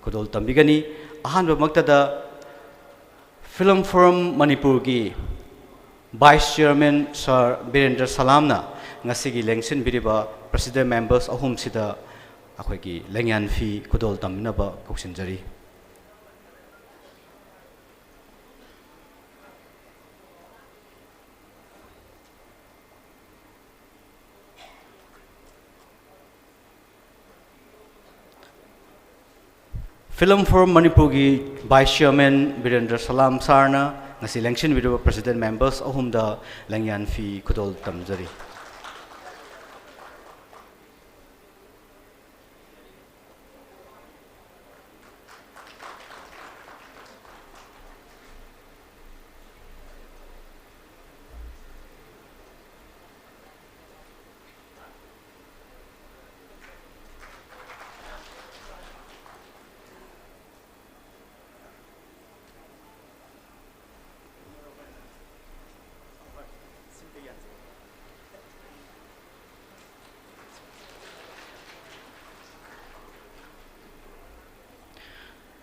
खुदोल तंबिगनी अहानब मक्तदा फिल्म फोरम मणिपुर की वाइस चेयरमैन सर बीरेंद्र सलामना ngasi लेंसिन बिरिबा प्रेसिडेंट मेंबर्स अहुम सिदा अखोगी लेंयान फी खुदोल तंबिनबा कौसिनजरी फिल्म फोरम मणिपुर की वाइस चेयरमैन बीरेंद्र सलाम सारना ngasi लेंसिन बिरिबा प्रेसिडेंट मेंबर्स अहुम दा लेंयान फी खुदोल तंजरी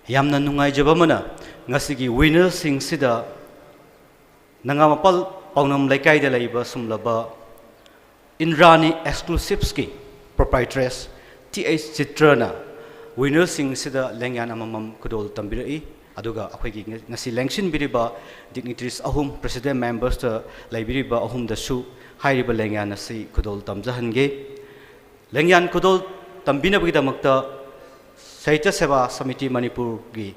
यामना नुंगाइजबमना ngasi winner sing sida nangamapal paunam laikai da laiba sumlaba Indrani exclusives ki proprietress TH Chitrana winner sing sida lengyan amamam kudol tambirai aduga akhoi ngasi lengshin biriba dignitaries ahum president members ta laibiriba ahum da su hairiba lengyan asi kudol tamjahange lengyan kudol tambina bagi damakta Saita Seva Samiti Manipur gi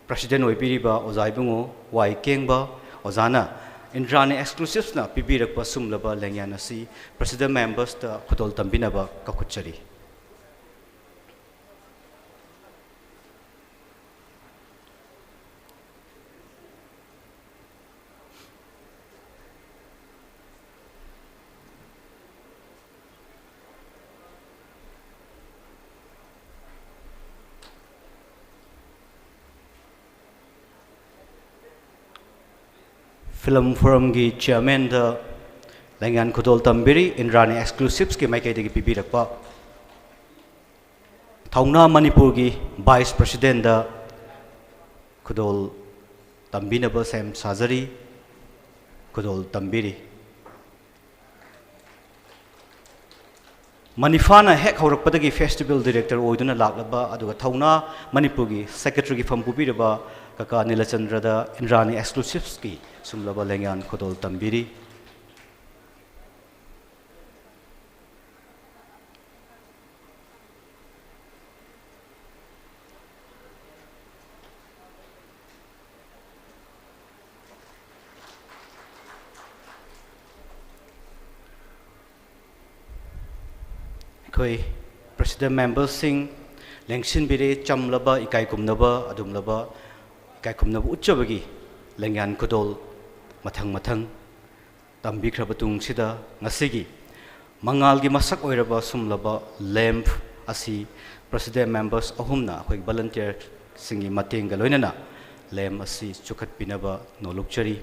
President Oibiriba Ozaibungo Wai Kengba Ozana Indrani exclusives na pibirakpa sumlaba lengyana si President members ta khudol tambinaba kakuchari Film Forum की chairman the लैंगन खुदोल तंबिरी Indrani exclusives के मायके दे की PP रखपा थाउना Manipur की vice president the खुदोल तंबिना ब same साजरी खुदोल तंबिरी मणिफाना हेक हौरकपद की festival director ओइदुना लागलबा अदुगा थाउना Manipur की secretary की फंपुबी रबा कका नीलचंद्र द इंद्रानी exclusives की sumlaba lengyan khodol tambiri koi president members sing lengshin bire chamlaba ikai kumnaba adumlaba ikai kumnaba uchabagi lengyan khodol mathang mathang tambi khrabatung sida ngasigi mangal gi masak oiraba sumlaba lamp asi president members ahumna khoi volunteer singi mateng ga loinana lamp asi chukhat pinaba nolukchari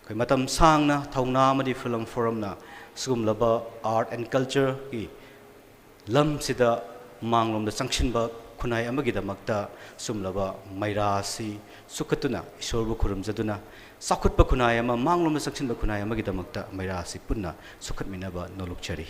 khoi matam sangna thauna madi film forum na sumlaba art and culture ki lam sida manglom da sangshinba khunai amagi da makta sumlaba maira asi sukhatuna isorbu khurumjaduna sakutpa khunai ama manglom da sangshinba khunai amagi da makta maira asi punna sukhatminaba nolukchari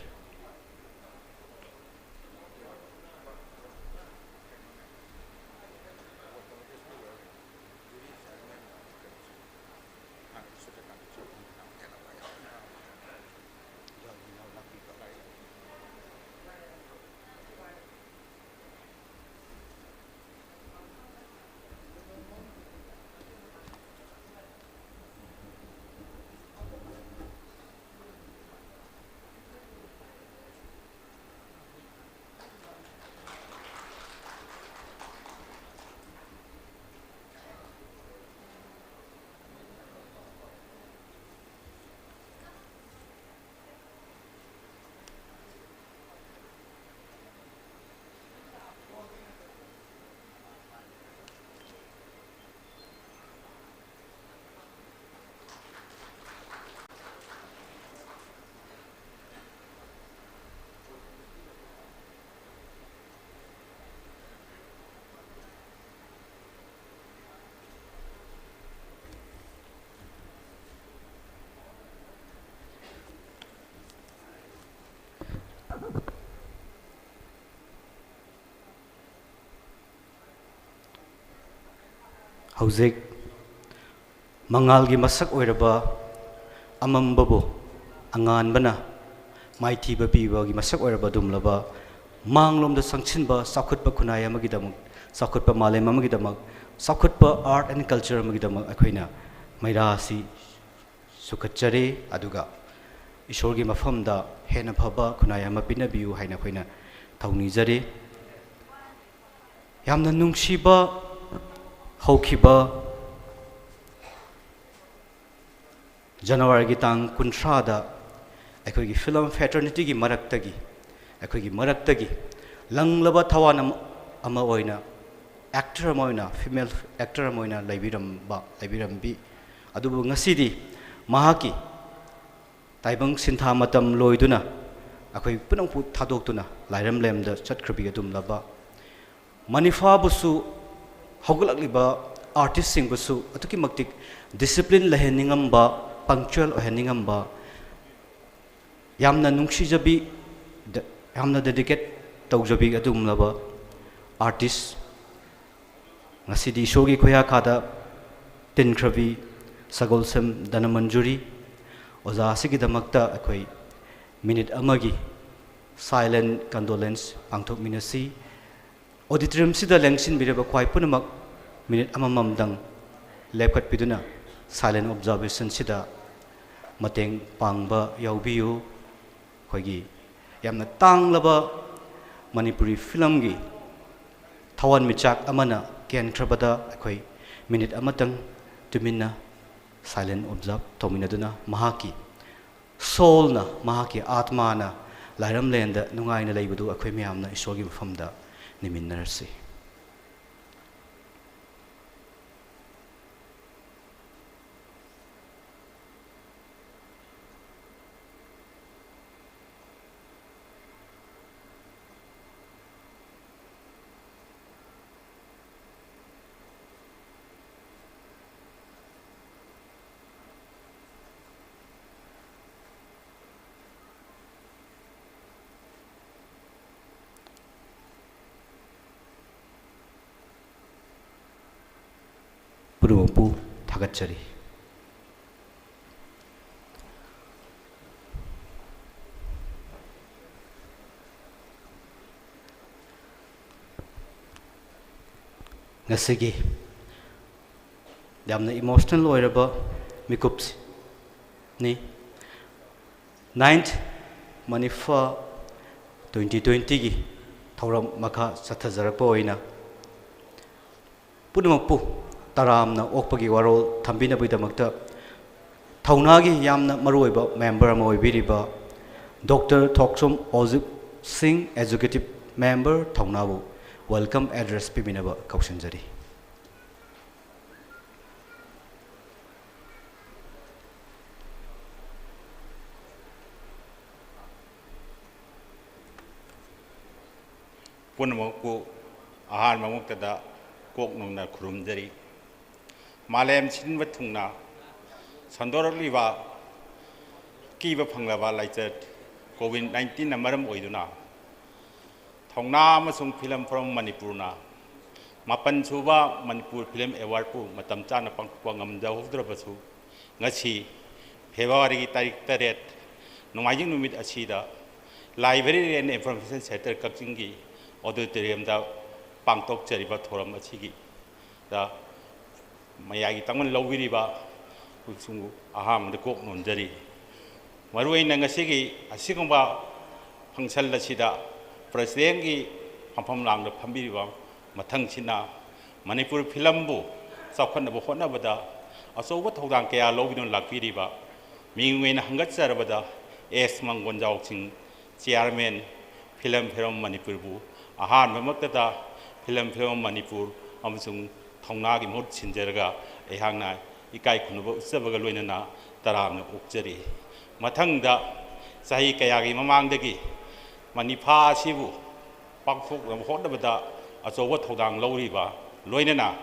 hauzik mangalgi masak oiraba amambabu anganbana maithiba pibagi masak oiraba dumlaba manglomda sangchinba sakhutpa khunai amagidamuk sakhutpa malem amagidamak sakhutpa art and culture amagidamak akhoina mairasi sukhatchari aduga ishorgi mafamda hena phaba khunai ama pinabiu haina khoina thaunijari yamna nungsiba haukiba January tang kunthada akhoi film fraternity gi maraktagi akhoi maraktagi langlaba thawan ama oina actor moina female actor moina laibirambi adubu ngasidi mahaki taibang sintha matam loiduna akhoi punang pu thadoktuna lairam lemda chatkhrabi adum laba manifa busu hogulakliba artist sing busu atuki maktik discipline leheningamba punctual oheningamba yamna nungsijabi yamna dedicate tawjabi adum laba artist ngasidi shogi khoya khada tinkhrabi sagolsem danamanjuri oza sigidamakta akhoi minute amagi silent condolence pangthok minasi auditorium sida lengsin bireba khwai punamak minute amamamdang lepkat piduna silent observation sida mateng pangba yaubiyu khoigi yamna tanglaba manipuri film gi thawan michak amana ken khrabada akhoi minute amatang tumina silent observe tominaduna mahaki soul na mahaki atma na lairam lenda nungai na leibudu akhoi miyamna isogi mafamda niminarsi Purupu Thagachari Ngasigi yamna emotional oiraba mikups ni 9th Manifa 2020 gi thauram makha sathajarakpa oina punumakpu taramna okpagi warol thambina bidamakta thaunagi yamna maruiba member ama oibiriba Dr. Thokchom Ozip Singh executive member thaunabu welcome address pibinaba kaushinjari punamaku ahan mamuktada kok nungna khurumjari malem chinba thungna sandoraliba kiba phanglaba laichat COVID-19 na maram oiduna thongna amasung film from Manipurna mapan suba Manipur Film Award pu matam chana pangkwa ngamjahudраbasu ngasi February gi tarik 8 nomaijing numit asida library and information center kakjingi auditorium da pangtok chariba thoram achigi da mayagi tangon lawiriba sungu aham de kok nonjari marui nangasigi asigomba function lasida president gi phampham lang da phambiriba mathang china Manipur film bu sakhon bu hona bada asoba thodang kaya lobidon lakpiriba mingwen hangat charabada es mangon jawching chairman film Manipur bu ahan mamakta film Manipur amasung thongnagi mot sinjeraga ehangna ikai khunuba usabaga loinana taramna ukjari mathangda sahi kayagi mamangdagi manipa sibu pakthok hodabada achoba thodang loriba loinana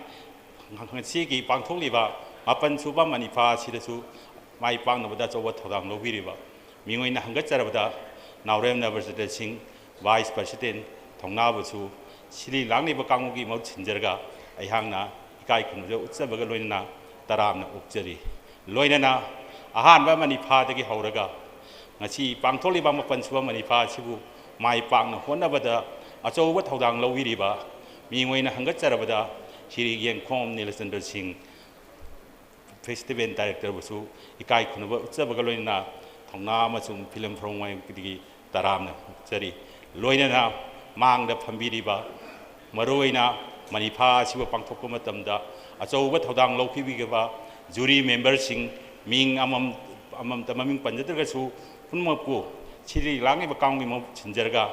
ngangsi pangthokliba mapan suba manipa sidasu mai pangnabada achoba thodang lobiriba mingoina hangatjarabada Naurem University Sing Vice President thongnabusu sili langniba kangugi mot sinjeraga aihangna इकाई खुनबो उत्सबग लोइना तरामना उक्चरी लोइना अहानबा मनिफादगी हौरगा ngasi pangtholi ba mapan suwa manipa sibu mai pangna honabada achouba thodang lowiriba mingoina hangat charabada shiri yeng khom Nilachandra Singh festival director busu ikai khunuba utsabaga loina thongna amachum film throngwai kidigi taramna chari loina na mangda phambiriba maroina manipa sibu pangthokpa matamda achouba thodang lowkhibigaba jury member sing ming amam tamaming panjadragasu punmaku chiri langi bakanggi mo chinjarga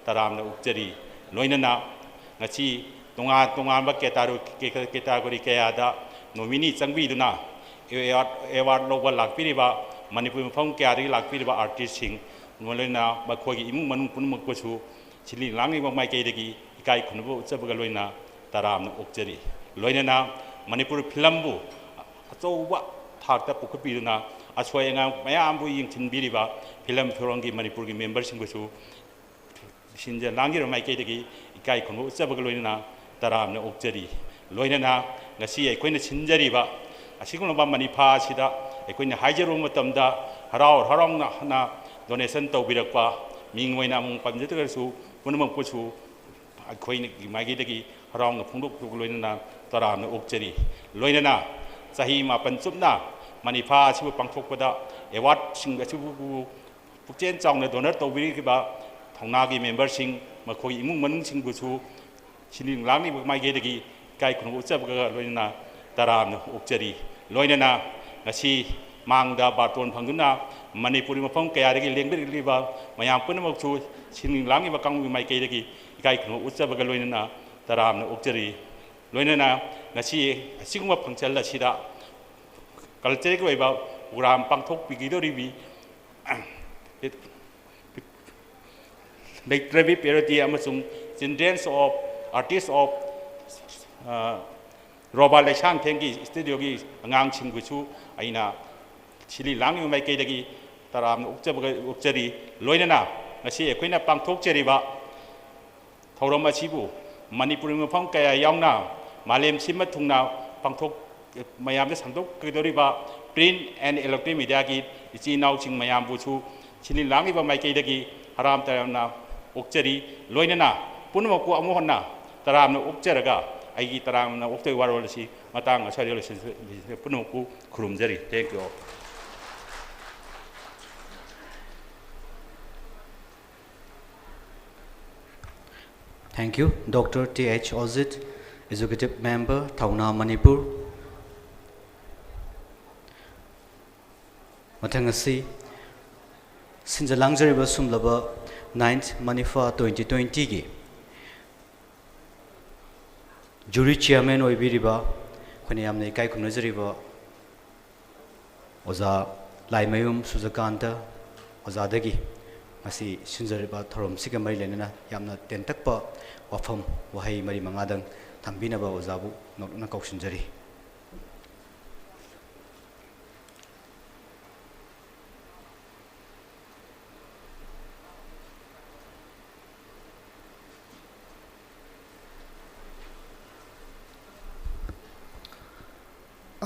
taramna ukjari loinana ngasi tonga ba category kayada nomini changbiduna award loba lakpiriba manipur mafam kyari lakpiriba artist sing loina bakhogi imung manung punmakku chu chili langi ba mai kaidagi ikai khunbu utsabaga loina taramna ukjari loinana manipur filmbu achouba thakta pukapiduna aswayanga mayambu yingthinbiriba film thorongi manipur gi member singbusu sinja langi romai kaidagi ikai khunbu utsabaga loina taramna ukjari loinana ngasi aikoina sinjariba asigulaba manipa sida aikoina haijaru matamda harong na donation tawbirakpa mingmoina mung pamjatagasu punmakpusu aikoina maigidagi harong phungdok loinana taramna ukjari loinana sahi mapan chupna manipa sibu pangthokpada award sing asibu pukchen chawna donor tawbiriba thongnagi member sing makhoi imung manung singbusu siling langni maigedagi kai khunu utsabaga loinana taramna ukjari loinana ngasi mangda baton phangduna manipuri mafam kayadagi lengbiriba mayam punmakchu siling langni bakangwi maigedagi kai khunu utsabaga loinana taramna ukjari loinana ngasi asiguma phangchal asida culture ko iba program pangthok pigidoribi literary parody amasung children's of artists of Robert Lechang thengi studio gi angang chingguchu aina chili langi mai kaidagi taram ukjari loinana ngasi ekoina pangthok cheriba thorom achibu manipur mafam kaya yauna malem simma thungna pangthok mayam sangdok kidoriba print and electronic media gi ichi naw ching mayam buchu chili langi ba mai kaidagi haram taramna ukjari loinana punmaku amuhonna taramna ukjaraga aigi taramna uktoi warolasi matang asariolasi punmaku khurumjari thank you. Thank you, Dr. T.H. Ozit, Executive Member, Thauna Manipur. Mathangasi, Sinjalangzariba Sumlaba 9th Manifa 2020 gi Jury Chairman Oibiriba, Konyamne Kai Kunazariba, Oza Laimayum Suzakanta, Ozadagi, Masi Sinjariba Thorom Sikamari Lenana, Yamna Tentakpa, Wafam, Wahai Mari Mangadang, Tambinaba Ozabu, not Nakoshinjari.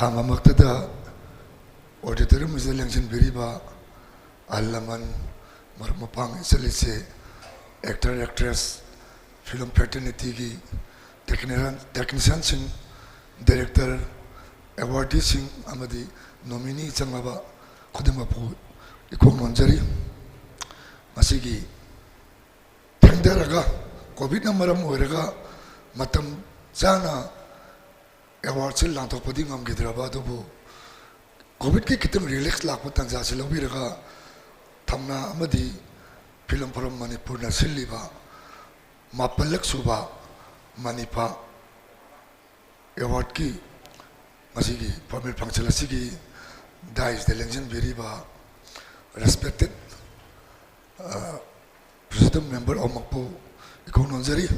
Mamaktada auditorium is election biriba Alaman Marmapang Isalise actor actress film fraternity gi technician sing director awardee sing amadi nominee changaba khudimapu ikong nonjari masigi tengdaraga covid na maram oiraga matam chana award sil lang thokpadi ngam gidraba dubu covid ki kitam relax lakpa tangja silobiraga thamna amadi film from Manipur na siliba mapalak suba manipa award ki masigi permit function asigi dice the election biriba respected president member of Makpo ikong nonjari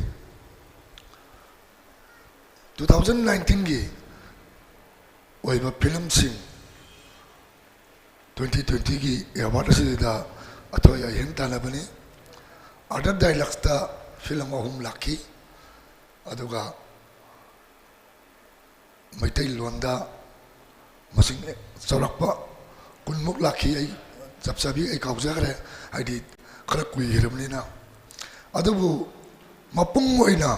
2019 gi oiba film sing 2020 gi award asida atoya hentana bani other dialogues ta film ahum laki aduga Meitei लोंदा मसिंग चौरक्पा कुनमुक lucky आई चप चाबी आई काउजगरे हाइदि खरा कुइरमनिना अदुबु मपुंग ओइना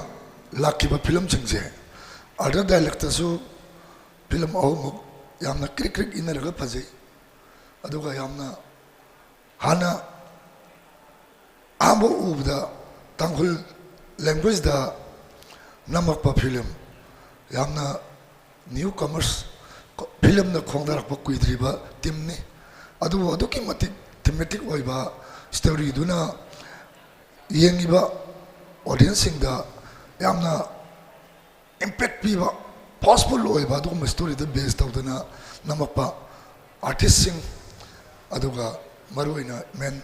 लाखिबा film सिंगजे other डायरेक्टरसु film अहुमुक यामना क्रिक क्रिक इनरगा फजै अदुगा यामना हाना आबो उबदा Tangkhul language दा नमकपा film यामना new commerce film ना खोंदारकपा कुइद्रिबा टीमनी अदुबु अदुकी मतिक thematic ओइबा story दुना येंगिबा audience सिंगदा यामना इम्पैक्ट पीबा पॉसिबल ओइबा दुगुम स्टोरी द बेस तौदना नमकपा आर्टिस्ट सिंग अदुगा मरुइना मेन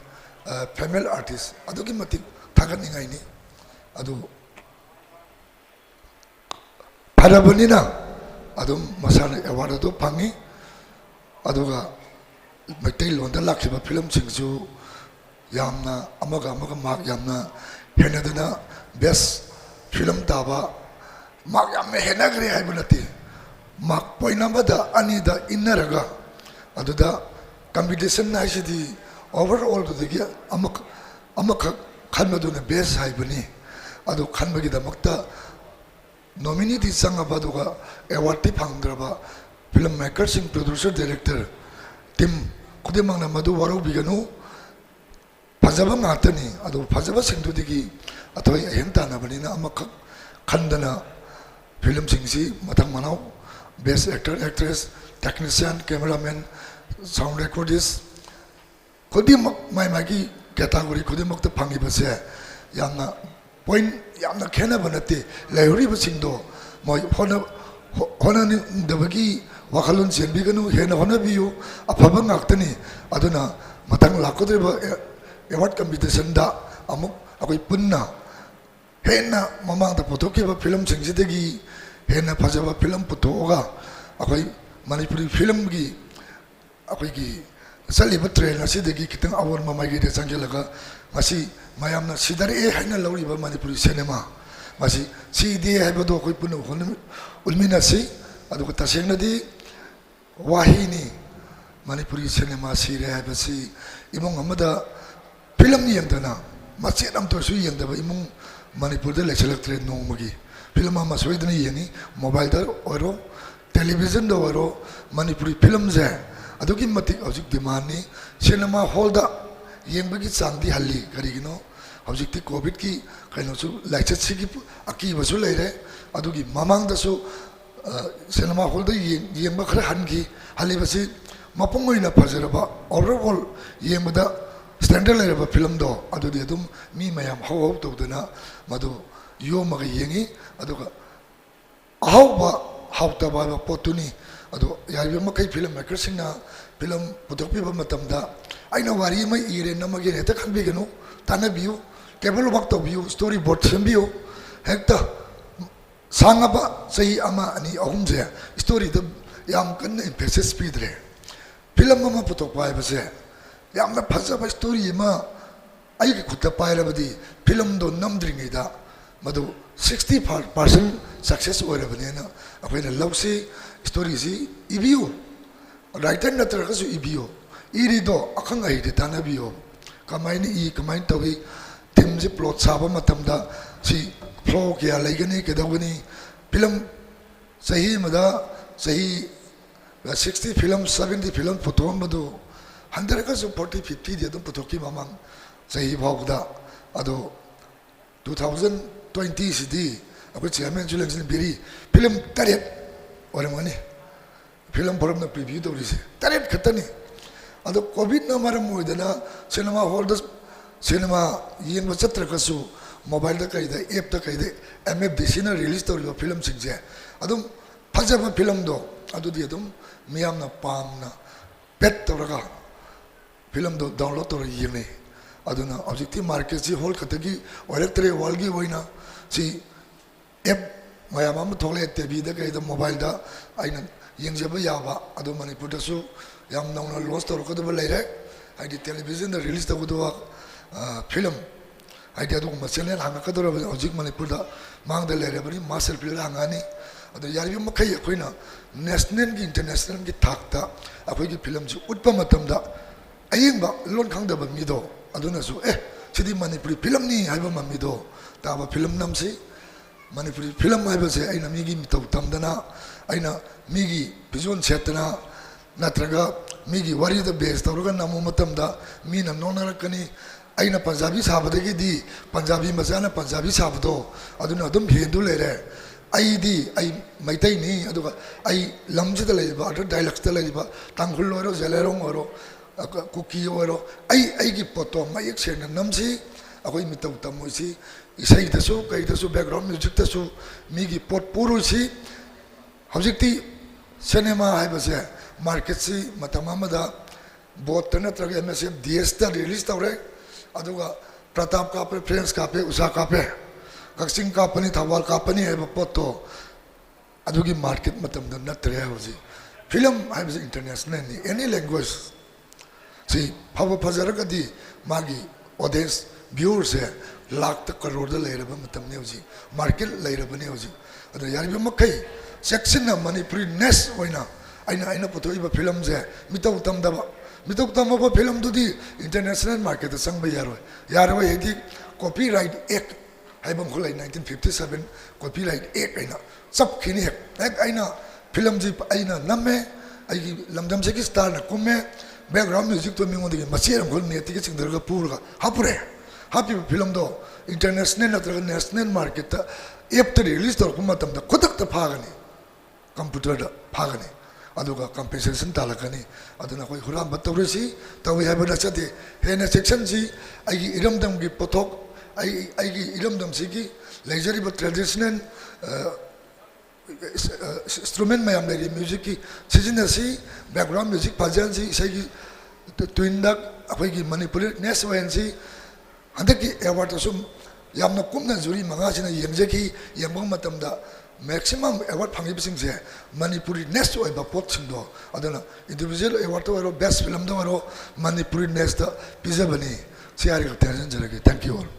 फीमेल आर्टिस्ट अदुकी मतिक थागनिंगाइनी अदु फरबनिना अदुम मसाना अवार्ड अदु फंगी अदुगा मैतै लोंदा लाखिबा फिल्म सिंगजु यामना अमगा अमगा मार्क यामना हेनदना बेस्ट फिल्म ताबा मार्क यामना हेनगरे हाइबनती मार्क पोइनबदा अनिदा इनरगा अदुदा कंपटीशन नाइसिदी ओवरऑल दुदगी अमक खनमदुना बेस्ट हाइबनी अदु खनबगिदमक्ता नॉमिनेटी संगबदुगा अवार्ड फंगद्रबा फिल्म मेकर सिंग प्रोड्यूसर डायरेक्टर टीम खुदेमंगना मदु वारो बिगनु फजबा ngaतनी अदु फजबा सिंगदुदिगी अथoi अहेंतानाबनिना अमक खंदना फिल्म सिंगसी मथंग मनाव best actor actress technician cameraman sound recordist खुदिमक माइमागी कैटेगरी खुदिमक फंगिबसे यामना पॉइंट यामना खेनब नते लेहरिब सिंगदो मोय होनदबगी वाखलोन सेनबिगनु हेन होनबियु अफब ngaktani aduna matang lakodreba award competition दा अमुक अकोई पुन्ना हेना ममांग दा पुथोकिबा फिल्म सिंगसिदगी हेना फजबा फिल्म पुथोगा अकोई मणिपुरी फिल्म की अकोई की सलीब ट्रेन असिदगी कितंग अवर ममागी दे संगेलगा मसी मयामना सिदरे हाइना लौरिबा मणिपुरी सिनेमा मसी सीदे हाइबदो अकोई पुनो होन उलमिनासी अदुगा तसेंगनदी वाहिनी मणिपुरी सिनेमा सिरे हाइबसी इमोंग अमदा फिल्म यंगदना मचेत अमतोसु यंगदबा इमुंग मणिपुर दे लेक्चलक्ट्रे नोंमगी फिल्म अमा सोइदना येंगी मोबाइल दा ओरो टेलीविजन दा ओरो मणिपुरी फिल्म जे अदुगी मतिक हजिक डिमांडनी सिनेमा हॉल दा येंबगी चांगदी हल्ली करिगिनो हजिकति कोविड की कइनोसु लाइचत सिगी अकीबसु लेरे अदुगी ममांग दसु सिनेमा हॉल दा येंबा खरा हनगी हल्लीबसी मपुंगोइना फजरबा ओवरऑल येंबदा स्टैंडर्ड लेरबा फिल्म दो अदुदी अदुम मी मयाम हाउ हाउ तौदना मदु योमगा येंगी अदुगा हाउबा हाउतबा पोतुनी अदु यारिबा मकै फिल्म मेकर सिंगना फिल्म पुथोकपिबा मतमदा आइना वारी मै इरे नमगे हेता खनबिगनु तानबियु केबल वर्क तौबियु स्टोरी बोर्ड सेंबियु हेक्ता सांगबा सही अमा अनि अहुमजे स्टोरी द याम कन एम्फेसिस पीद्रे फिल्म मा पुथोकपा हाइबसे यामना फजबा स्टोरी मा आइगे खुद पाइरबदी फिल्म दो नमद्रिङैदा मदु 60% सक्सेस ओइरबनेना अखैना लौसी स्टोरी सी इबियु राइटर नत्रगसु इबियु इरिदो अखंग आइदे तानबियो कमाइन इ कमाइन तवी टीम जे प्लॉट साबा मतमदा सी फ्लो किया लेगनी केदवनी फिल्म सही मदा सही 60 फिल्म 70 फिल्म फोटो मदु 100 का 40 50 दे दम पुथोकी ममंग सही भावदा अदो 2020 सिदी अब चेयरमैन जुलेंसन बिरी फिल्म तरेत ओरमनी फिल्म भरमना प्रीव्यू तौरिसे तरेत खतनी अदो कोविड न मरम मोइदना सिनेमा हॉल द सिनेमा येंग चत्रकसु मोबाइल द कइदा ऐप द कइदे एमएफडीसी न रिलीज तौरिबा फिल्म सिंगजे अदुम फजबा फिल्म दो अदुदी अदुम मियामना पामना पेट तौरगा फिल्म दो डाउनलोड तौर येंगे अदुना ऑब्जेक्टिव मार्केट सी होल खतगी ओरेक्टरे वालगी होइना सी ऐप मयाम थोले टीवी द कइदा मोबाइल द आइना येंगजेबा याबा अदु मणिपुर दसु याम नौना लॉन्च तौरकदबा लेरे आइदि टेलीविजन द रिलीज तौदवा फिल्म आइदि अदु चैनल हांगकदरबा ऑब्जेक्ट मणिपुर द मांग द लेरे बनी मास्टर फिल्म हांगानी अदो यारी मखै अखोइना नेशनल की इंटरनेशनल की थाकता अखोइगी फिल्म से उत्पा मतमदा अयिंबा लोन खांगदबा मिदो अदुनसु सिदी मणिपुरी फिल्म नी हाइबा ममिदो ताबा फिल्म नमसी मणिपुरी फिल्म हाइबसे अइना मिगी मितौ तमदना अइना मिगी बिजोन सेतना नत्रगा मिगी वारी द बेस तौरगा नमो मतमदा मीना नोनरकनी अइना पंजाबी साबदगी दी पंजाबी मजाना पंजाबी साबदो अदुना अदुम हिंदू लेरे अईदी अई मैतई नी अदुगा अई लमजिदा लेबा अदर डायलॉग्स दा लेबा तांगुल ओरो जेलेरोंग ओरो कुकी ओरो अई पोतो मयक सेन नमसी अखोई मितौ तमोसी इसई दसु कई दसु बैकग्राउंड म्यूजिक दसु मिगी पोट पुरुसी हौजिकती सिनेमा हाइबसे मार्केट सी मतमामदा बोट नत्रगे एमएसएफ डीएस दा रिलीज तौरे अदुगा प्रताप कापे फ्रेंड्स कापे उषा कापे कक्सिंग कापनी थवाल कापनी है पोतो अदुगी मार्केट मतमदा नत्रे हौजी फिल्म हाइबसे इंटरनेशनल नी एनी लैंग्वेज सी फाव फजरगदी मागी ऑडियंस व्यूअर्स है लाख तक करोड़ लेरब मतमने हौजी मार्केट लेरबने हौजी अदो यारिबे मखै सेक्शन मणिपुरी नेस होइना आइना पुथोइबा फिल्म से मितौ तमबा फिल्म दुदी इंटरनेशनल मार्केट संग यारो यारो हेदी कॉपीराइट एक्ट हाइबम खुलाई 1957 कॉपीराइट एक्ट आइना सब खिनी एक आइना फिल्म जी आइना नमे आइगी लमदम से की स्टार न कुमे बैकग्राउंड म्यूजिक तो मिंगों दिगे मसेरम गोल नेति के सिंगदरगा पूरगा हापुरे हापी फिल्म दो इंटरनेशनल नत्रगा नेशनल मार्केट एप तो रिलीज तो मतम द खुदक त फागनी कंप्यूटर द फागनी अदुगा कंपेंसेशन तालकनी अदुना कोई हुराम बतौरसी तवे है बना चते हेना सेक्शन जी आइगी इरमदम की पोथोक आइगी इरमदम सी की लेजरी ब ट्रेडिशनल इंस्ट्रूमेंट में हमने म्यूजिक की सीजन सी बैकग्राउंड म्यूजिक भजन सी इसी ट्विंडक अखोई मणिपुरी नेस वेंसी हंदक की अवार्ड सुम यामना कुमना जुरी मंगासिना यंगजेकी यंगबंग मतमदा मैक्सिमम अवार्ड फंगिबसिंगसे मणिपुरी नेस्ट ओइबा पोतसिंगदो अदना इंडिविजुअल अवार्ड तो वारो बेस्ट फिल्म दो वारो मणिपुरी नेस्ट पिजबनी सियारी का टेंशन जरगे thank you all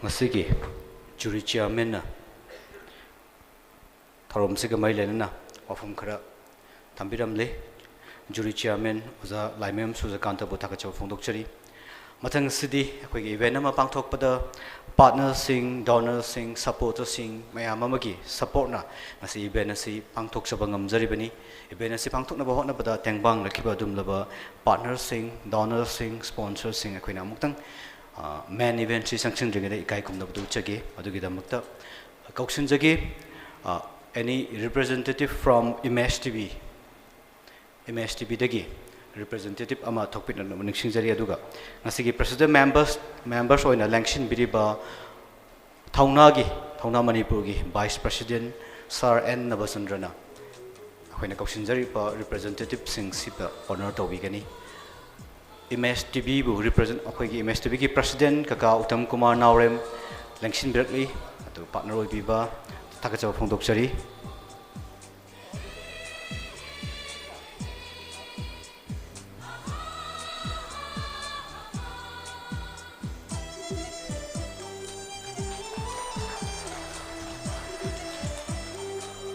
Masigi jury chairman na thorom siga mai lena na ofum khara tambiram le jury chairman oza laimem suza kanta botaka chaw phongdok chari mathang sidi akhoi gi event ma pangthok pada partner sing donor sing supporter sing mayam amagi support na ngasi event asi pangthok chaba ngamjari bani event asi pangthok na ba hotna pada tengbang rakhiba dum laba partner sing donor sing sponsor sing akhoi na muktang main event si sanction jenge dai kai kumna bu chage adugi damakta kaukshin jage any representative from Image TV dagi representative ama thokpit na ningsing jari aduga ngasigi president members oina langshin biriba thauna manipur gi vice president sir n nabasandrana akhoi na kaukshin jari pa representative sing sipa honor tobi gani Image TV bu represent akhoi gi Image TV ki president kaka Uttam Kumar Naurem langshin birakli atu partner oi biba takachaw phongdok chari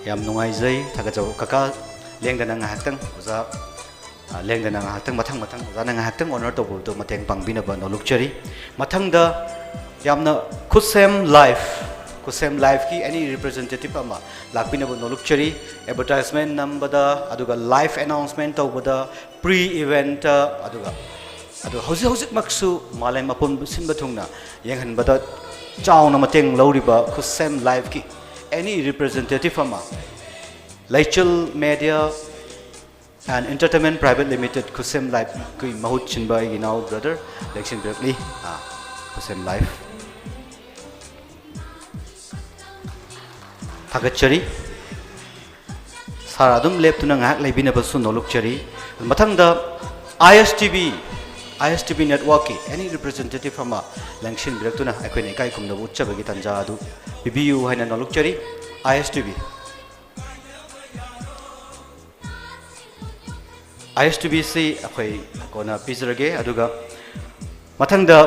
yam nungai jai takachaw kaka lengdana ngahtang oza lengdana ngahtang mathang oza na ngahtang honor to bu to mateng pangbina ba no lukchari mathang da yamna khusem live ki any representative ama lakbina bu no lukchari advertisement number da aduga live announcement to bada pre event aduga hauzik maksu malai mapun sin bathungna yenghan bada chauna mateng loriba khusem live ki any representative ama Laichal Media and Entertainment Private Limited Khusem Live ki mahut chinba gi now brother election directly Khusem Live thagachari सारा दुम लेप्तुना ngak leibinabasu nolukchari mathangda ISTB network ki any representative from langshin birakuna akhoi nei kai kumna uchchabagi tanja adu BBU haina nolukchari ISTB si akhoi kona pizrage aduga mathangda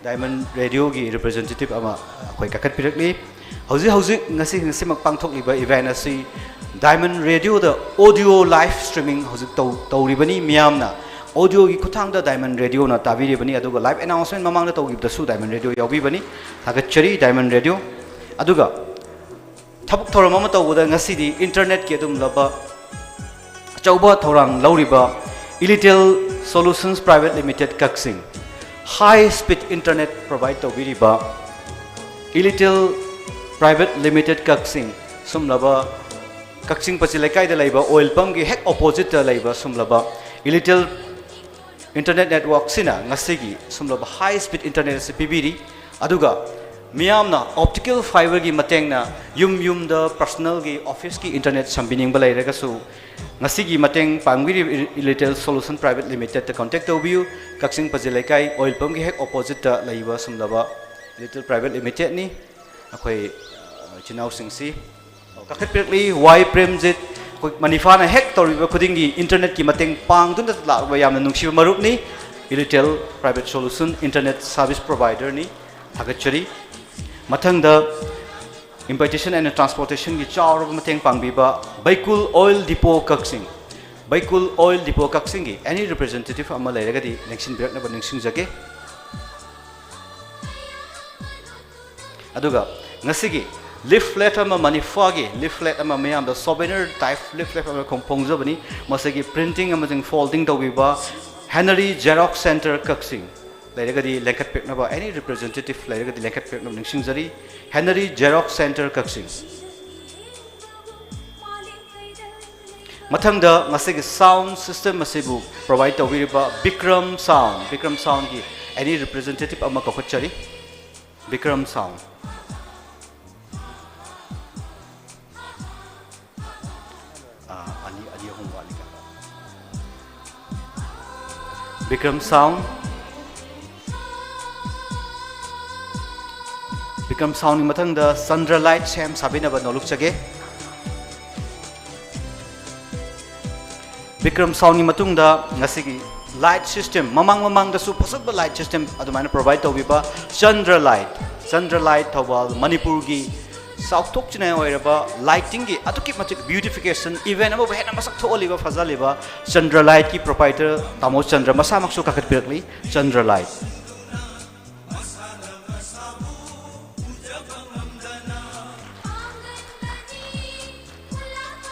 diamond radio gi representative ama akhoi kakat pirakli hauji ngasi mak pangthok liba event asi diamond radio the audio live streaming hauji tawribani miyamna audio gi khuthang da diamond radio na tabiri bani aduga live announcement mamang da tawgib da su diamond radio yawi bani thagachari diamond radio aduga thabuk thoram ama tawuda ngasi di internet ki adum laba chauba thorang lauriba Ilitel Solutions Private Limited Kaksing high speed internet provide to biriba Ilitel Private Limited Kaksing sumlaba Kaksing pasilekai da laiba oil pump gi hek opposite da laiba sumlaba Ilitel internet network sina ngasigi sumlaba high speed internet se pibiri aduga miyamna optical fiber gi matengna yum da personal gi office gi internet sambining ba lairaga su ngasigi mateng pangwiri Ilitel Solution Private Limited ta contact to view Kaksing pasilekai oil pump gi hek opposite da laiba sumlaba Ilitel Private Limited ni akhoi chinau singsi kakat pirkli Y Premjit manifana hek toriba khudingi internet ki mateng pang dun da lakba yamna nungsiba marup ni Ilitel Private Solution internet service provider ni thagachari mathangda importation and transportation gi chawra mateng pangbiba Baikul Oil Depot Kaksing gi any representative ama lairagadi election birak na baningsing jage aduga ngasigi leaflet ama manifagi leaflet ama mayam da souvenir type leaflet ama kompongja bani masagi printing ama jing folding tawbiba Henry Xerox Center Kaksing lairagadi lengkat pekna ba any representative lairagadi lengkat pekna ningsing jari Henry Xerox Center Kaksing mathangda masagi sound system masibu provide tawbiba Bikram Sound gi any representative ama kokhachari Bikram Sound Bikram Sound ni mathangda Chandra Light Sam sabinaba nolukchage Bikram Sound ni matungda ngasigi light system mamang da su possible light system adumana provide tawbiba Chandra Light Thawal Manipur gi South Tok china oiraba lighting gi atuki matik beautification event aba hena masak tholiba fazaliba Chandra Light ki proprietor Tamos Chandra masa maksu kakat pirakli Chandra Light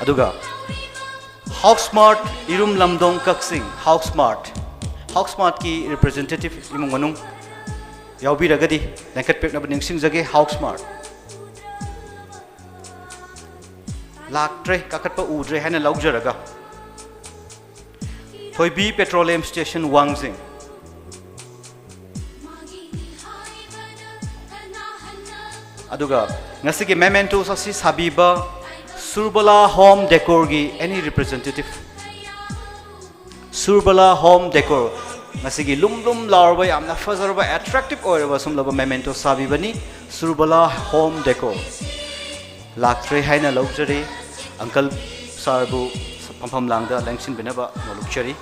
aduga Hawksmart Irum Lamdong Kaksing Hawksmart ki representative imong manung yaubiragadi lengkat pekna baningsing jage Hawksmart laktre kakat pa udre hana laujaraga Thoibi Petroleum Station Wangzing aduga ngasigi memento sasi sabiba Surbala Home Decor gi any representative Surbala Home Decor ngasigi lum larba yamna fazarba attractive oiraba sumlaba memento sabibani Surbala Home Decor laktre haina laujari Uncle Sarbu Pampam Langda Langshin Binaba Nolukchari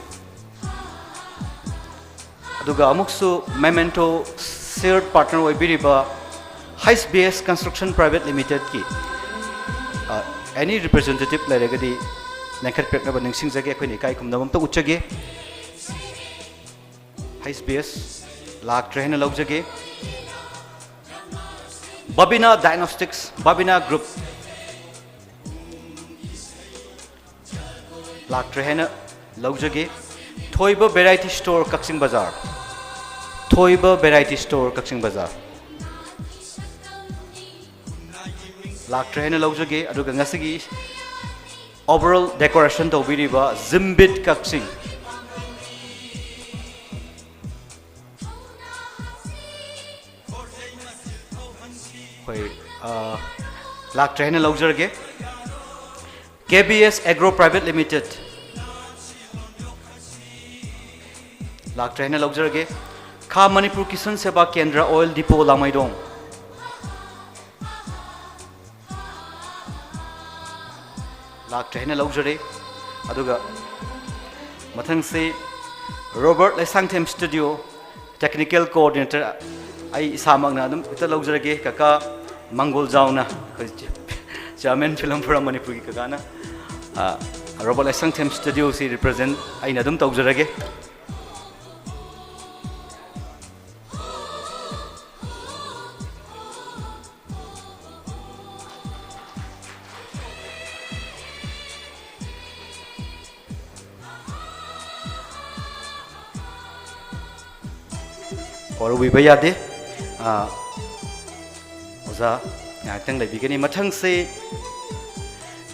aduga amuksu memento shared partner oibiriba HBS Construction Private Limited ki any representative lairagadi lengkat pekna baningsing jage akhoi ni kai kumnamam to uchage HBS laktre haina laujage Babina Diagnostics Babina Group laktre haina laujage Thoiba Variety Store Kaksing Bazar laktre haina laujage aduga ngasigi overall decoration tawbiriba Zimbit Kaksing hoi लाक्ट्रे Hahn लौजरगे KBS Agro Private Limited लाक्ट्रे हैन लौजरगे खा मणिपुर किसान सेवा केंद्र oil depot लामाइरोंग लाक्ट्रे हैन लौजरे अदुगा मथंग से Robert Lesangthem studio technical coordinator आई इसामगना अदुम इता लौजरगे काका मंगोल जाउना चेयरमैन फिल्म फोरम मणिपुर की काकाना रॉबर्ट लेसांगथेम स्टूडियो से रिप्रेजेंट आइना अदुम तौजरगे और भी भैया दे ओजा नाटंग लेबिगनी मथंग से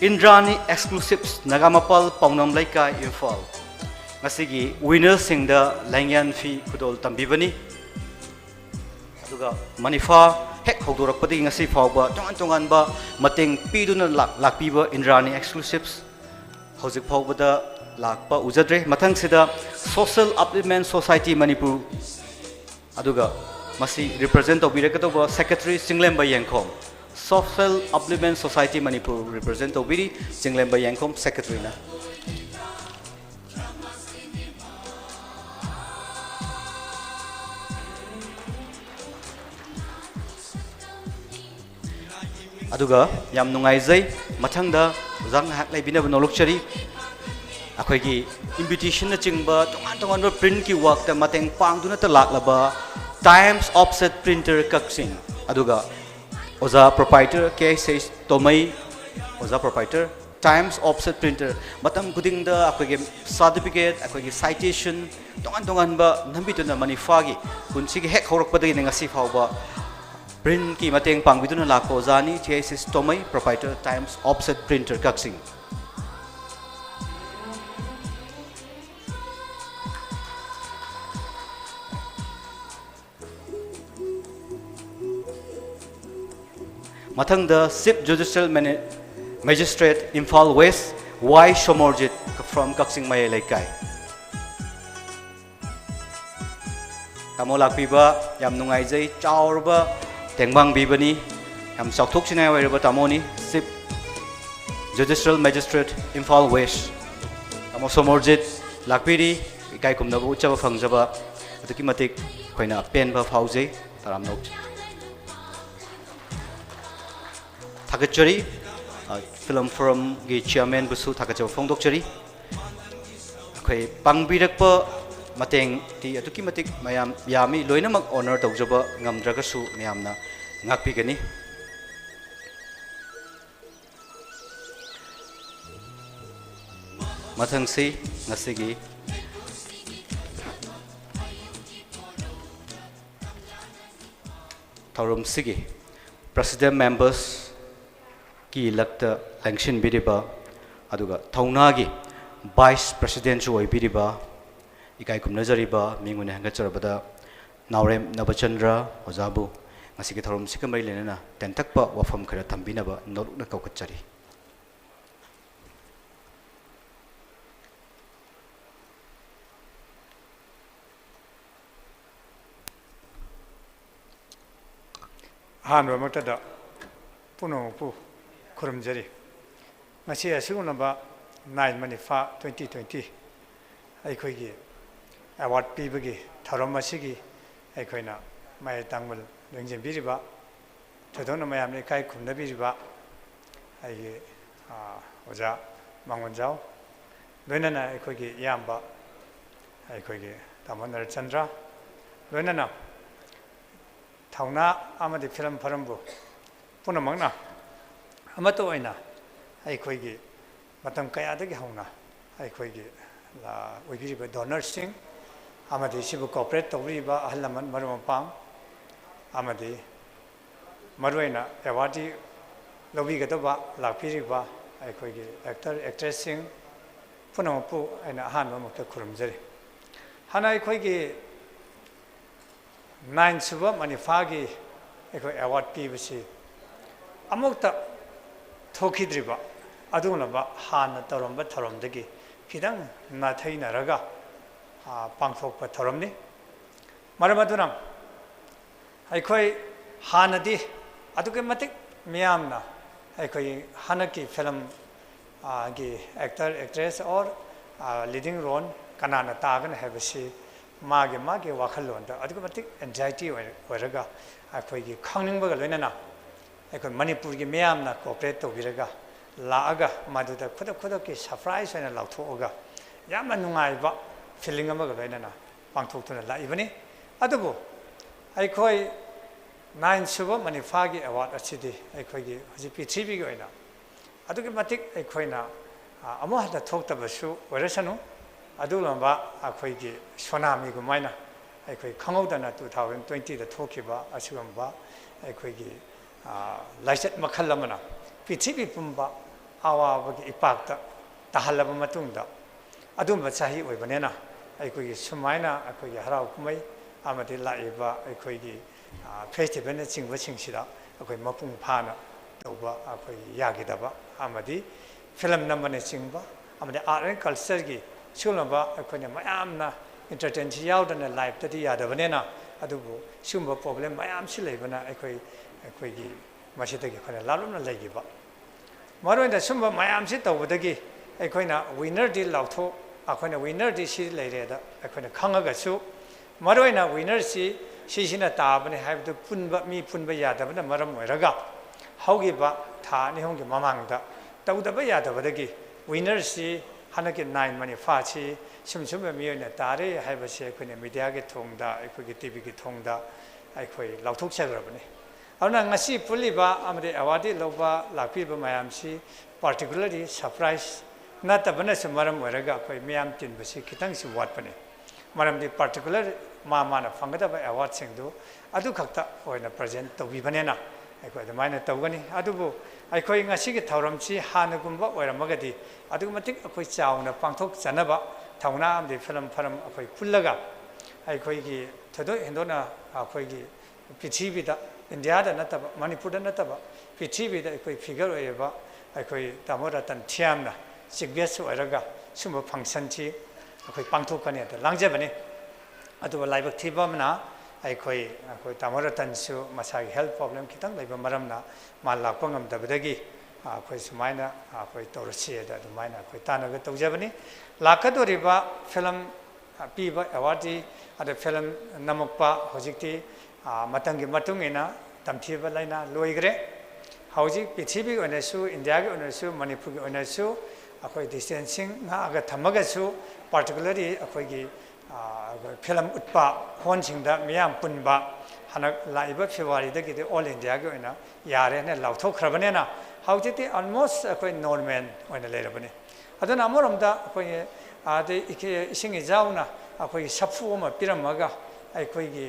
इंद्रानी एक्सक्लूसिव्स नगामपल पौनम लैका इम्फाल ngasiगी विनर सिंग द लैंगयान फी खुदोल तंबिबनी अदुगा मनिफा हेक हौदोरकपदि ngasi फावबा तोंगान तोंगानबा मतेंग पीदुना लाकपीबा इंद्रानी एक्सक्लूसिव्स हौजिक फावबदा लाकपा उजद्रे मथंग सिदा सोशल अपलिमेंट सोसाइटी मणिपुर अदुगा मसी रिप्रेजेंट तौबिरकदौबा secretary Singlemba Yankhom social upliftment society Manipur represent तौबिरी सिंगलेम्बा यांखोम सेक्रेटरी ना अदुगा याम नुंगाइजै मथंगदा जांग हाक लाइबिनब नोलुकचरी अखोगी इन्विटेशन चिंबा तोंगान तोंगान प्रिंट की वर्क ता मतेंग पांगदुना ता लाकलबा टाइम्स ऑफसेट प्रिंटर कक्सिंग अदुगा ओजा प्रोप्राइटर केसे तोमई ओजा प्रोप्राइटर टाइम्स ऑफसेट प्रिंटर मतम खुदिंग दा अखोगी सर्टिफिकेट अखोगी साइटेशन तोंगान तोंगान बा नंबितुना मनिफागी पुनसिगी हेक हौरकपदगी ngasi फावबा प्रिंट की मतेंग पांगबिदुना लाको ओजानी केसे तोमई proprietor Times offset printer Kakching मथंग द Chief Judicial Magistrate Imphal West Y Shomorjit from Kaksing Maya Laikai Tamo lakpiba yam nungaijai chaurba tengbang bibani yam chawthok sinai wairaba tamoni Chief Judicial Magistrate Imphal West Tamo Shomorjit lakpiri ikai kumnabu uchaba phangjaba aduki matik khoina penba phaujai taramnok थागचरी film forum की chairman बुसु थागचो फोंदोकचरी अखै पांगबिरक मतेंग ती अदुकी मतिक मयाम यामी लोइनमक ऑनर तौजब ngamdragasu मयामना ngakpigani मथंगसी ngasiगी थौरम सिगी president members की लक्त लैंगशिन बिरिबा अदुगा थौनागी वाइस प्रेसिडेंट ओइबिरिबा इकाई कुमनजरिबा मिंगुने हंगचरबदा नावरेम नबचंद्र ओजाबु ngasiगी थौरम सिकमै लेना तेंतकपा वफम खरा थंबिनबा नोलुकना कौकचरी हानबा मक्तदा पुनोपु खुरमजरी ngasi asigunaba 9 manifa 2020 aikoigi award pibagi tharom asigi aikoina mai tangmal lengjem biriba thadona mayamne kai khumna biriba ai oja mangonjao loinana aikoigi yamba aikoigi tamonar chandra loinana thawna amadi film pharambu punamangna amato oina aikoigi matam kayadagi hauna aikoigi la oibiriba donors sing amadi sibu corporate tawriba ahlaman marumapang amadi maruina awadi lobi gatoba lakpiriba aikoigi actor actress sing punamu aina hanba mukta khurumjari hana aikoigi 9 suba manifagi aiko award pibasi amukta थोखिद्रिबा अदुनबा हाना तौरंबा थौरमदगी खिदंग नाथैनरगा पांथोकपा थौरमनि मरम अदुना अखोई हानदी अदुके मतिक मियामना अखोई हनकी film की actor actress और leading role कनाना तागन हैबसी मागे मागे वाखलोंदा अदुके मतिक anxiety ओरगा अखोई खांगनिंगबगा लोइनाना अखोई मणिपुर की मियामना कोऑपरेट तौबिरगा लागा मदुदा खुद की सरप्राइज होना लाउथोगा यामना नुंगाइबा फीलिंग अमगा लोइनाना पांथोक्तुना लाइबनी अदुबो अखोई 9 सुबह मणिफागी अवार्ड अच्छी अखोई हजी पृथ्वी की अदुके मतिक अखोइना अमहदा थोक्तबसु ओरसनु अदुलंबा अखोइगी सोनामी गुमाइना अखोइ खंगौदना 2020 दा थोखिबा असुगंबा अखोइगी लाइसेट मखल अमना पृथ्वी पुंबा आवाबगी इपाक्ता तहलब मतुंगदा अदुंबा चाही ओइबनेना अखोइगी सुमाइना अखोइगी हराव कुमै आमदि लाइबा अखोइगी फेस्टिवल चिंबसिंगसिदा अखोइ मपुंग फाना तौबा अखोइ यागिदबा आमदि फिल्म नंबने चिंबा आमदि आर्ट एंड कल्चर की Sulba अखोइने मयामना entertainment यावदना life तदि यादबनेना अदुबु Sumba problem मयाम सि लेबना अखोइगी मसिदगी खने लालुमना लेगिबा मरोइना सुंबा मयाम सि तौबदगी अखोइना विनर दी लाउथो अखोइना विनर दी सि लेरेदा अखोइना खंगगसु मरोइना विनर सि सिसिना ताबने हाइबदु पुनबा मी पुनबा यादबना मरम ओइरगा हौगिबा था निहोंगे ममांगदा तौदबा यादबदगी विनर सि हनके 9 मनी फाची सुमसुम मियोना तारे हाइबसे अखोइने मीडिया के थोंगदा अखोइगे टीवी के थोंगदा अखोइ लाउथोक छगरबने अवना ngasi पुलिबा अमरे अवार्ड लौबा लापिबा मयामसी पार्टिकुलरली सरप्राइज नतबना मरम ओइरगा अखोइ मियाम तिनबसी खितंगसी वाटपने मरमदी पार्टिकुलर माना फंगदबा अवार्ड सिंगदु अदु खक्ता ओइना प्रेजेंट तौबिबनेना अखोइ अदमाइना तौगनी अदुबु अखोइ ngasiगी थौरमसी हानगुंबा ओइरमगदी अदुमतिक अखोइ चावना पांथोक जनबा थौना आमदि फिल्म फरम अखोइ पुल्लगा अखोइगी थदो हेंदोना अखोइगी पृथ्वीदा इंडियादा नतबा मणिपुरदा नतबा पृथ्वीदा अखोइ फिगर ओइबा अखोइ तामोरतन थियामना सिग्नेस ओइरगा सुम फंक्शन ची अखोइ पांथोकने लांजबने अदुबा लाइबक थिबमना अखोइ तामोरतनसु मसागी हेल्थ प्रॉब्लम खितंग लेबा मरमना मा लाकपा ngamdabadagi अखोइ सुमाइना अखोइ तौरसिएदा अदुमाइना अखोइ तानगा तौजबनी लाकदोरिबा फिल्म पीबा अवार्डी अद फिल्म नमकपा होजिकती मतंगी मतुंगिना तमथिबा लाइना लोइग्रे हौजिक पृथ्वी ओनसु इंडिया के ओनसु मणिपुर के ओनसु अखोइ डिस्टेंसिंग नागा थमगसु पार्टिकुलरली अखोइगी फिल्म उत्पा होनसिंगदा मियाम पुनबा हनक लाइबा फेब्रुवारीदगी ऑल इंडिया के ओना यारेने लाउथोखरबनेना हौजिति ऑलमोस्ट अखोइ नॉर्मल ओना लेरबने अदुना अमरोमदा अखोइ आदे इके इसिंग इजाउना अखोइ सफु अमा पिरमगा अखोइगी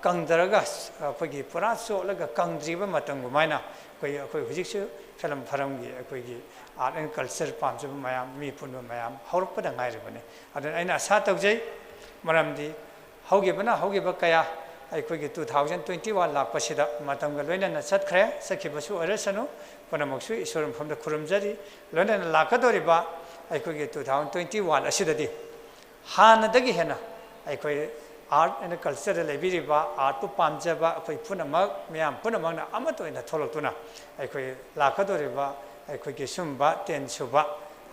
कंदरगा अखोइगी पुरा सोलगा कंद्रिबा मतंगुमाइना अखोइ हुजिकसु फिल्म फरमगी अखोइगी आर्ट एंड कल्चर पामजब मयाम मी पुनबा मयाम हौरकपदा गाइरबने अदुना अइना आशा तौजै मरमदी हौगिबा कया अखोइगी 2021 लापसिदा मतंगा लोइनना चतखरे सखिबसु अरसनु पुनमक्सु ईश्वर मफमदा खुरुमजरी लोइनना लाकदोरिबा अखोइगी 2021 असिददी हानदगी हेना अखोइ art and culture लेबिरिबा art पामजबा अखोइ पुनमक मियाम पुनमकना अमतोइना थोलक्तुना अखोइ लाकदोरिबा अखोइगी Sumba 10 सुबा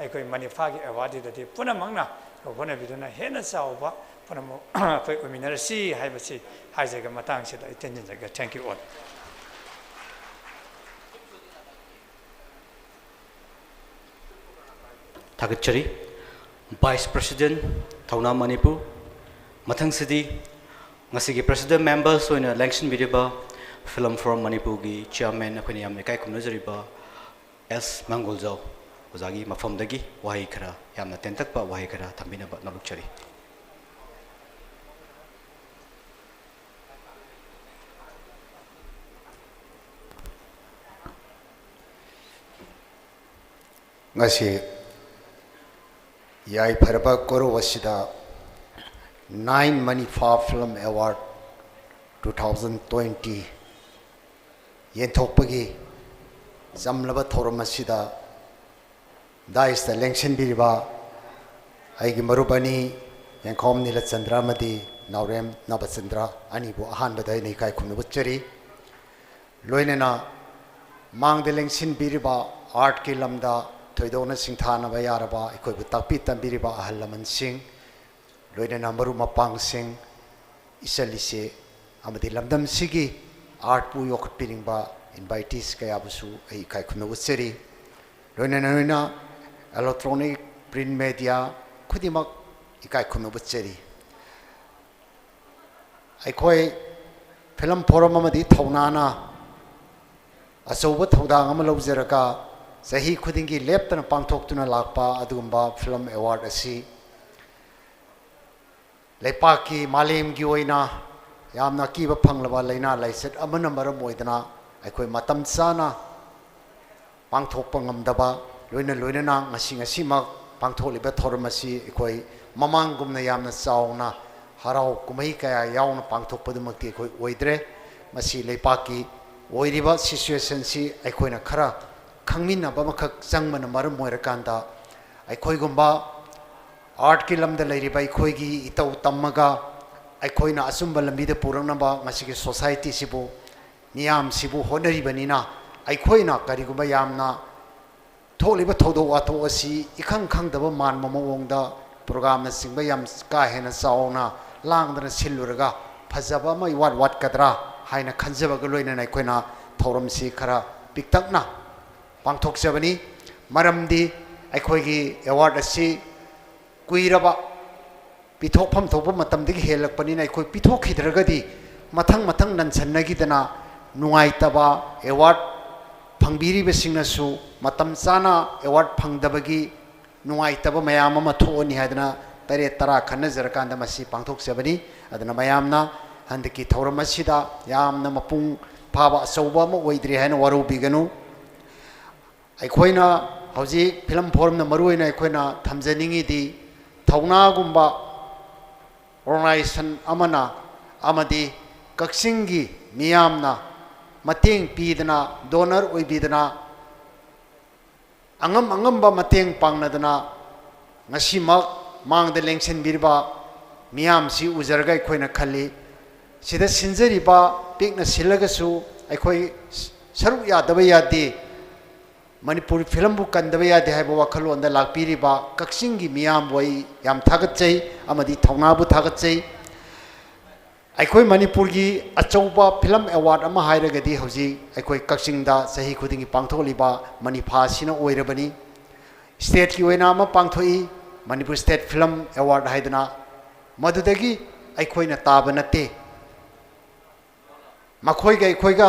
अखोइ मणिफागी अवार्डीददी पुनमकना होनबिदुना हेना चावबा पुनम अखोइ उमिनरसी हाइबसी हाइजगा मतंगसिदा इतेंजगा थैंक यू ऑल थागतचरी वाइस प्रेसिडेंट थौना मणिपुर मथंगसिदी ngasiगी प्रेसिडेंट मेंबर्स ओइना इलेक्शन बिरिबा फिल्म फॉरम मणिपुर की चेयरमैन अखोइनि याम इकाइ खुमनजरिबा एस मंगोलजाव ओजागी मफमदगी वाहि खरा यामना तेंतकपा वाहि खरा थंबिनबा नलुकचरी ngasi yai pharba koro wasida 9 Manifa Film Award 2020 yenthokpagi ꯆꯝꯂꯕ ꯊꯧꯔꯝ ꯑꯁꯤꯗ ꯗꯥꯏꯁꯇ ꯂꯦꯡꯁꯤꯟꯕꯤꯔꯤꯕ ꯑꯩꯒꯤ ꯃꯔꯨꯞ ꯑꯅꯤ ꯌꯦꯡꯈꯣꯝ ꯅꯤꯂꯆꯟꯗ꯭ꯔ ꯑꯃꯗꯤ ꯅꯥꯎꯔꯦꯝ ꯅꯕꯆꯟꯗ꯭ꯔ ꯑꯅꯤꯕꯨ ꯑꯍꯥꯟꯕꯗ ꯑꯩꯅ ꯏꯀꯥꯏ ꯈꯨꯝꯅꯕ ꯎꯠꯆꯔꯤ ꯂꯣꯏꯅꯅ ꯃꯥꯡꯗ ꯂꯦꯡꯁꯤꯟꯕꯤꯔꯤꯕ ꯑꯥꯔꯠꯀꯤ ꯂꯝꯗ ꯊꯣꯏꯗꯣꯛꯅ ꯁꯤꯡꯊꯥꯅꯕ ꯌꯥꯔꯕ ꯑꯩꯈꯣꯏꯕꯨ ꯇꯥꯛꯄꯤ ꯇꯝꯕꯤꯔꯤꯕ ꯑꯍꯜ ꯂꯃꯟꯁꯤꯡ ꯂꯣꯏꯅꯅ ꯃꯔꯨꯞ ꯃꯄꯥꯡꯁꯤꯡ ꯏꯆꯜ ꯏꯆꯦ ꯑꯃꯗꯤ ꯂꯝꯗꯝꯁꯤꯒꯤ ꯑꯥꯔꯠꯄꯨ ꯌꯣꯛꯈꯠꯄꯤꯅꯤꯡꯕ ꯏꯟꯚꯥꯏꯇꯤꯁ ꯀꯌꯥꯕꯨꯁꯨ ꯑꯩ ꯏꯀꯥꯏ ꯈꯨꯝꯅꯕ ꯎꯠꯆꯔꯤ ꯂꯣꯏꯅꯅ electronic print media खुदिमक इकाई खुमनब चेरी अखोई फिल्म फोरम अमदी थौनाना अचौब थौदांग अम लौजरका चही खुदिंगी लेप्तन पांथोक्तुना लाकपा अदुगुंबा फिल्म अवार्ड असी लेपाकी मालेमगी ओइना यामना कीबा फंगलबा लैना लाइसेट अमन मरम ओइदना अखोई मतम चाना पांथोकपा ngamdaba लोइना लोइना ngasi ngasi mak पांथोलिबा theorem असी अखोई ममांगुमना यामना चावना हराव कुमई कया यावना पांथोकपदमक्ति अखोई ओइद्रे मसी लेपाकी ओइरिबा सिचुएशन सी अखोइना खरा खंगमिनबा मखक चंगमना मरम ओइरकांदा अखोइगुंबा आर्ट की लमदा लैरिबा अखोइगी इतौ तम्मगा अखोइना असुंबा लंबीदा पुरंगनबा मसीगी सोसाइटी सिबु नियाम सिबु होनरिबनिना अखोइना करिगुंबा यामना थोलिबा थौदो वाथो असि इखंग खंगदबा मान ममोंगदा प्रोग्राम न सिंगबा याम का हेना चावना लांगदना सिल्लुरगा फजबा मै वाट वाट कदरा हाइना खंजबगा लोइना अखोइना थौरम सि खरा पिक्तकना पांथोकजबनी मरमदी अखोइगी अवार्ड असि कुइरबा पिथोकफम थोप मतमदगी हेलकपनिना अखोइ पिथोखिद्रगदी मथंग मथंग ननसन्नगिदना नुंगाइतबा अवार्ड फंगबिरिबसिंगसु मतम चाना अवार्ड फंगदबगी नुंगाइतबा मयाम अमा थोनि हादना तरे तरा खनजरकांदा मसी पांथोकजबनी अदना मयामना हंदकी थौरम असिदा यामना मपुंग फाबा अचौबा अमा ओइद्रि हायना वरुबिगनु अखोइना हौजी फिल्म फोरम न मरुइना अखोइना थमजनिंगिदी थौनागुंबा ऑर्गनाइजेशन अमना अमदी कक्सिंगी मियामना मतेंग पीदना डोनर ओइबिदना अंगम अंगमबा मतेंग पांगनदना ngasimak mangda lengsen birba miyam si ujarga akhoi khali sida sinjari ba pikna silaga su akhoi saruk yadaba yadi manipur film bu kandaba yadi haiba wakhalo onda lakpiri ba kaksingi miyam boi yam thagachai amadi thongna bu thagachai अखोई मणिपुर की अचौबा film award अमा हाइरगदी हौजी अखोई कक्सिंगदा सही खुदिंगी पांथोलिबा मणिफासिना ओइरबनी state की ओइना अमा पांथोई Manipur state film award हाइदना मदुदगी अखोइना ताबा नते मखोइगा अखोइगा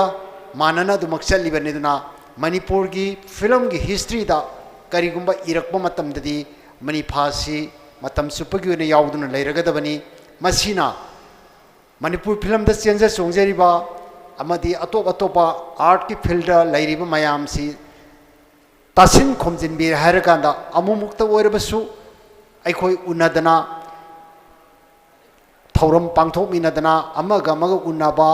मानना दुमक चलिबनेदना मणिपुर की film की हिस्ट्री दा करिगुंबा इरकबा मतमददी मणिफासी मतम सुपगी ओइना यावदुना लैरगदबनी मसीना मणिपुर फिल्म द चेंज सोंगजरिबा अमदी अतोप अतोपा आर्ट की फील्ड लैरिबा मयाम सी तासिन खोमजिनबि हारकांदा अमुमुक्त ओइरबसु अखोइ उन्नदना थौरम पांथोकमिनदना अमगा मगा उन्नबा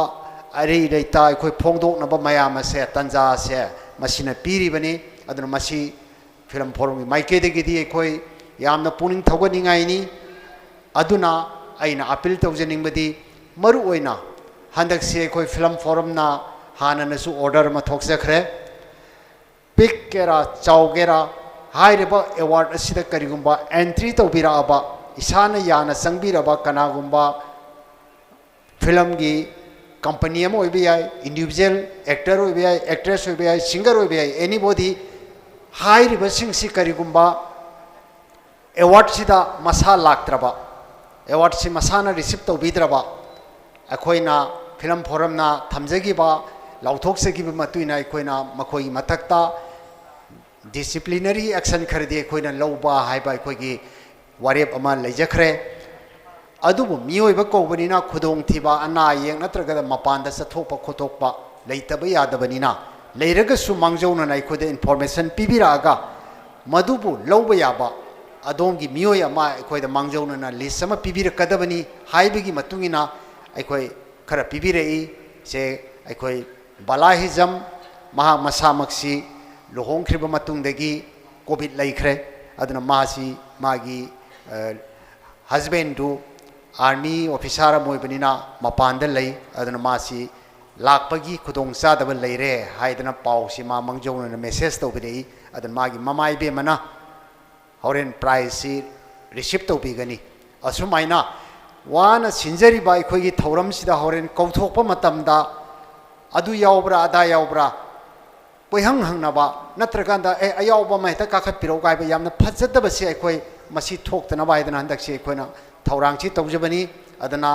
अरे रैता अखोइ फोंदोकनबा मयाम से तंजा से मसिना पीरिबनी अदना मसी फिल्म फोरम की माइकेदगिदी अखोइ यामना पुनिंग थौगनिंगाइनी अदुना अइना अपील तौजनिंगबदी मरु ओइना हंदक से कोई फिल्म फोरम ना हाननसु ऑर्डर मा थोकजखरे पिक केरा चाउगेरा हाइरेबा अवार्ड असिदा करिगुंबा एंट्री तौबिराबा इसाना याना संगबिराबा कनागुंबा फिल्म की कंपनी अम ओइबियाय इंडिविजुअल एक्टर ओइबियाय एक्ट्रेस ओइबियाय सिंगर ओइबियाय एनीबॉडी हाइरेबा सिंगसि करिगुंबा अवार्ड सिदा मसा लाक्त्रबा अवार्ड सि मसाना रिसीव तौबिद्रबा अखोइना फिल्म फोरमना थमजगिबा लाउथोकसगिबा मतुइना अखोइना मखोइ मथक्ता डिसिप्लिनरी एक्शन खरदे अखोइना लौबा हाइबा अखोइगी वारेप अमा लैजखरे अदुबु मियोइबा कौबनिना खुदोंग थिबा अना येंग नत्रगदा मपानदा सथोपा खोतोकपा लैतबा यादबनिना लैरगसु मांगजौना अखोइदा इन्फॉर्मेशन पिबिरागा मदुबु लौबा याबा अदोंगी मियोइ अमा अखोइदा मांगजौना लिस्ट अमा पिबिरकदबनी हाइबगी मतुंगिना अखोई खरा पिबिरई से अखोई बलाहिजम महा मसामक्सी luhongkhriba matungdagi covid laikhre aduna masi magi husband du army officer moibanina mapanda lay aduna masi lakpagi khudong sadaba leire haidana pawsi ma mangjona message tawbidei aduna magi mamai be mana horen prize si receipt tawbigani asumaina wana sinjari ba ikhogi thauram sida horen kauthokpa matamda adu yaubra ada yaubra poihang hangnaba natraganda e ayawba mahta kakhat piro kai ba yamna phajadaba se ikhoi masi thoktana ba idana handak se ikhoina thaurang chi tawjabani adana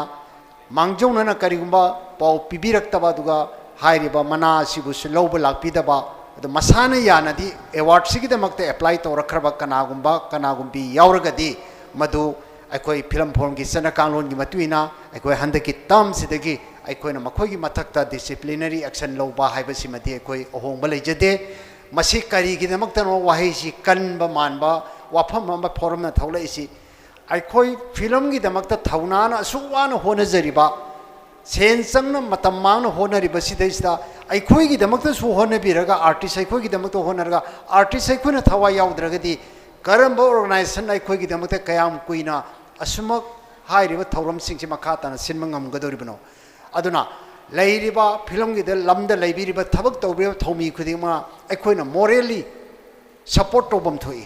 mangjona na karigumba pau pibirakta duga hairiba mana sibu sloba lakpidaba adu masana yanadi award sigidamakta apply tawrakraba kanagumbi yauragadi madu akhoi film form gi sana kanglon gi matuina akhoi handaki tam sidagi akhoi makhogi mathakta disciplinary action loba haiba simati akhoi ohongba leijade masi kari gi damakta no wahai si kanba manba wafam amba forum na thaula isi akhoi film gi damakta thauna na suwana hona jariba sen sangna matamang na hona riba sidaista akhoi gi damakta su hona biraga artist akhoi gi damakta hona raga artist akhoi na thawa yaudragadi karamba organization akhoi gi damakta kayam kuina asuma hairiba thauram singsi makhatana sinmangam gadoribano aduna leiriba film gi de lamda leibiriba thabak tawbe thomi khudima aikoina morally support tobam thoi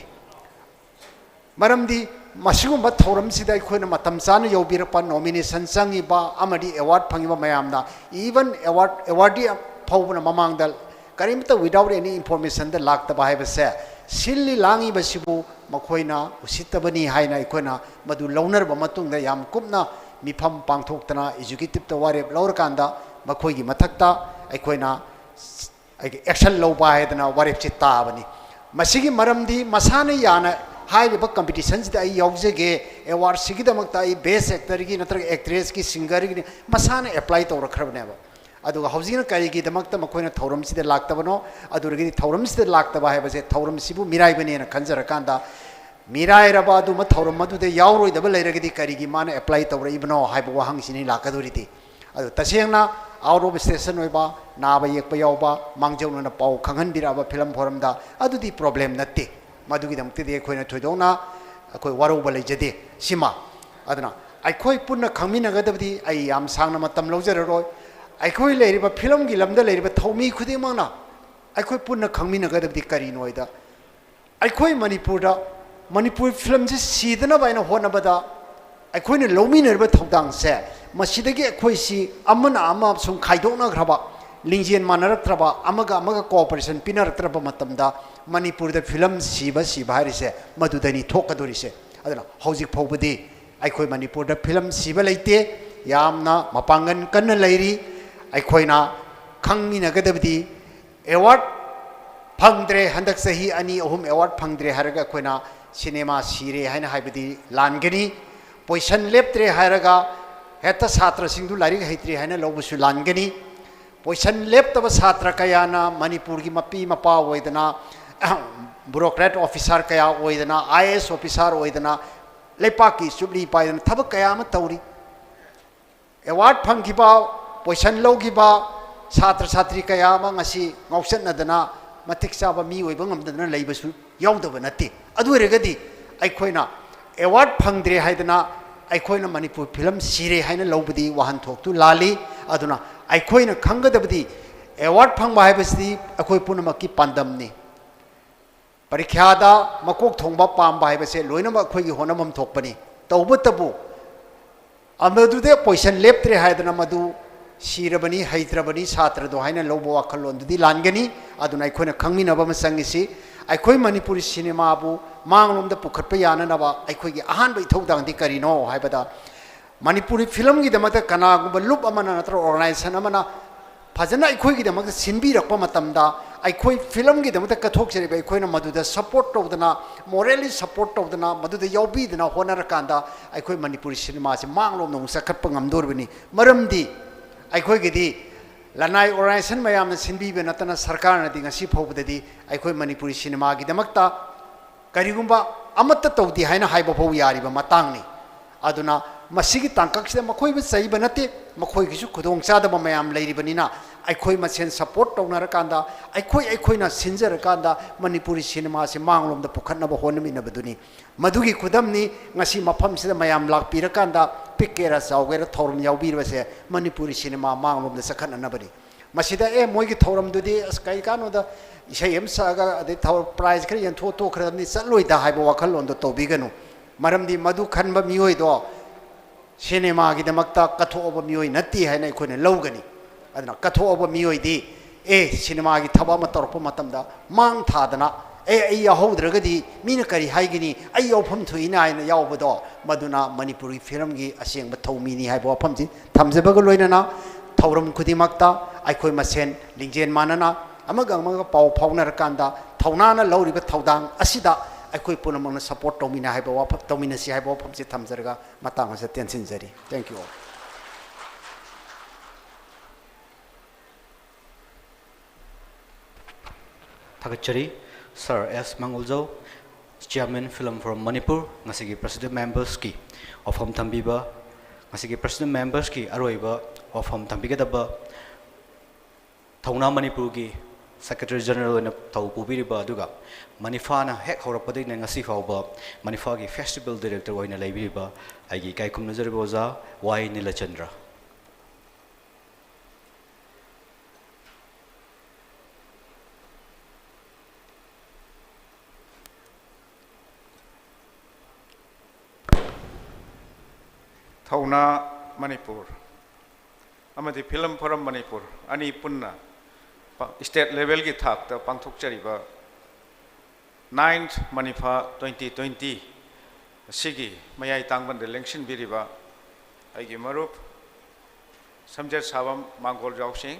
maramdi masigumba thauram sida aikoina matam chana yobirapa nomination sangiba amadi award phangiba mayamna even awardee phawna mamangda karimta without any information da lakta ba haiba se silli langi basibu makhoina usitabani haina ikhoina madu launar ba matungda yam kupna mifam pangthoktana executive to ware laur kanda makhoigi mathakta ikhoina action loba haidana ware chitta bani masigi maramdi masana yana hairiba competitions da ai yaujege award sigidamakta ai best actor gi natra actress gi singer gi masana apply to rakhrabne ba aduga haujina kari gi damakta makhoina thauram sida laktabano aduragi thauram sida laktaba haibase thauram sibu mirai bane na khanjara kanda mirai raba adu ma thauram madu de yauroi daba leiragidi kari gi mana apply tawra ibno haiba wahang sini lakaduriti adu tasengna out of station oiba naba yekpa yauba mangjawna na pau khanghan biraba film forum da adu di problem natte madu gi damte de khoina thoidona akhoi waroba leijade sima aduna akhoi punna khangmina gadabdi ai yam sangna matam lojararoi akhoi leiriba film gi lamda leiriba thomi khudimangna akhoi punna khangmina gadabdi kari noida akhoi manipur film ji sidana baina honabada akhoi ne lominerba thodang se masidagi akhoi si amana ama sum khaidona graba lingjen manaraktraba amaga cooperation pinaraktraba matamda manipur da film siba harise madudani thokadori se adana hojik phobadi akhoi manipur da film siba leite yamna mapangan kanna leiri aikoina khangmina gadabdi award phangdre handak sahi ani ahum award phangdre haraga koina cinema sire haina haibadi langani position leptre haraga heta satra singdu lari haitri haina lobusu langani position leptaba satra kayana manipur gi mapi mapa oidana bureaucrat officer kaya oidana IAS officer oidana lepaki subli paidana thabak kaya ma tauri award phangkiba position logiba satra satri kaya ma ngasi ngausan nadana matik saba mi oiba ngamdana leibasu yaudaba natti adu regadi aikoina award phangdre haidana aikoina manipur film sire haina lobadi wahan thoktu lali aduna aikoina khangadabdi award phangba haibasi akoi punamaki pandamni parikhada makok thongba pamba haibase loinama akoi gi honamam thokpani tawbatabu amadude position leptre haidana madu sirabani haitrabani satrado haina lobo wakhalon dudi langani aduna aikoina khangminaba masangisi aikoi manipuri cinema bu manglomda pukhatpa yana naba aikoi gi ahan bai thodang di karino haibada manipuri film gi damata kana gumba loop amana natra organization amana fajana aikoi gi damata sinbi rakpa matamda aikoi film gi damata kathok seri bai koina maduda support tawdana morally support tawdana maduda yaubi dana honar kanda aikoi manipuri cinema se manglom nong sakhatpa ngamdor bani maramdi aikoi gi di lanai organization mayam sinbi be natana sarkar na dinga si phobdadi aikoi manipuri cinema gi damakta karigumba amatta tawdi haina haiba pho yari ba matangni aduna मसीगी तांकक्सिदा मखोइबो सहीबो नते मखोइगिसु खुदोंग चादबा मयाम लैरिबनिना अखोई मसेन support तौनरकांदा अखोइना सिंजरकांदा Manipuri cinema से मांगलोमदा पुखनबा होनमिनबदुनी मधुगी खुदमनी ngasi मफमसिदा मयाम लाकपिरकांदा पिकेरा चावगेरा थौरम यावबिरबसे Manipuri cinema मांगलोमदा सखननबनी मसीदा ए मोइगी थौरमदुदी ASCII कानोदा इसै M saga अदे Thor prize खरे यंथो तो खरदनी चलोइदा हाइबो वखललोंदो तौबिगनु मरमदी मधु खनबा मियोइदो cinema की दमकता कथोब मियोइ नती है ना इखोने लौगनी अदना कथोब मियोइदी ए सिनेमा की थबा म तोरप मतमदा मांग थादना ए याहौद्रगदी मीना करी हाइगिनी आई यावफम थुइना आइना यावबदो मदुना मणिपुरी फिल्म की असेंग थौमीनी हाइबो वफमजी थमजबग लोइनना थौरम खुदिमकता आइखोइ मसेन लिंजेन मानना अमगा अमगा पाव फाउनरकांदा थौनाना लौरिबा थौदांग असिदा अखोई पुनमन सपोर्ट तौमिना हाइबो वाफ तौमिनसी हाइबो वाफमसी थमजरगा मतांग से टेंसिनजरी thank you Thakachari, Sir S. Manguljo, Chairman Film from Manipur, Ngasigi President Members ki, of Hom Tambiba, Ngasigi President Members ki, Aroiba, of Hom Tambigadaba, Tauna Manipur ki, Secretary General in Tau Pubiriba Duga, Manifana, Hek Horapadik and Ngasifauba, Manifagi Festival Director in Labiriba, Agi Kaikum Nazariboza, Y. Nilachandra. थौना मणिपुर अमदी film forum Manipur अनि पुन्ना state level की थाक त पांथोकचरिबा 9th मणिफा 2020 सिगी मयाई तांगबन लेंगसिन बिरिबा आइगी मरुप समजेट साबम मांगोल जावसिंग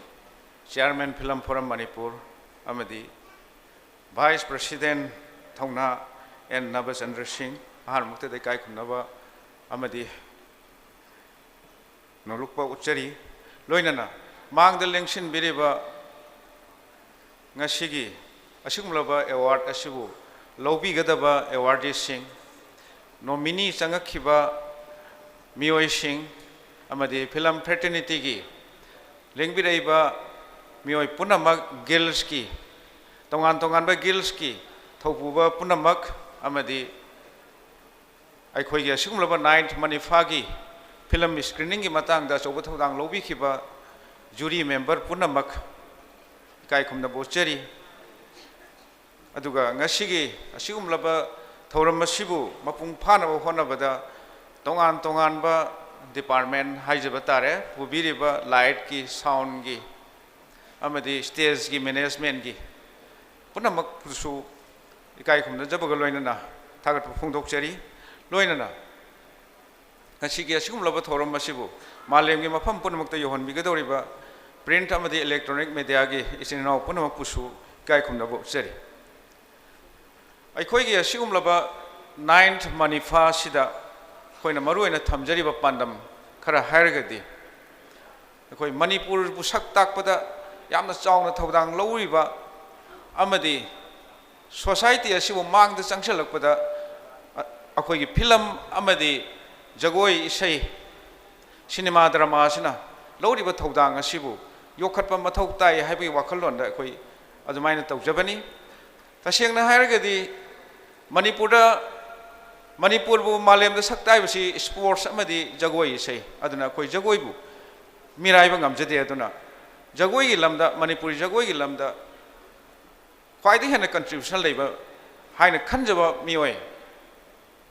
चेयरमैन फिल्म फोरम मणिपुर अमदी वाइस प्रेसिडेंट थौना एन नवचंद्र सिंह आहार मुक्ते दैकाय खुनबा अमदी नोलुकपा उच्चरी लोइनना मांगद लेंगसिन बिरिबा ngashigi asumlaba award asibu lobi gadaba awardee sing nominee changakhiba miyoi sing amadi film fraternity gi lengbiraiba miyoi punamak girls ki tongan ba girls ki thopuba punamak amadi aikhoi gi asumlaba 9th manifa gi film screening gi matang da choba thodang lobi khiba jury member punamak kai khumna bocheri aduga ngasigi asigumlaba thoram masibu mapung phana ba hona bada tongan ba department haijaba tare pubiriba light ki sound gi amadi stage gi management gi punamak su kai khumna jabaga loinana thagat phungdokcheri loinana ngasigi asigumlaba thoram masibu malem gi mafam punamakta yohon bigadoriba print amadi electronic media gi isinau punamak pusu kai khumna bo cheri aikhoi gi asigumlaba 9th manifa sida khoina maruina thamjari ba pandam khara hairagadi akhoi manipur bu sak takpada yamna chauna thodang lowriba amadi society asibu mangda changchalakpada akhoi gi film amadi jagoi isai cinema drama sina lowriba thodang asibu yokhatpa mathau tai haibi wakhalon da akhoi adumaina tawjabani tasengna hairagadi manipur bu malem da saktai basi sports amadi jagoi sei aduna koi jagoi bu mirai ba ngamjade aduna jagoi gi lamda manipuri jagoi gi lamda khwaidi hena contribution leiba haina khanjaba mioi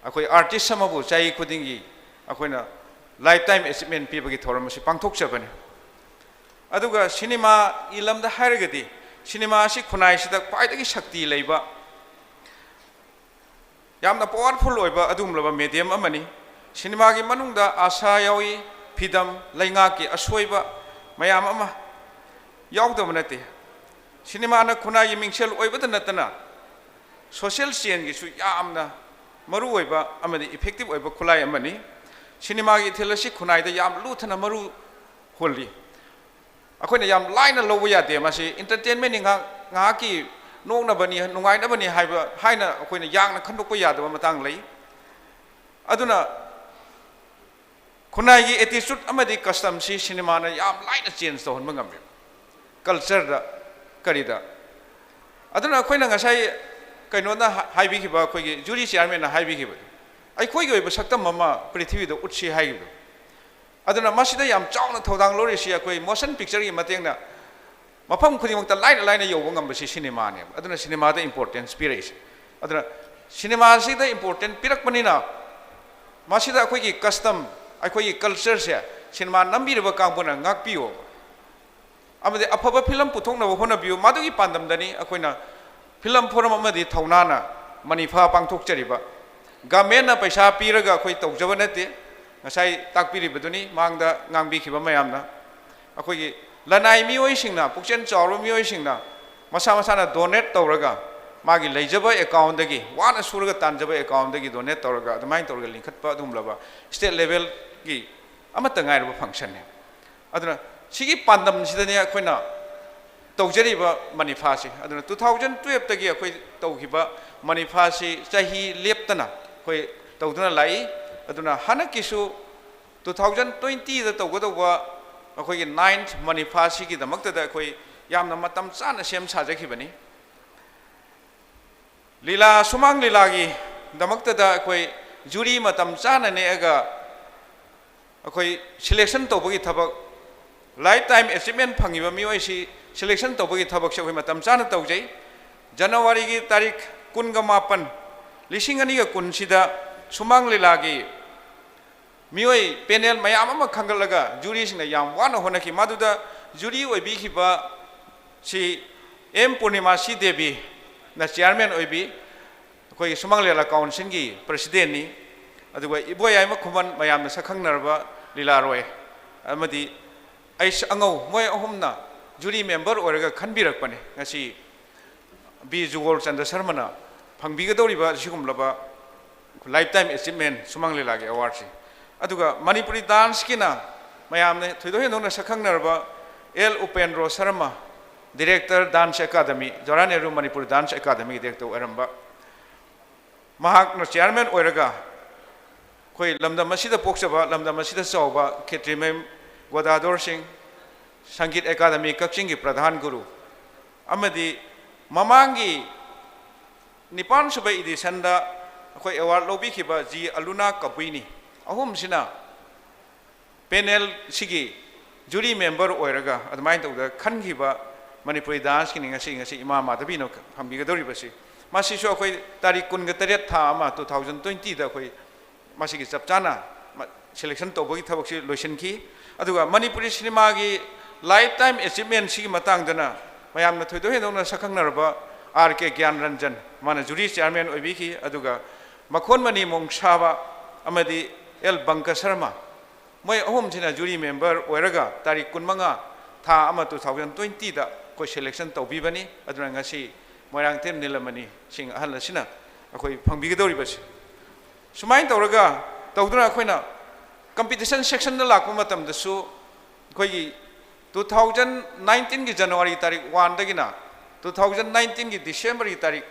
akoi artist sama bu chai khudingi akoina lifetime achievement pi bagi thoram si pangthok chabani aduga cinema ilamda hairagadi cinema si khunai sida khwaidi shakti leiba yamna powerful oiba adumlaba medium amani cinema gi manungda asa yawi phidam lainga ki asoiba mayam ama yawdam nate cinema na khuna yi mingsel oiba da natana social chain gi su yamna maru oiba amadi effective oiba khulai amani cinema gi thilasi khunai da yam luthana maru holli akoina yam laina lobo yate masi entertainment nga ki nongna bani nungai na bani haiba haina akoina yang na khandok pa yadaba matang lei aduna खुनाई attitude अमदी custom सी cinema ने याम line change तो हन मंगम culture दा करीदा अदुना अखोइना ngasai kainona haibi khiba khoi jury chairman na haibi khiba ai khoi gi saktam mama prithvi do utsi hai gi aduna masida yam chauna thodang lori sia khoi motion picture gi mateng na mafam khudimang ta line line yo ngam ba si cinema ne aduna cinema da important inspiration aduna cinema si da important pirak panina masida khoi gi custom ai khoi gi culture se cinema nambi ba kang puna ngak piyo amade afaba film puthong na hona biyo madu gi pandam dani akoina film forum amadi thaunana manifa pangthok chariba gamen na paisa piraga khoi tawjaba nate ngasai takpiri beduni mangda ngangbi khiba mayamna akoi gi lanai mioi singna pukchen chawro mioi singna masa masa na donate tawraga magi leijaba account dagi wana suraga tanjaba account dagi donate tawraga adumai tawraga linkhatpa adumlaba state level gi amata ngai ro function ne aduna sigi pandam sidani akoina tawjariba manifasi aduna 2012 tagi akoi tawgiba manifasi chahi leptana koi tawduna lai aduna hana kisu 2020 da tawgodoba akoi gi 9th manifasi gi damakta da akoi yamna matam chana sem sajaki lila sumang lila gi damakta da akoi jury matam chana ne aga akoi selection tawbagi thabak lifetime achievement phangiba mioi si selection tawbagi thabak se matam chana tawjai January gi tarik 28 lisingani ga kun sida sumang lila gi mioi panel mayam ama khangalaga jury singna yam wana honaki maduda jury oibi khiba si M Purnima si Devi na chairman oibi koi sumang lila council gi president ni aduga iboyai ma khuman mayam na sakhangnarba lila roy amadi ais angau moi ahumna jury member oraga khanbirakpane ngasi B Jugol Chandra Sharma na phangbigadoriba sigumlaba lifetime achievement sumang lila gi award si aduga Manipuri dance kina mayamne thoido henona sakhangnarba L Upendra Sharma director dance academy Jawaharlal Nehru Manipur dance academy director aramba mahak no chairman oiraga khoi lamda masida pokchaba lamda masida chawba khetrimem Godador Singh Sangeet Academy Kakching gi pradhan guru amadi mamangi nipan subai edition da khoi award lobi khiba ji Aluna Kapuini ahum sina panel sigi jury member oiraga admai tawda khangiba Manipuri dance kini ngasi Imam Madhabino phambigadori basi masi so khoi tarik 28 tha ama 2020 da khoi masi gi chapchana selection tawbagi thabak si loisin ki aduga Manipuri cinema gi lifetime achievement si matang dana mayam na thoido henona sakhangnarba RK Gyan Ranjan mana jury chairman oibi ki aduga makhon mani mong saba amadi L Banka Sharma moi ahum sina jury member oiraga tarik 15 tha ama 2020 da ko selection tawbi bani aduna ngasi moirang tem nilamani sing ahal sina akoi phangbigadori basi sumain tawraga tawduna akoina competition section da lakpa matam da su koi 2019 gi January tarik 1 dagina 2019 gi December gi tarik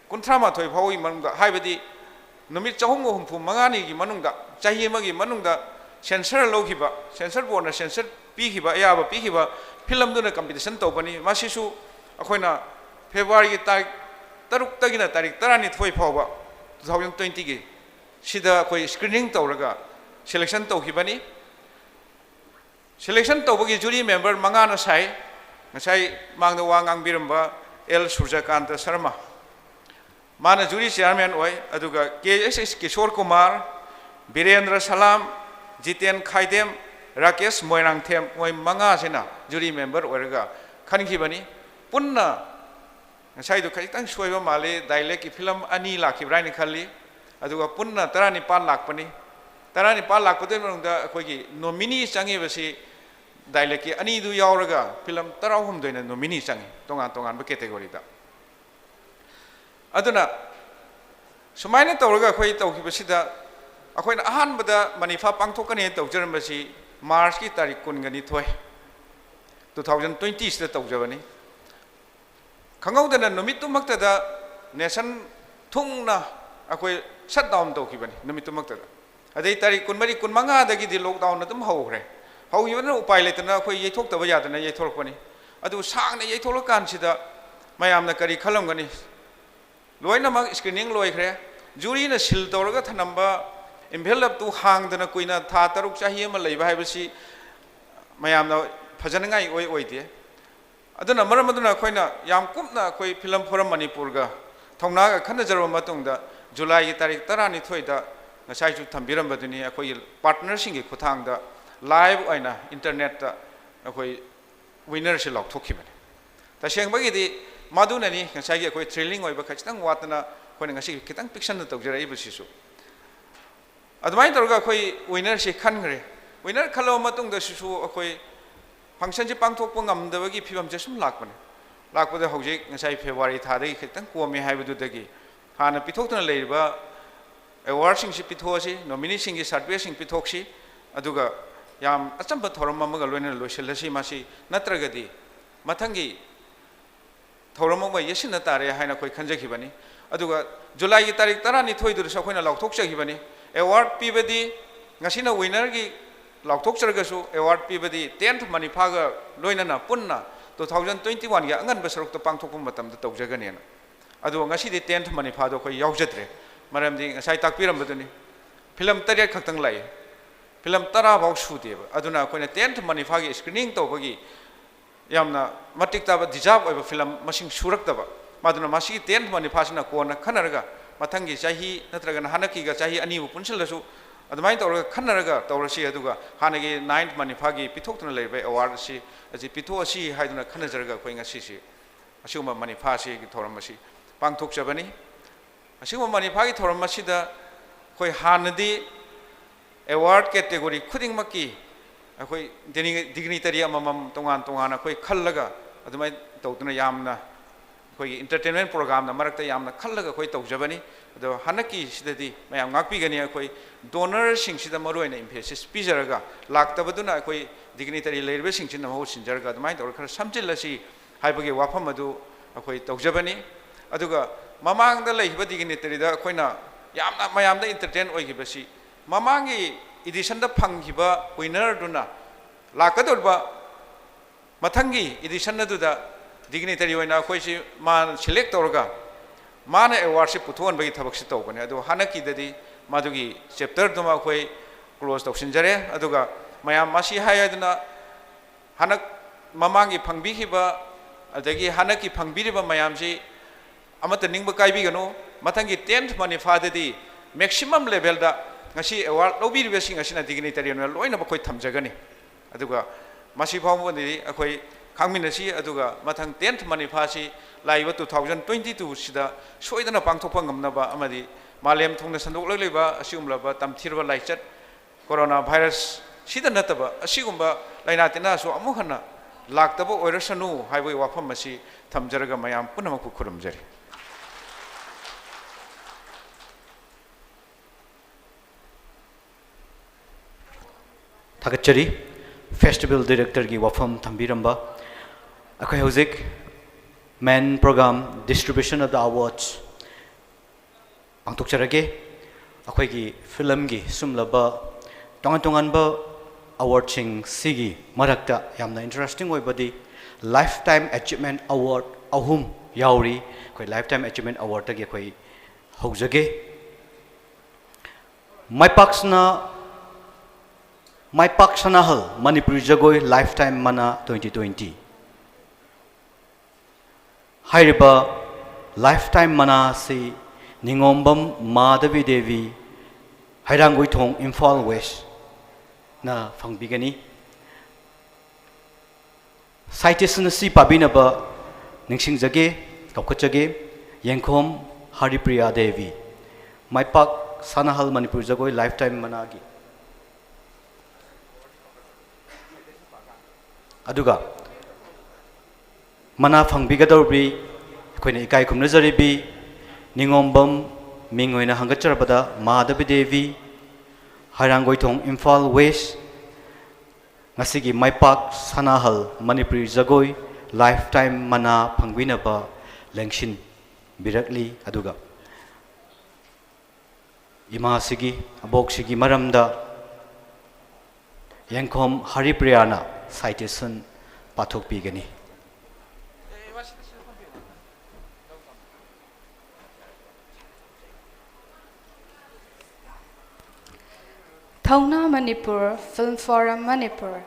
38 phawi manungda haibadi numit chahung humpu mangani gi manungda chahi ma gi manungda sensor logiba sensor board na sensor pi khiba ayaba pi khiba film duna competition tawbani masisu akoina February gi tarik taruk tagina tarik 12 phawa 2020 gi sida koi screening tawraga selection tawkhibani selection tawbagi jury member mangana sai ngasai mangda wangang biramba L Surjakanta Sharma mana jury chairman oi aduga KSS Kishore Kumar Birendra Salam Jiten Khaidem Rakesh Moirang Them moi manga sina jury member oiraga khankhibani punna ngasai du khajitang soiba male dialect ki film ani lakhibraini khalli aduga punna 12 lakpani 12 lakpade manungda akoigi nominee changi basi dialect ki ani du yauraga film 13 doina nominee changi tongan ba category da aduna sumaina tawraga khoi tawkhibasida akoina ahanbada manifa pangthokani tawjarambasi March ki tarik 12 2020 sida tawjabani khangawdana numitu maktada nation thungna akoi shutdown tawkhibani numitu maktada अदई तारीख कुनमरी कुनमंगा दगी lockdown अदुम हौग्रे हौगिबना उपाय लेतना अखोई येथोक्तबा यादना येथोरकपनी अदु सांगना येथोलकानसिदा मयामना करी खलमगनी लोइनमक screening लोइख्रे जुरीना सिल तौरगा थनम्बा envelope तु हांगदना कुइना था तरुक चाही अमा लैबा हाइबसी मयामना फजनगाई ओइदे अदुना मरम अदुना अखोइना याम कुमना अखोइ फिल्म फोरम मणिपुरगा थौनागा खनजरबा मतुंगदा जुलाई की तारीख 12 दा ngasaichu thambirambaduni akoi partner singi khuthangda live aina internet ta akoi winner se lok thokhibani ta sengbagi di madunani ngasai gi akoi thrilling oiba khachitang watna koina ngasi kitang fiction na tawjara ibisisu admai torga akoi winner se khangre winner khalo matung da sisu akoi function je pangthokpa ngamdabagi phibam je sum lakpane lakpada hojik ngasai February thadagi kitang komi haibudu dagi hana pithoktuna leiba award sing si pithosi nominee sing gi certificate sing pithoksi aduga yam achamba thoram amaga loina loiselasi masi natragadi mathangi thoram amaga yesina tare haina koi khanjakhibani aduga July gi tarik 12 dur sakhoina laukthokchagibani award pibadi ngasina winner gi laukthokchargasu award pibadi 10th maniphaga loina na punna 2021 gi angan basaruk to pangthokpa matam da tawjagani na adu ngasi di 10th manipha do koi yaujatre maramdi ngasai takpiram baduni film tariya khaktang lai film tara bau sudeba aduna koina 10th manipha gi screening to bagi yamna matik ta dijab oiba film masing surak taba maduna masi 10th manipha sina kona khanaraga mathangi chahi natraga hanaki ga chahi ani bu punsilasu adumai tawra khanaraga tawrasi aduga hanagi 9th manipha gi pithoktuna leiba award si aji pitho asi haiduna khanajaraga koi ngasi si asiuma manipha si gi thoram asi pangthok chabani asiuma manipha gi thoram asi da koi hanadi award category khuding maki koi dignitary amam tongan tongana koi khallaga adumai tawtuna yamna koi entertainment program na marakta yamna khallaga koi tawjabani ado hanaki sidadi mayam ngakpi gani koi donor sing sida maroina emphasis pijaraga laktabaduna koi dignitary leirbe sing chin ho sinjarga adumai tawra khara samjillasi haibagi wafam adu koi tawjabani aduga mamang da leiba dignitary da koina yamna mayam da entertain oigibasi mamangi edition da phanghiba winner duna lakadorba mathangi edition adu da dignitary oina koi si man select torga mana award si puthon bagi thabak si tawbane adu hanaki dadi madugi chapter duma koi close tawsinjare aduga mayam masi hayaduna hanak mamangi phangbi hiba adagi hanaki phangbiriba mayam si amata ningba kaibi gano mathangi 10th manipha dadi maximum level da ngasi award lobiriba sing asina dignitary na loina ba koi thamjagani aduga masi phawmo ni akoi khangminasi aduga mathang 10th manipha si laiba 2022 sida soidana pangthokpa ngamnaba amadi malem thongna sandok laiba asiumlaba tamthirba laichat corona virus sida nataba asigumba lainatina so amukhana laktaba oirasanu haibai wafam masi thamjaraga mayam punamak khuramjari Thakachari Festival Director gi wafam thambiramba akhoi hojik main program distribution of the awards pangthokcharage akhoi gi film gi sumlaba tongan ba award sing sigi marakta yamna interesting oibadi lifetime achievement award ahum yauri khoi lifetime achievement award ta gi khoi hojage my paksana hal Manipuri Jagoi lifetime mana 2020 hairiba lifetime mana si ningombam Madhavi Devi hairangoi thong Imphal West na fangbigani citation si pabinaba ningsingjage kaukachage Yengkhom Haripriya Devi my pak sanahal Manipuri Jagoi lifetime managi aduga mana phangbigadorbi koina ikai khumnajaribi ningombam mingoina hangacharabada Madhavi Devi harangoi thong Imphal West ngasigi maipak sanahal Manipuri Jagoi lifetime mana phangbinaba lengshin birakli aduga ima sigi abok sigi maramda Yankom Haripriyana citation pathok pigani. Thongna Manipur Film Forum Manipur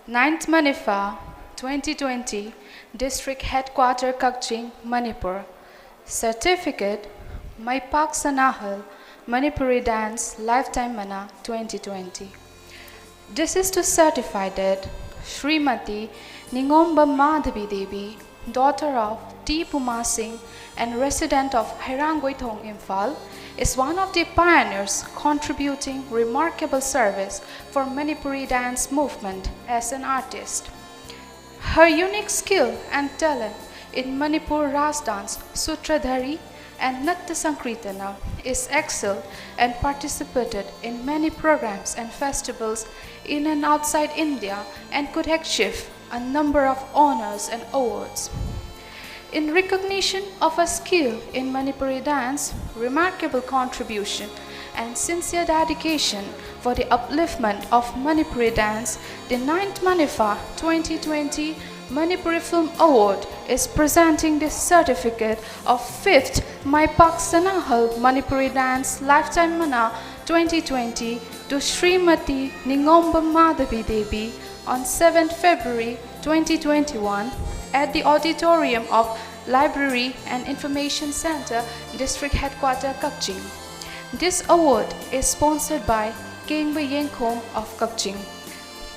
9th Manifa 2020 District Headquarter Kakching Manipur Certificate Maipak Sanahal Manipuri Dance Lifetime Mana 2020. This is to certify that Srimati Ningomba Madhavi Devi, daughter of T. Puma Singh and resident of Hairanggoithong, Imphal, is one of the pioneers contributing remarkable service for Manipuri dance movement as an artist. Her unique skill and talent in Manipur Ras dance, Sutradhari and Natya Sankirtana is excelled and participated in many programs and festivals in and outside India and could achieve a number of honors and awards. In recognition of her skill in Manipuri dance, remarkable contribution and sincere dedication for the upliftment of Manipuri dance, the 9th Manifa 2020 Manipuri Film Award is presenting the certificate of 5th Maipak Sanahal Manipuri Dance Lifetime Mana 2020 to Srimati Ningomba Madhavi Devi on 7th February 2021 at the auditorium of Library and Information Center, District Headquarter, Kakching. This award is sponsored by Kengba Yengkom of Kakching.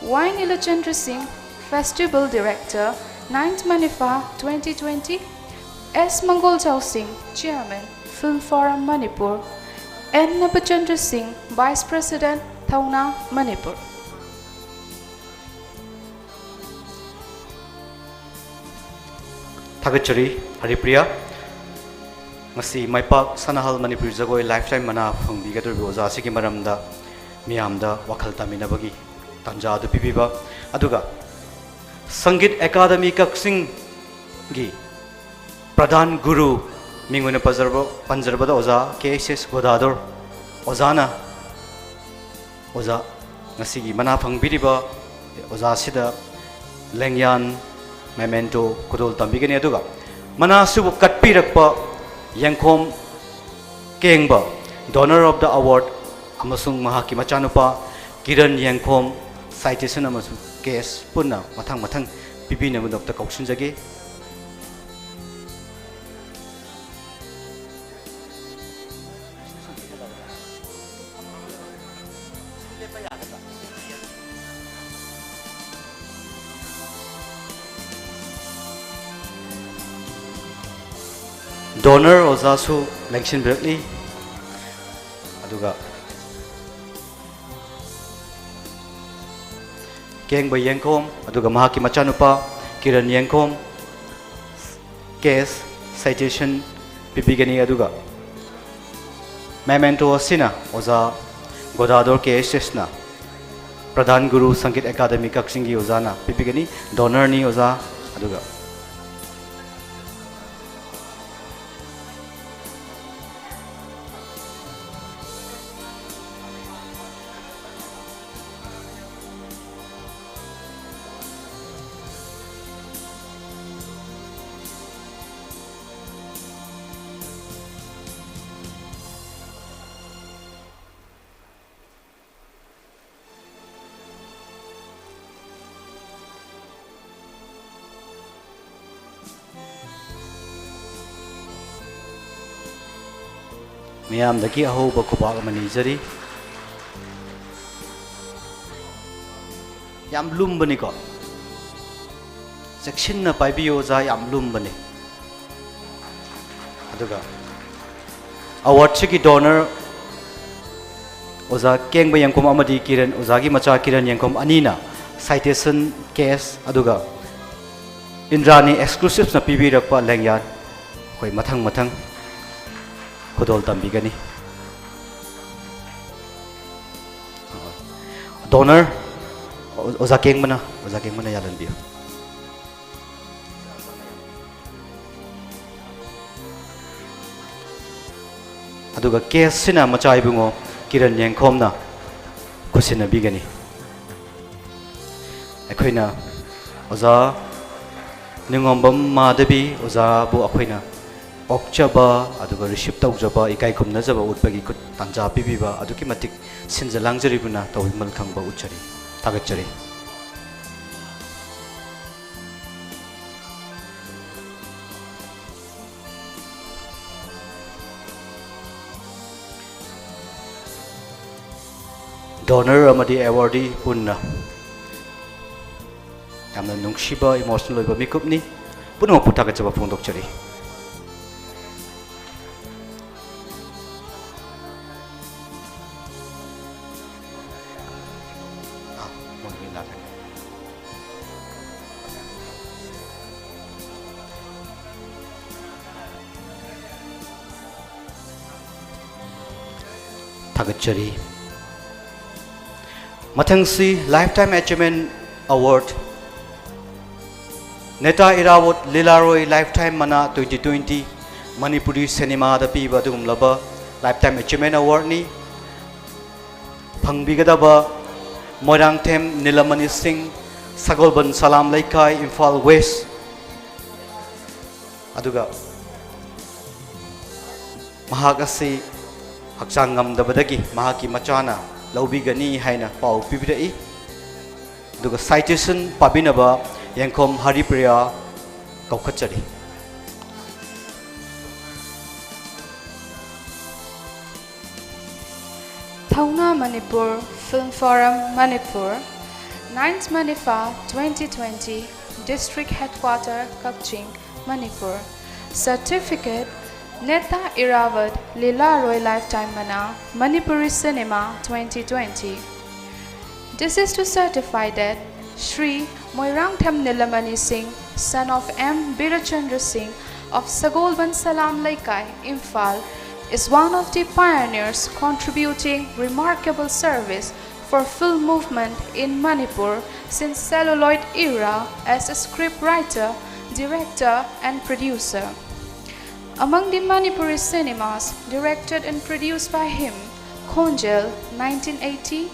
Y. Nilachandra Singh, Festival Director, 9th Manifa 2020. S. Mangol Chau Singh, Chairman, Film Forum Manipur. N. Nabachandra Singh, Vice President, Thongna, Manipur. Thagachari Haripriya Masi Maipak Sanahal Manipur Jagoi Lifetime Mana Phangbigadur Oza Sigi Maramda Miyamda Wakal Taminabagi Tanja du Pipiba Aduga Sangit Academy Kakching Gi Pradhan Guru Mingwena Panjarbada Oza KSS Godador Ozana Oza Nasigi Mana Phangbidiba Oza Sida Lengyan Memento Kudol Tambigani Aduga Mana Subu Katpirakpa Yankom Kengba Donor of the Award Amasung Mahaki Machanupa Kiran Yankom Citation Amasu Case Puna Matang Pipina Dr. Kaukshinjagi Donor Ozasu Lengshin Berkeley Aduga Kengba Yankom Aduga Mahaki Machanupa Kiran Yankom Case Citation Pipigani Aduga Memento Sina Oza Godador KSS na Pradhan Guru Sangit Academy Kakchingi Ozana Pipigani Donor ni Oza Aduga Miyam daki aho bakubag manijari Yam lumbani ko Section na paibiyo za yam lumbani Aduga Award chiki donor Oza Kengba Yankom Amadi Kiran Ozagi Macha Kiran Yankom Anina Citation Case Aduga Indrani exclusives na pibirakpa lengyan Koi matang Kudol Tambigani Donor Oza Kengmana Yalan Bio Aduga case sina Machai Bungo kiran yengkhom na kusina bigani akhoina oza ningombam madabi oza bu akhoina okchaba aduga receive tawjaba ikai khumna jaba utpagi kut tanja pibiba aduki matik sinjalangjari buna tawhimal khangba uchari tagachari donor amadi awardee punna yamna nungshiba emotional loiba mikupni puno putaka chaba phongdok chari tagachari mathangsi lifetime achievement award Neta Irawat Lilaroi Lifetime Mana 2020 Manipuri Cinema da piba dum laba Lifetime Achievement Award ni phangbigadaba Moirangthem Nilamani Singh Sagolban Salam Laikai Imphal West aduga mahakasi hakchang ngamdabadagi mahaki machana laubigani haina pau pibirai aduga citation pabinaba Yangkom Haripriya Kaukachari Thauna Manipur Film Forum Manipur 9th Manifa 2020 District Headquarter Kakching Manipur Certificate Neta Irawat Lila Roy Lifetime Mana Manipuri Cinema 2020. This is to certify that Shri Moirangthem Nilamani Singh, son of M. Birachandra Singh of Sagolban Salam Laikai, Imphal, is one of the pioneers contributing remarkable service for film movement in Manipur since celluloid era as a scriptwriter, director and producer. Among the Manipuri cinemas directed and produced by him, Khonjel 1980,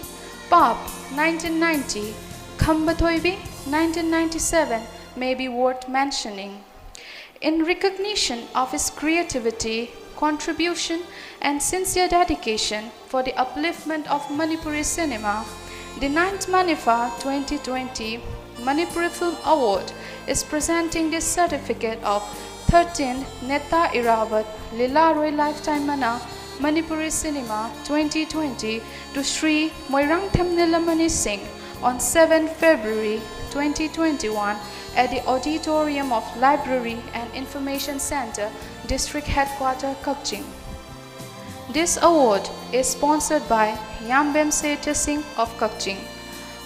Pop 1990, Khambatoibi 1997 may be worth mentioning. In recognition of his creativity, contribution and sincere dedication for the upliftment of Manipuri cinema, the 9th Manifa 2020 Manipuri Film Award is presenting this certificate of 13th Neta Irawat Lila Roy Lifetime Mana Manipuri Cinema 2020 to Shri Moirangthem Nilamani Singh on 7 February 2021 at the auditorium of Library and Information Center, District Headquarter, Kakching. This award is sponsored by Yambem Seta Singh of Kakching,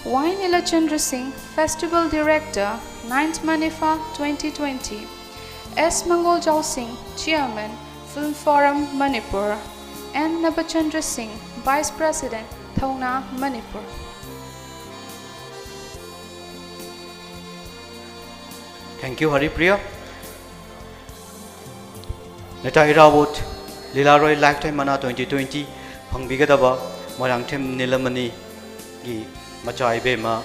Y. Nilachandra Singh, Festival Director, 9th Manifa 2020, S. Mangoljal Singh, Chairman, Film Forum Manipur, N. Nabachandra Singh, Vice President, Thauna, Manipur. Thank you, Haripriya. Neta Irawat Lila Roy Lifetime Mana 2020 Phangbigadaba Moirangthem Nilamani gi Machai Bema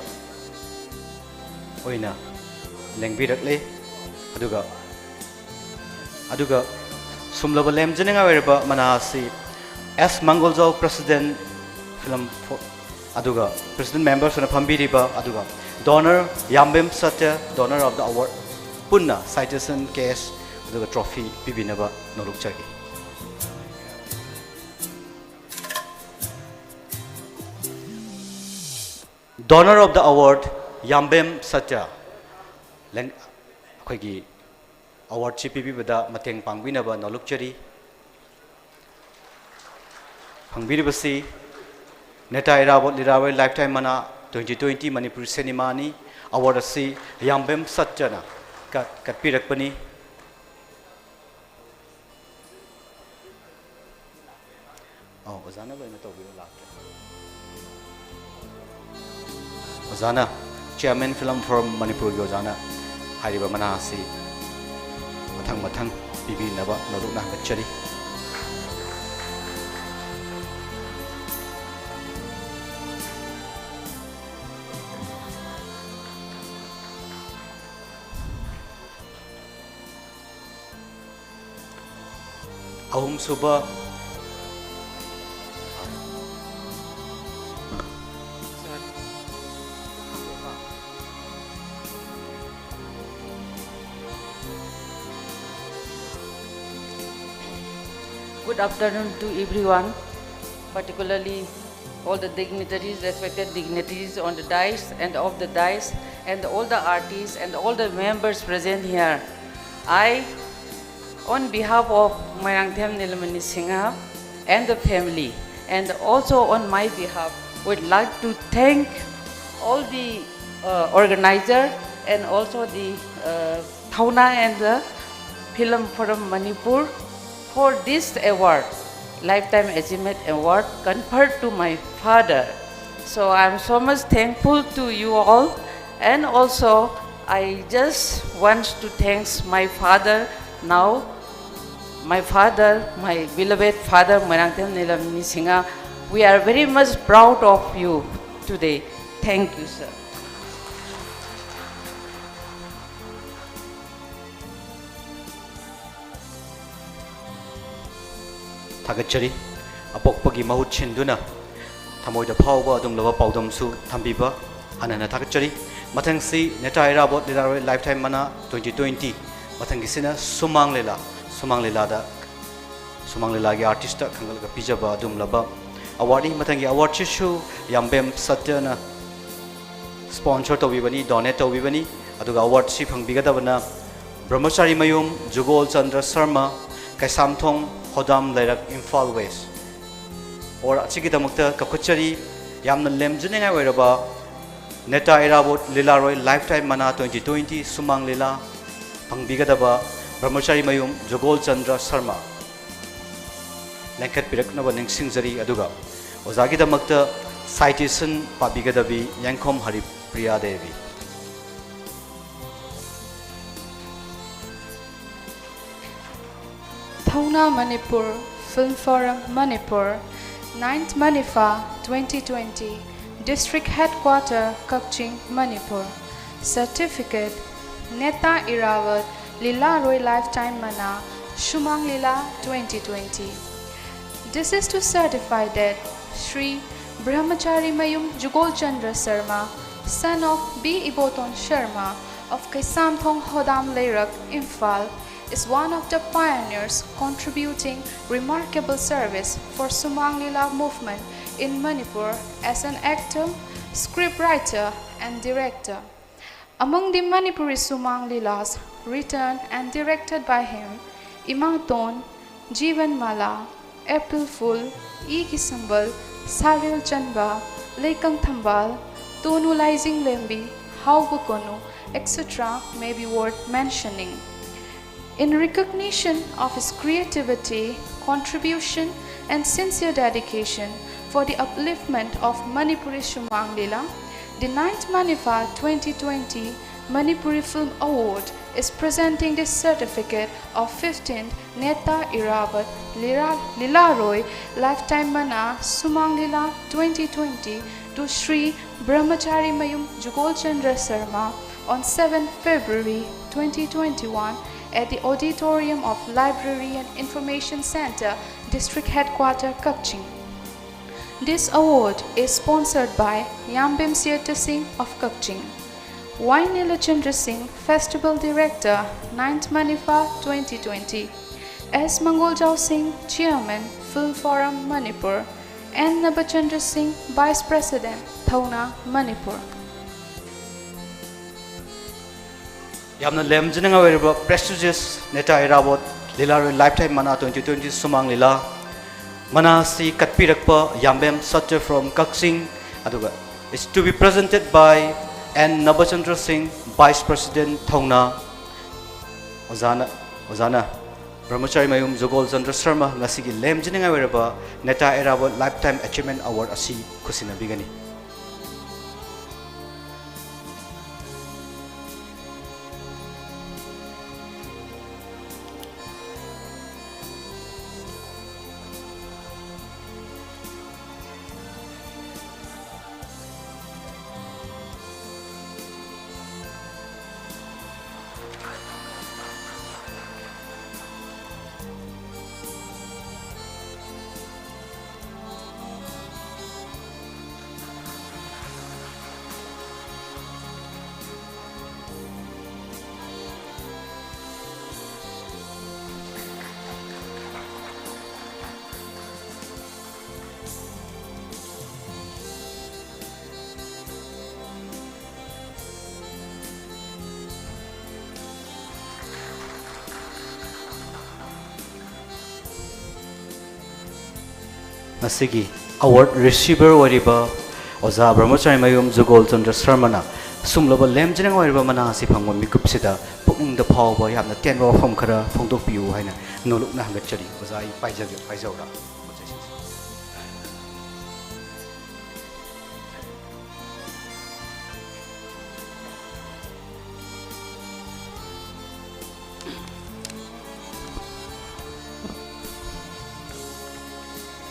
Oina Lengbirakle Aduga Sumlaba Lemjeninga Verba Manasi S. Mangoljal President Film Aduga President Members on a Pambiriba Aduga Donor Yambem Satya Donor of the Award Punna Citation Case Aduga Trophy Bibinaba Norukchagi Donor of the Award Yambem Satya Leng Akoigi Award Chipi Bada Mateng Pangbinaba Nolukchari Pangbiribasi Neta Irawat Lirawai Lifetime Mana 2020 Manipur Cinema ni Award si Yambem Satya na Katpirakpani Oh, Ozana ba ina tawbiro lakta Ozana Chairman Film Forum Manipur gi Ozana Hariba Manasi Mathang Bibi Naba Naruk na Kachari ahum suba Good afternoon to everyone, particularly all the dignitaries, respected dignitaries on the dais and off the dais, and all the artists and all the members present here. I, on behalf of Moirangthem Nilamani Singha and the family, and also on my behalf, would like to thank all the organizer and also the Thauna and the Film Forum Manipur for this award, Lifetime Achievement Award, conferred to my father. So I'm so much thankful to you all, and also I just want to thank my father now, my beloved father, Moirangthem Nilamani Singha. We are very much proud of you today. Thank you, sir. Thagachari apokpagi mahut chinduna thamoida phawba adumlaba paudamsu thambiba hanana thagachari mathangsi Neta Irabot Lilaroi Lifetime Mana 2020 mathangisina Sumang Lela da Sumang Lela gi artist khangalga pijaba adumlaba awarding mathangi award chishu Yambem Satyana sponsor tawibani donate tawibani aduga award si phangbigadabana Brahmachari Mayum Jugol Chandra Sharma Kaisamthong Hodam Lairak Imphal West or Achigidamukta Kakuchari Yamna Lemjinga Weraba Neta Irabot Lilaroi Lifetime Mana 2020 Sumang Lila Pangbigadaba Brahmachari Mayum Jogol Chandra Sharma Lankat Piraknaba Ningsingzari Aduga Ozagidamakta Citation Pabigadabi Yankom Hari Priya Devi Thauna Manipur Film Forum Manipur 9th Manifa 2020 District Headquarter Kakching Manipur Certificate Neta Irabot Lilaroi Lifetime Mana Shumang Lila 2020. This is to certify that Sri Brahmachari Mayum Jugol Chandra Sharma, son of B. Iboton Sharma of Kaisamthong Hodam Lairak, Imphal, is one of the pioneers contributing remarkable service for Sumang Lila movement in Manipur as an actor, scriptwriter and director. Among the Manipuri Sumang Lilas written and directed by him, Imangton, Jivan Mala, April Fool, E. Kisambal, Saril Chanba, Lekang Thambal, Tonu Laizing Lembi, Haubukonu, etc. may be worth mentioning. In recognition of his creativity, contribution and sincere dedication for the upliftment of Manipuri Shumang Lila, the 9th Manifa 2020 Manipuri Film Award is presenting this certificate of 15th Neta Irabot Lilaroi Lifetime Mana Sumang Lila 2020 to Sri Brahmachari Mayum Jugol Chandra Sharma on 7 February 2021 at the auditorium of Library and Information Center, District Headquarter, Kakching. This award is sponsored by Yambem Sieta Singh of Kakching. Y. Nilachandra Singh, Festival Director, 9th Manifa 2020. S. Mangoljao Singh, Chairman, Film Forum, Manipur. N. Nabachandra Singh, Vice President, Thauna, Manipur. Yamna Lemjinanga Weraba prestigious Neta Irabot Lilaroi Lifetime Mana 2020 Sumang Lila Mana si Katpirakpa Yambem Satya from Kakching Aduga is to be presented by N. Nabachandra Singh, Vice President Thauna Ozana Brahmachari Mayum Jogol Chandra Sharma Ngasigi Lemjinanga Weraba Neta Irabot Lifetime Achievement Award Asi Kusina Bigani. ngasi award receiver wariba oza brahmachari mayum Jugol Chandra Sharmana sumlaba lemjeng wariba mana si phangwa mikup sida pukung da phawba yamna tenwa phom khara phongdok piu haina nolok na hangat chari oza I paijawra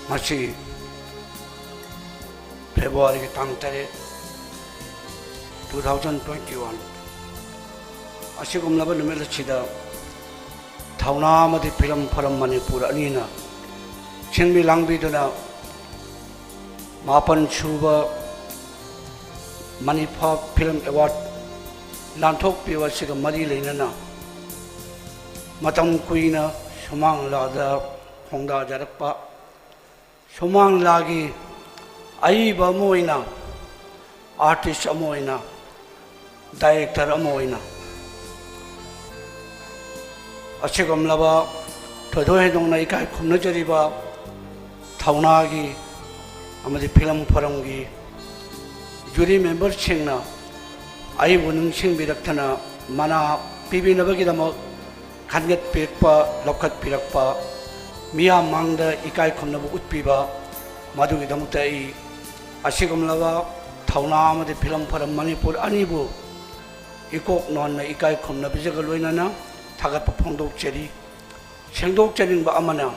Masih Februari tang 2021 asigum laba numela chida thauna madi film forum Manipur anina chengmi langbi dona mapan chuba Manipur Film Award lanthok piwa siga mari leinana matam kuina sumang lada hongda jarakpa sumang lagi aiba moina artist amoina director amoina asigam laba thodoi dong nai kai khumna jariba thauna gi amadi film forum gi jury member chingna ai bunung sing biraktana mana pibi nabagi damo khanget pekpa lokhat pirakpa miya mangda ikai khumna bu utpiba madu gi damuta I asigam laba thauna amadi film forum Manipur anibu ikok non na ikai khumna bijaga loinana thagat pa phongdok cheri sengdok chening ba amana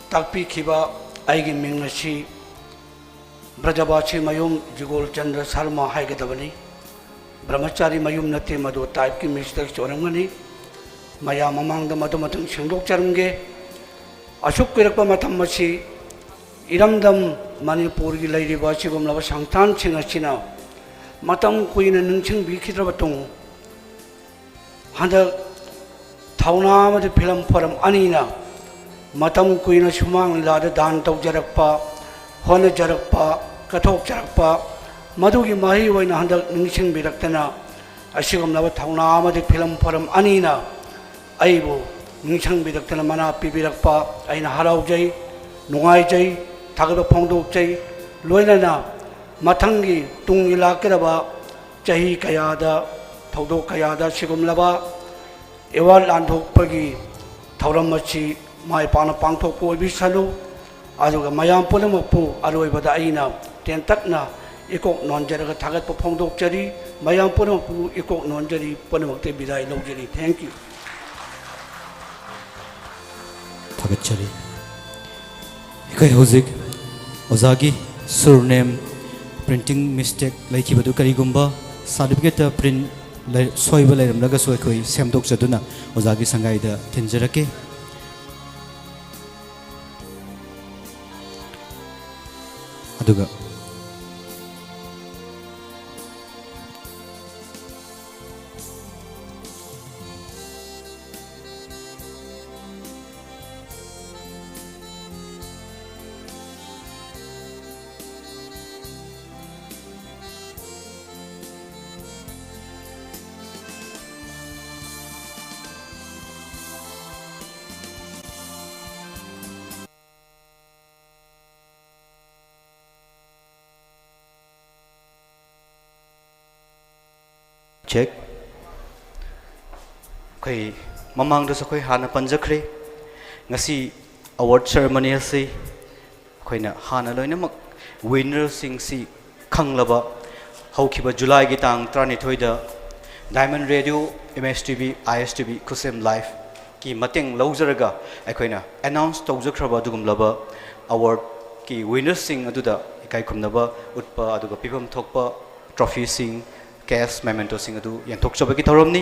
takpi khiba aigi mingna si Brajabachi mayum Jugol Chandra Sharma haigadabani Brahmachari mayum nate madu type ki mistake choramani maya mamangda madu matang sengdok charumge ashuk kirakpa matam masi iramdam Manipur gi lairiba chigum laba sangtan chingachina matam kuina nungching bikhidraba tung handa thauna madi film forum anina matam kuina sumang lada dan tawjarakpa hona jarakpa kathok jarakpa madugi mahi waina handak ningsing biraktana asigam laba thauna amadi film forum anina aibu ningsang biraktana mana pibirakpa aina haraujai nungaijai thagaba phongdokjai loinana mathangi tungi lakiraba chahi kayada thodok kayada sigum laba award landhokpagi thauram machi mai pana pangthokpo bisalu aduga mayam pulampu aroibada aina tentakna ikok nonjaraga thagat pa phongdok chari mayam pulampu ikok nonjari panamakte bidai lojari thank you thagat chari ikai hozik ozagi surname printing mistake laiki badu karigumba certificate print soiba lairamlaga soi koi semdok chaduna ozagi sangaida thinjarake aduga check koi mamang do sakoi hana panjakre ngasi award ceremony ase koina hana loina mak winner sing si khanglaba haukiba July gi tang 32 da Diamond Radio MSTV ISTV kusem live ki mateng lojaraga akoina announce tawjakraba dugum laba award ki winner sing aduda ikai khumnaba utpa aduga pibam thokpa trophy sing cash memento sing adu yanthok chabaki thoramni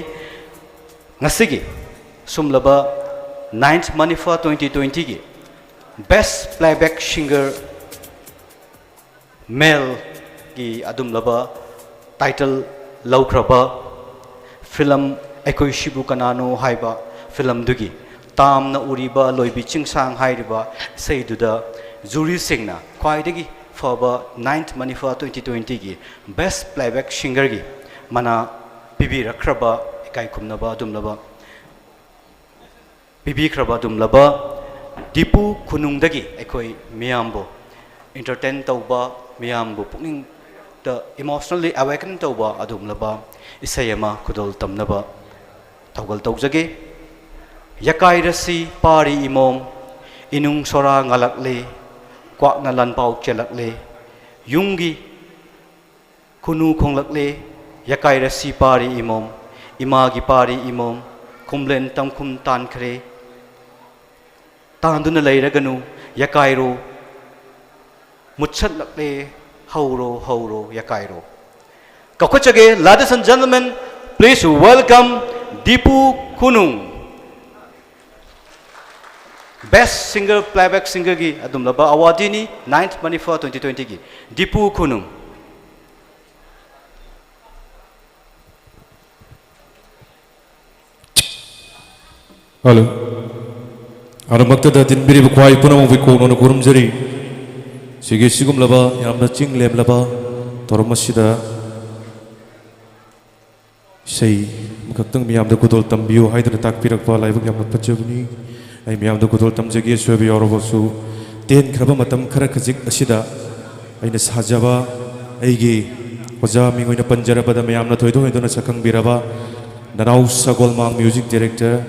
ngasigi sumlaba 9th Manifa 2020 gi best playback singer male gi adum laba title laukraba film ekoi shibu kanano haiba film dugi tamna uriba loibi chingsang hairiba seiduda jury singna kwaidagi for 9th Manifa 2020 gi best playback singer gi mana pibi rakraba ikai khumnaba dumlaba pibi khraba dumlaba dipu khunungdagi akhoi miyambo entertain tauba miyambo pukning the emotionally awaken tauba adumlaba isayama khudol tamnaba taugal taujage yakai rasi pari imom inung sora ngalakle kwakna lan pau chelakle yungi khunu khonglakle yakai rasi pari imom imagi pari imom kumlen tamkum tan khre tanduna leiraganu yakairo muchat lakle hauro yakairo kakochage. Ladies and gentlemen, please welcome Dipu Kunung, best singer playback singer gi adumlaba awardee ni 9th Manifa 2020 gi Dipu Kunung. Hello. Anumaktada dinbiri bukwai punamang vikono na kurumjari. Sige sigum laba yamna ching lem laba toromasida say makaktang miyamda kudol tambiyo haidana takpirakpa laibag yamna pachaguni ay miyamda kudol tamjagi swabi yorobosu ten kraba matam khara khajik asida ay nasajaba aygi oja mingoina panjarabada miyamna thoido hoidona sakang biraba nanau sagolmang music director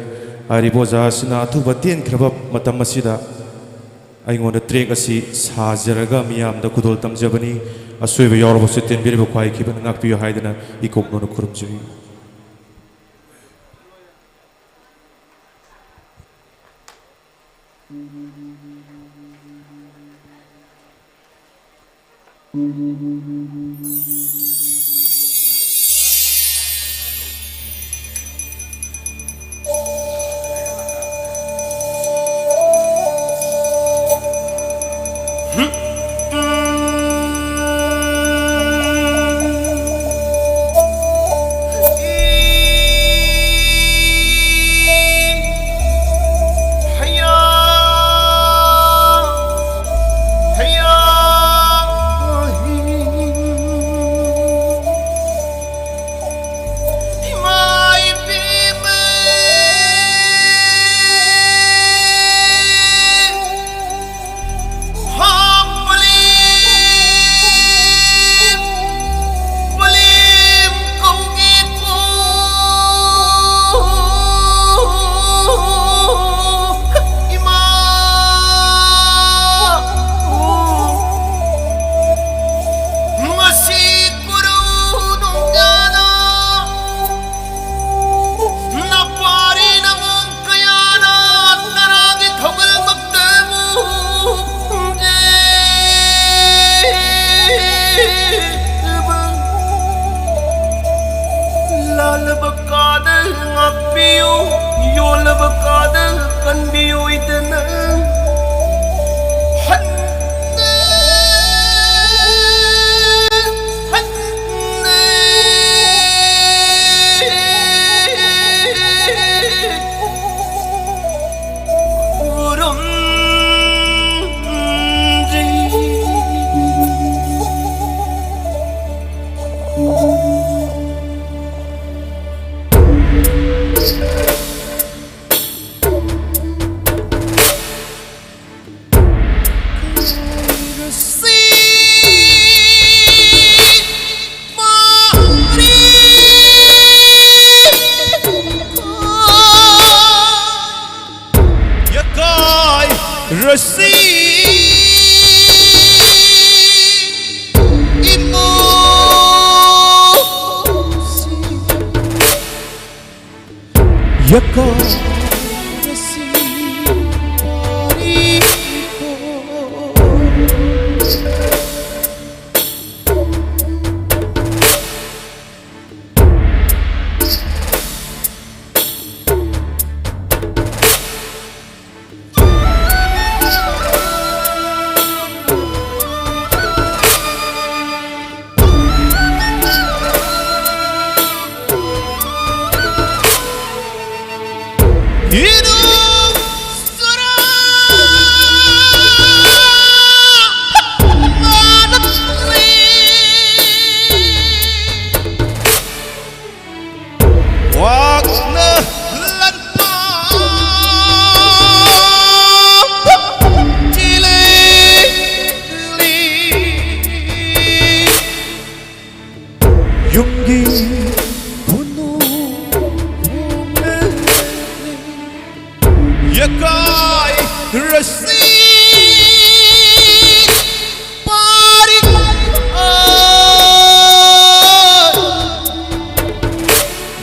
ariboja sina athuba ten kraba matam asida aingona trek asi sajaraga miyamda kudol tamjabani aswebe yorobosu ten biriba kwai kiban ngakpiyo haidana ikokno kurumjui.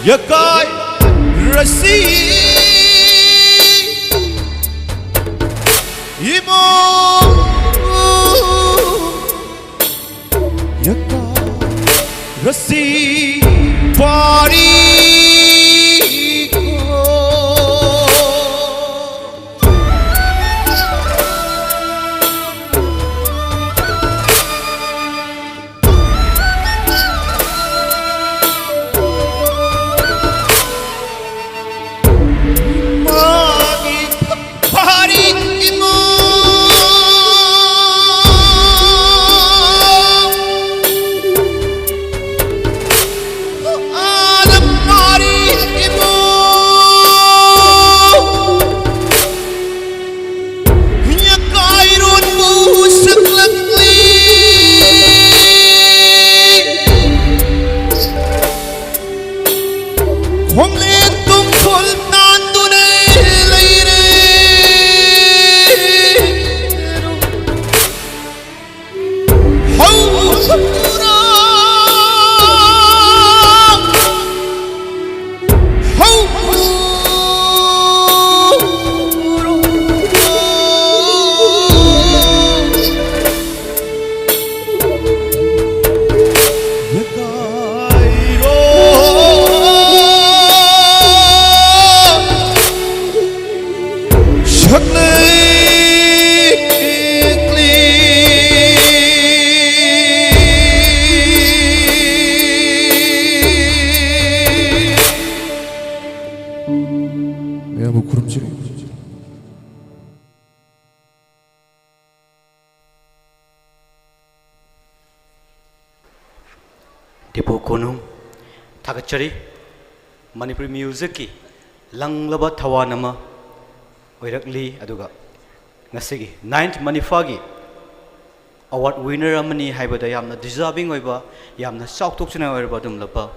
yakai rasi imo yakai rasi pari Dipu Kunung Thakachari Manipuri music ki langlaba thawanama oirakli aduga ngasigi 9th Manifagi award winner amani haibada yamna deserving oiba yamna saukthokchina oiba dumlaba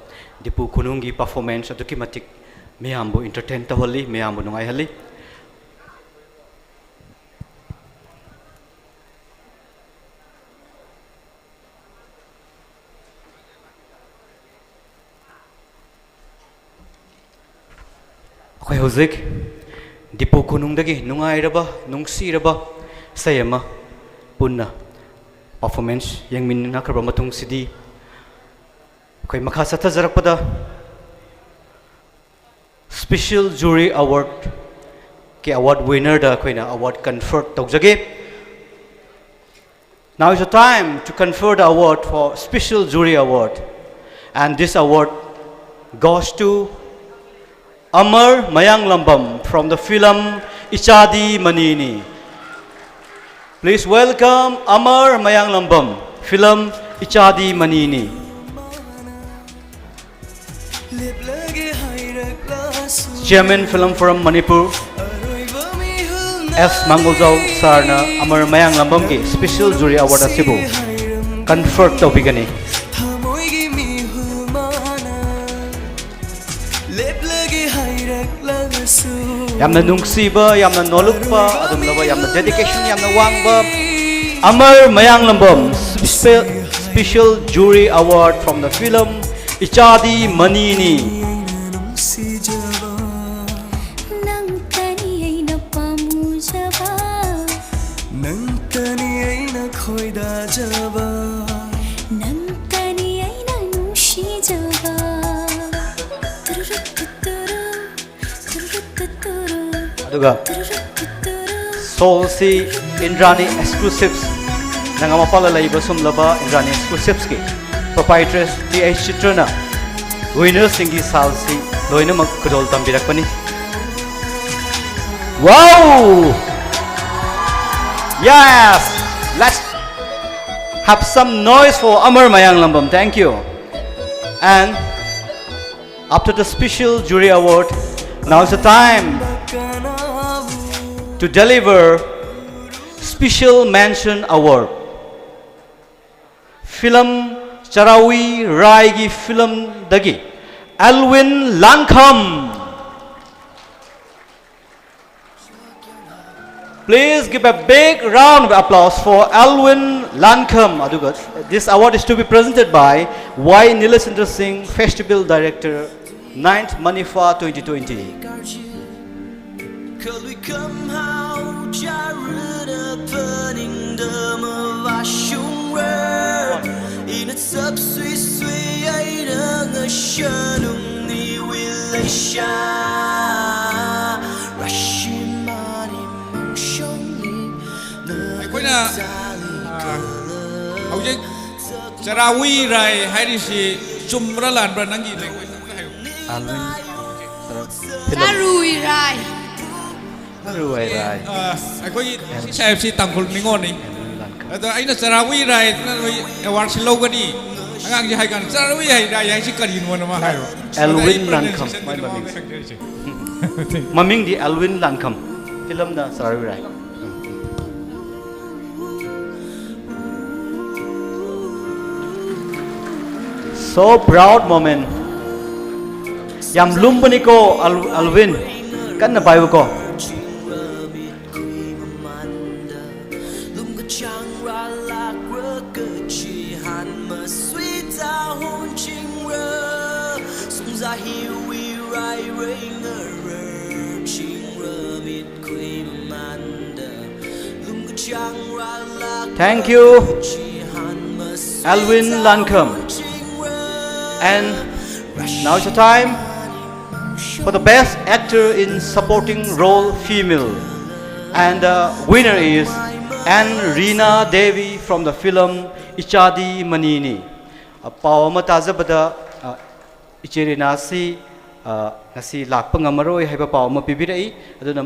Dipu Kunung gi performance aduki matik meyambu entertain taholi meyambu nungai hali Akhoi hozik Dipu Kunung dagi nungai raba nungsi raba sayama punna performance yang min nakraba matung sidi akhoi makha satha jarakpada special jury award ke award winner da akhoi na award conferred tawjage now is the time to confer the award for special jury award and this award goes to Amar Mayang Lambam from the film Ichadi Manini. Please welcome Amar Mayang Lambam, film Ichadi Manini. Chairman Film Forum Manipur S. Mangoljau Sarna Amar Mayang Lambam ki Special Jury Award asibu conferred tawbigani. Yamna nungsiba, yamna nolukpa, adumlaba yamna dedication, yamna wangba. Amar Mayang Lambam Special Jury Award from the film Ichadi Manini. Aduga Solsi Indrani Exclusives Nangamapala Laiba Sumlaba Indrani Exclusives ki Proprietress T.H. Chitrana Winner Singi Salsi Loina Makudol Tambirakpani. Wow! Yes! Let's have some noise for Amar Mayang Lambam. Thank you. And after the special jury award, now is the time to deliver special mention award. Film Charawi Raigi film Dagi Alwin Lankham. Please give a big round of applause for Alwin Lankham. This award is to be presented by Y. Nilachandra Singh, Festival Director, 9th Manifa 2020. ꯑꯩꯈꯣꯏꯅ ꯍꯧꯖꯤꯛ ꯆꯔꯥꯋꯤ ꯔꯥꯏ ꯍꯥꯏꯔꯤꯁꯤ ꯆꯨꯝꯕ꯭ꯔꯥ ꯂꯥꯟꯕ꯭ꯔꯥ ꯅꯪꯒꯤ language ꯑꯝꯇ ꯍꯥꯏꯌꯨ Sarui Rai. Sarui Rai. ꯑꯩꯈꯣꯏꯒꯤ ꯁꯤ ꯁꯥꯍꯦꯕꯁꯤ ꯇꯥꯡꯈꯨꯜ ꯅꯤꯉꯣꯜꯅꯤ ꯑꯗꯣ ꯑꯩꯅ ꯆꯔꯥꯋꯤ ꯔꯥꯏ ꯑꯦꯋꯥꯔꯗꯁꯤ ꯂꯧꯒꯅꯤ ꯑꯉꯥꯡꯁꯤ ꯍꯥꯏ ꯀꯥꯟꯗ ꯆꯔꯥꯋꯤ ꯔꯥꯏ ꯍꯥꯏꯁꯤ ꯀꯔꯤꯅꯣꯅ ꯃꯥ ꯍꯥꯏꯔꯣ Alvin Lankham. Maming di Alvin Lankham. Film da Sarui Rai. So proud moment. Yam lumpani ko Alvin kan na bayo ko. Thank you, Alvin Lankham. And now it's the time for the best actor in supporting role female. And the winner is Anne Reena Devi from the film Ichadi Manini. Pawama Tazabada Ichirina si nasi lakpang amaroi haiba pawama pibirai aduna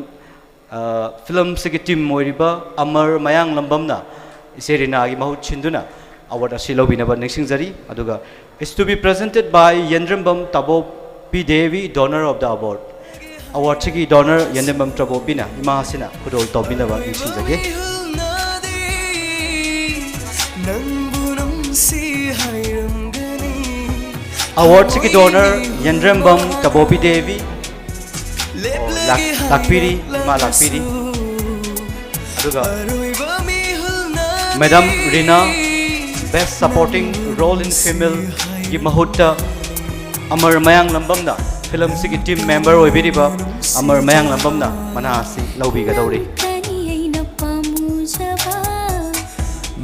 film sigi team moiriba Amar Mayang Lambamna Ichirina gi mahut chinduna award asilobina ba nexing jari aduga is to be presented by Yendrambam Tabo P. Devi, donor of the award. Award chiki donor Yendrambam Tabo Bina, Imahasina, Kudol Tobina ba Nixinjage. Award chiki donor Yendrambam Tabo P. Devi, Lakpiri, Ma Lakpiri. Aduga Madam Rina, best supporting role in female gi mahutta Amar Mayang Lambamna film sigi team member oibiriba Amar Mayang Lambamna manasi laubi ga dawri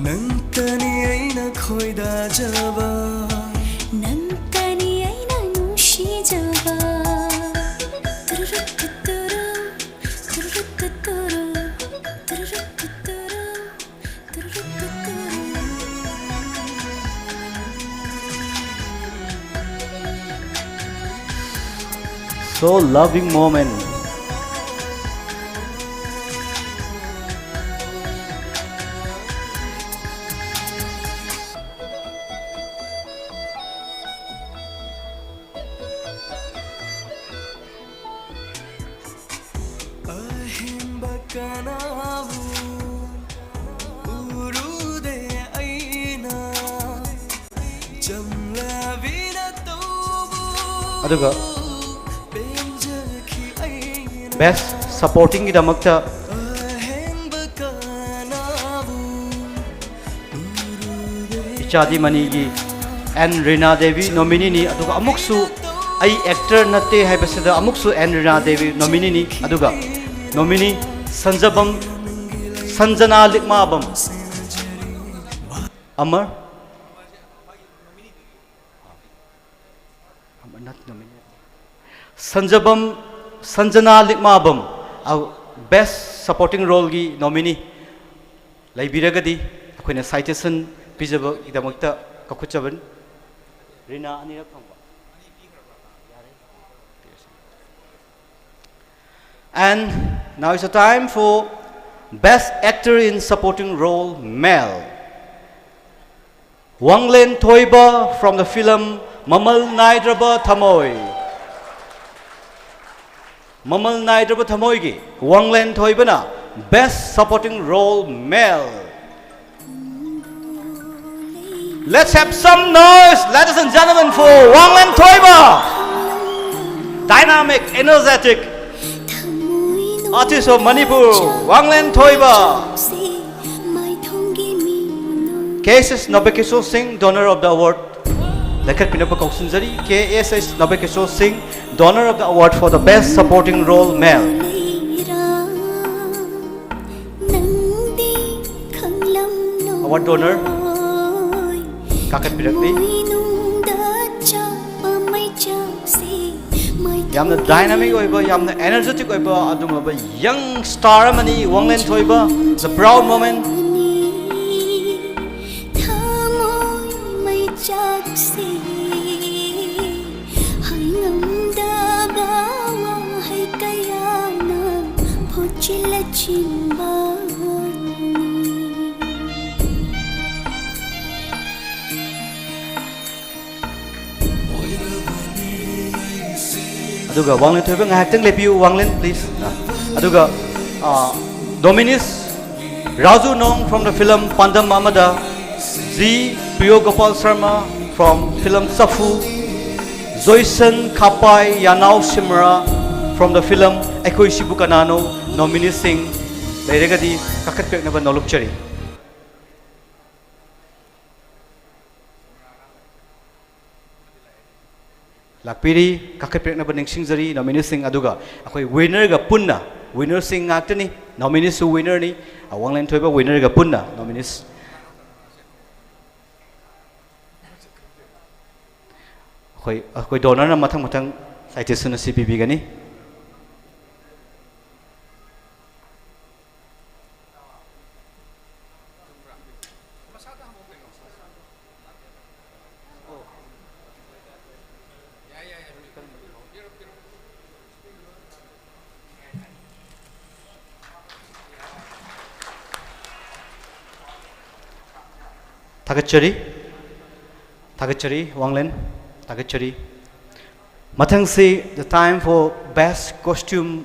nantani aina khoida jaba nantani aina nushi jaba so loving moment. Aduga best supporting idamakta Ichadi Manigi and Reena Devi nominee ni aduga amuksu ai actor natte haibasida amuksu and Reena Devi nominee ni aduga nominee Sanjabam Sanjana Likmabam Amar not nominee Sanjabam Sanjana Likmabam, our best supporting role gi nominee. Laibiragadi, akoina citation pijaba idamakta kakuchaban. Rina anira pangwa. And now is the time for best actor in supporting role male. Wanglen Thoiba from the film Mamal Naidraba Thamoy. Mamal Naidraba Thamoygi, Wanglen Thoibana, best supporting role male. Let's have some noise, ladies and gentlemen, for Wanglen Thoiba. Dynamic, energetic artist of Manipur, Wanglen Thoiba. Cases Nobekiso Singh, donor of the award. Lekhat Pinapa Kauksinjari, KSH Nabekeshwar Singh, donor of the award for the Best Supporting Role Male. Award donor, Kakat Pirakni. Yamna dynamic oiba, yamna energetic oiba, adumaba young star mani Wanglen Thoiba, the proud moment. Aduga Wanglen Thoiba ngahakting lepiu Wanglen please. Aduga Dominis Raju Nong from the film Pandam Mamada, Z Priyo Gopal Sharma from film Safu, Zoysen Kapai Yanau Shimra from the film Ekoi Shibu Kanano, Nominis Singh, Leregadi Kakat Peknaba Nolukchari. Lakpiri Kakat Peknaba Ningsingzari, Nominis Singh Aduga, Akoi winner ga punna, winner Singh Actani, Nominis who winner ni, a Wanglen Thoiba winner ga punna, Nominis. Akoi donor na matang citation na CPB gani. Tagachari, Wanglen, Tagachari. Matangsi, the time for best costume.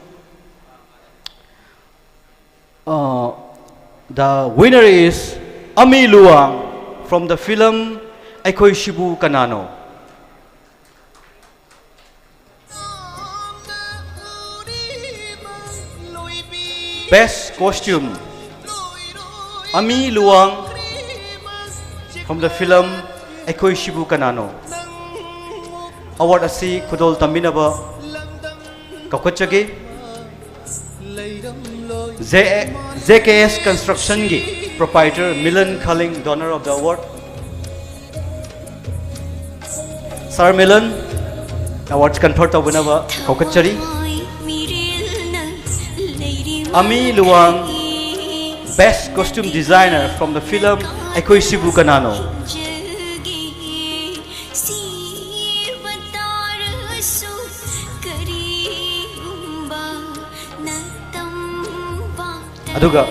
The winner is Ami Luang from the film Ekoi Shibu Kanano. Best costume, Ami Luang from the film Ekoi Shibu Kanano. Award asi Kudol Taminaba Kakwachagi ZKS Construction Gi proprietor Milan Kaling, donor of the award. Sir Milan, awards conferred to Winaba Kakwachari. Ami Luang, Best Costume Designer from the film Ekoi Shibu Kanano. Aduga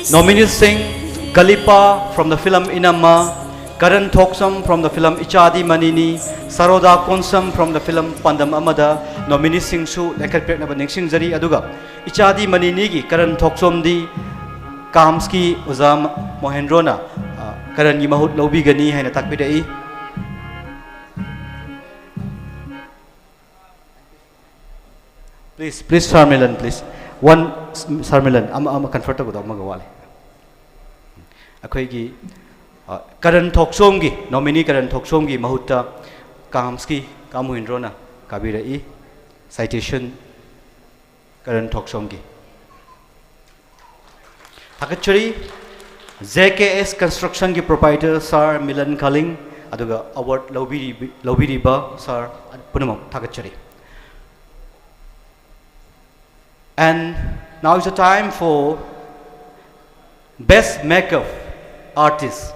Nominis Singh, Galipa from the film Inamma, Karan Thoksam from the film Ichadi Manini, Saroda Konsam from the film Pandam Amada, Nominis Singh Su, Lekhat Peknaba Ningsingzari. Aduga Ichadi Manini gi Karan Thoksam di Kamski Uzam Mohendrona Karan gi mahut lobi gani haina takpidai. Please Sir Milan, please. One Sir Milan, I'm comfortable with Magawali. Akoigi Karan Thoksomgi, nominee Karan Thoksomgi, Mahuta Kamski, Kamuindrona, Kabira citation Karan Thoksomgi. Takachari ZKS Construction Gi proprietor Sir Milan Kaling, Aduga award Lobiri Ba, Sir Punamam Takachari. And now is the time for Best Makeup Artist.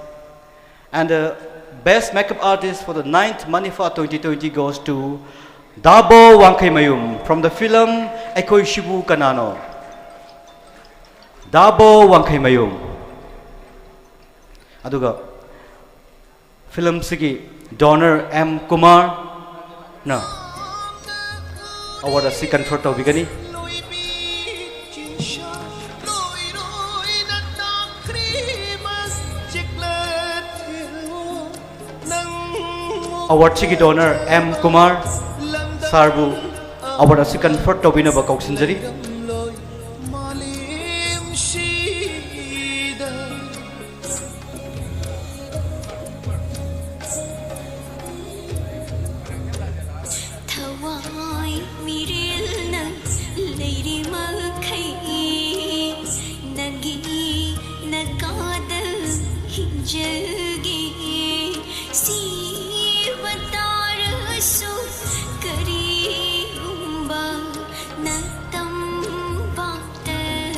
And the Best Makeup Artist for the 9th Manifa 2020 goes to Dabo Wangkaimayum from the film Ekoi Shibu Kanano. Dabo Wangkaimayum. Aduga film Sigi donor M. Kumar. No. Award a second photo Vigani. Award Chiki donor M. Kumar Sarbu. Award a second photo Binaba Kauksinjari.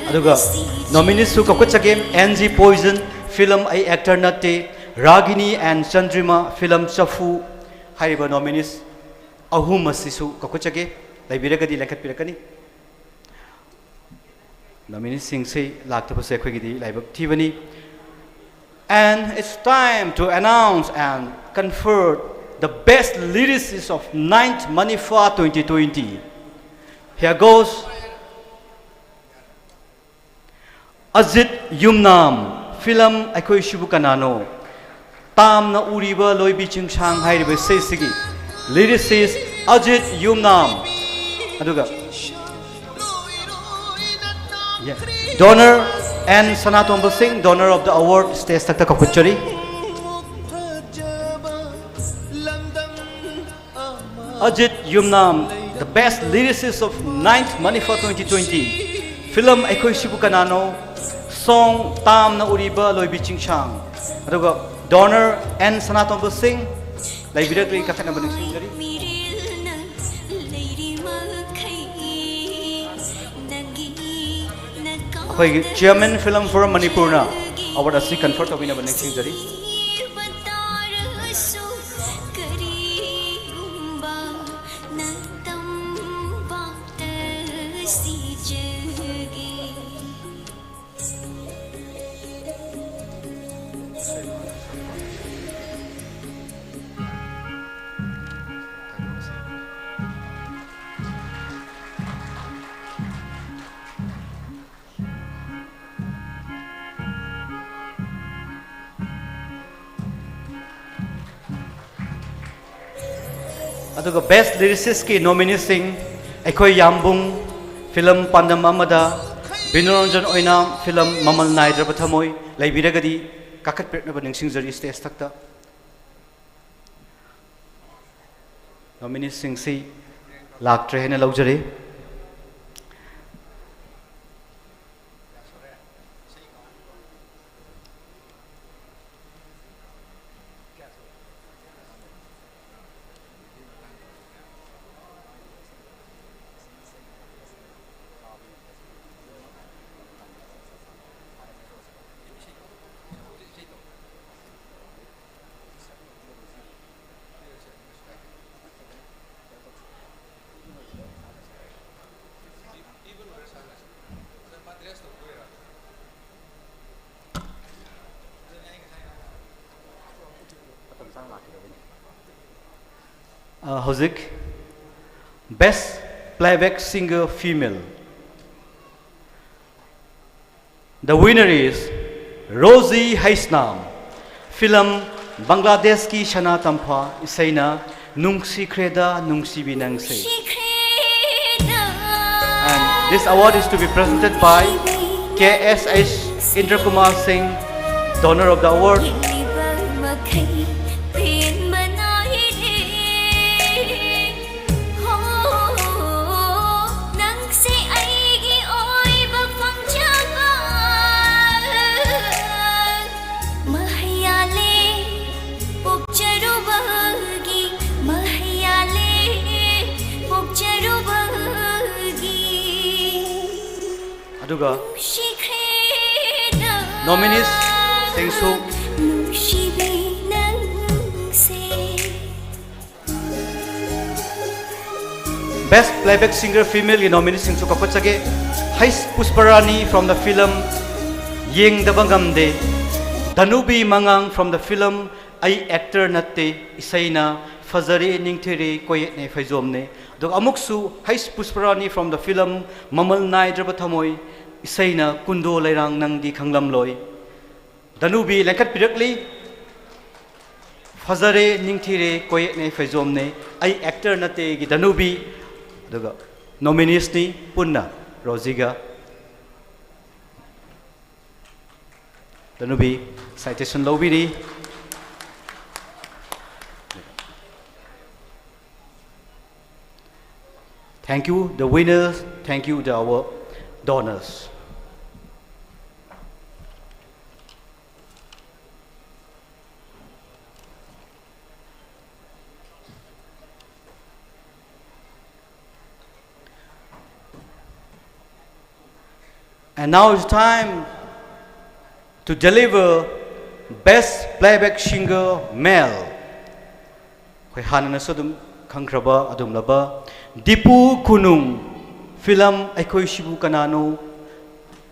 aduga nominees su kapkachage NG Poison film ai actor natte Ragini and Chandrima film Chafu haiba nominees ahum asisu kapkachage laibiragadi lekhat pirakani nominees sing se lakta pase khogidi laibak thibani. And it's time to announce and confer the best lyricist of 9th Manifa 2020. Here goes Ajit Yumnam, film Aikoi Shibu Kanano, Tam na Uriba Loibi Chingshang Hairiba Sesigi, lyricist Ajit Yumnam. Aduga. Yeah. Donor and Sanatomba Singh, donor of the award, Stage Takta Kapuchari. Ajit Yumnam, the best lyricist of 9th Manifa 2020. Film Aikoi Shibu Kanano, song Tam na Uriba Loibi Chingshang. Aduga donor and Sanatomba Singh, Laibiragli Katana Banisingari. Chairman Film Forum Manipur na award asi confer to bina baning singjari. Aduga best lyricist ki nominees sing Aikoi Yambung film Pandam Amada Binoranjan Oina film Mamal Naidra Pathamoy Laibiragadi Kakat Pretna Baning Singjari Stage Takta. Nominees sing si Lak Trehena Laujari. Hozik, best playback singer female. The winner is Rosie Haisnam, film Bangladesh ki Shana Tampa Isaina Nungsi Kreda Nungsi Binangse. And this award is to be presented by KSH Indra Kumar Singh, donor of the award. Aduga nominees Singsu best playback singer female ki nominees Singsu kapachage Hais Pusparani from the film Yeng Dabangamde, Danubi Mangang from the film Ai Actor Natte Isaina Fazari Ningtiri Koyetne Faizomne. Dog Amuksu Hais Pusparani from the film Mamal Nai Drabathamoy Isaina Kundo Lairang Nangdi Kanglam Loy. Danubi Lekat Pirakli Fazare Ningtire Koyetne Faizomne Ai Actor Nate Gi Danubi Doga nominees ni Punna Rosiga Danubi citation Lobiri. Thank you, the winners. Thank you, our donors. And now it's time to deliver Best Playback Singer Male. Khoi hanana sodum khangkraba adum laba Dipu Kunung film Aikoi Shibu Kanano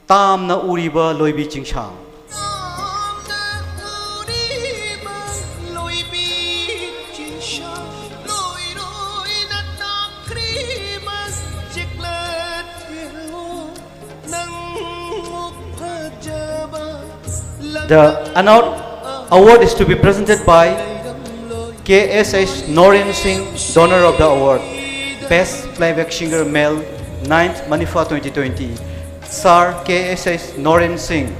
Tam na uriba loibi chingchang. The award is to be presented by KSH Norin Singh, donor of the award, Best Playback Singer Male, 9th Manifa 2020, Sir KSH Norin Singh.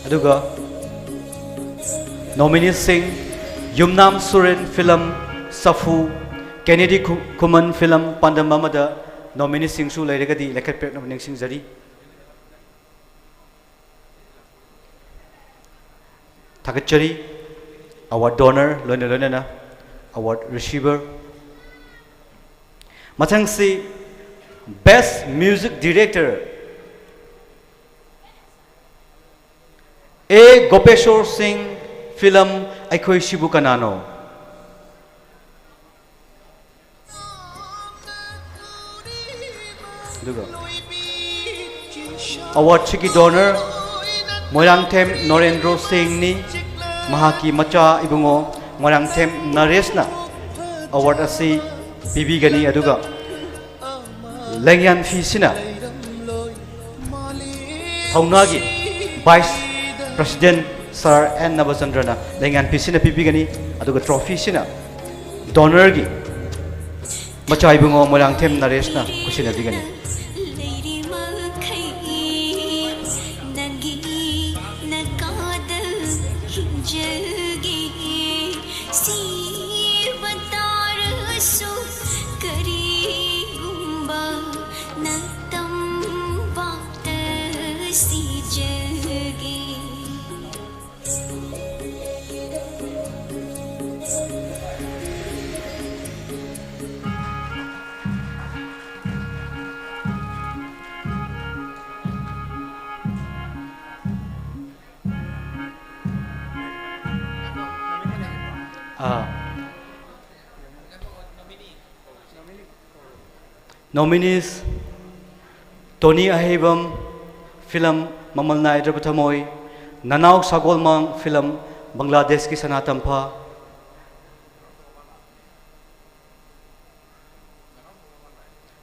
Aduga nominees sing Yumnam Surin film Safu, Kennedy Kuman film Pandamamada, nominees sing Su Lairagadi Lekat Pet nominating sing Zari. Takachari, award donor, Lona award receiver. Matangsi, Best Music Director, A. Gopeshwar Singh, film Aikoi Shibu Kanano. Award Chiki donor, Moirangthem Norendro Singh ni, Mahaki Macha Ibungo, Moirangthem Naresna. Award asi Bibi Gani Aduga. Lengyan Fisina, Taunagi, Vice President Sir N. Navasandrana, Lengan Pisina Pipigani, Aduga Trophy Sina, Donorgi, Machaibungo Molangtem Naresna, Kusina Digani. Nominees Tony Ahebam, film Mamal na Idrabatamoy, Nanao Sagolmang, film Bangladesh ki Sanatampa,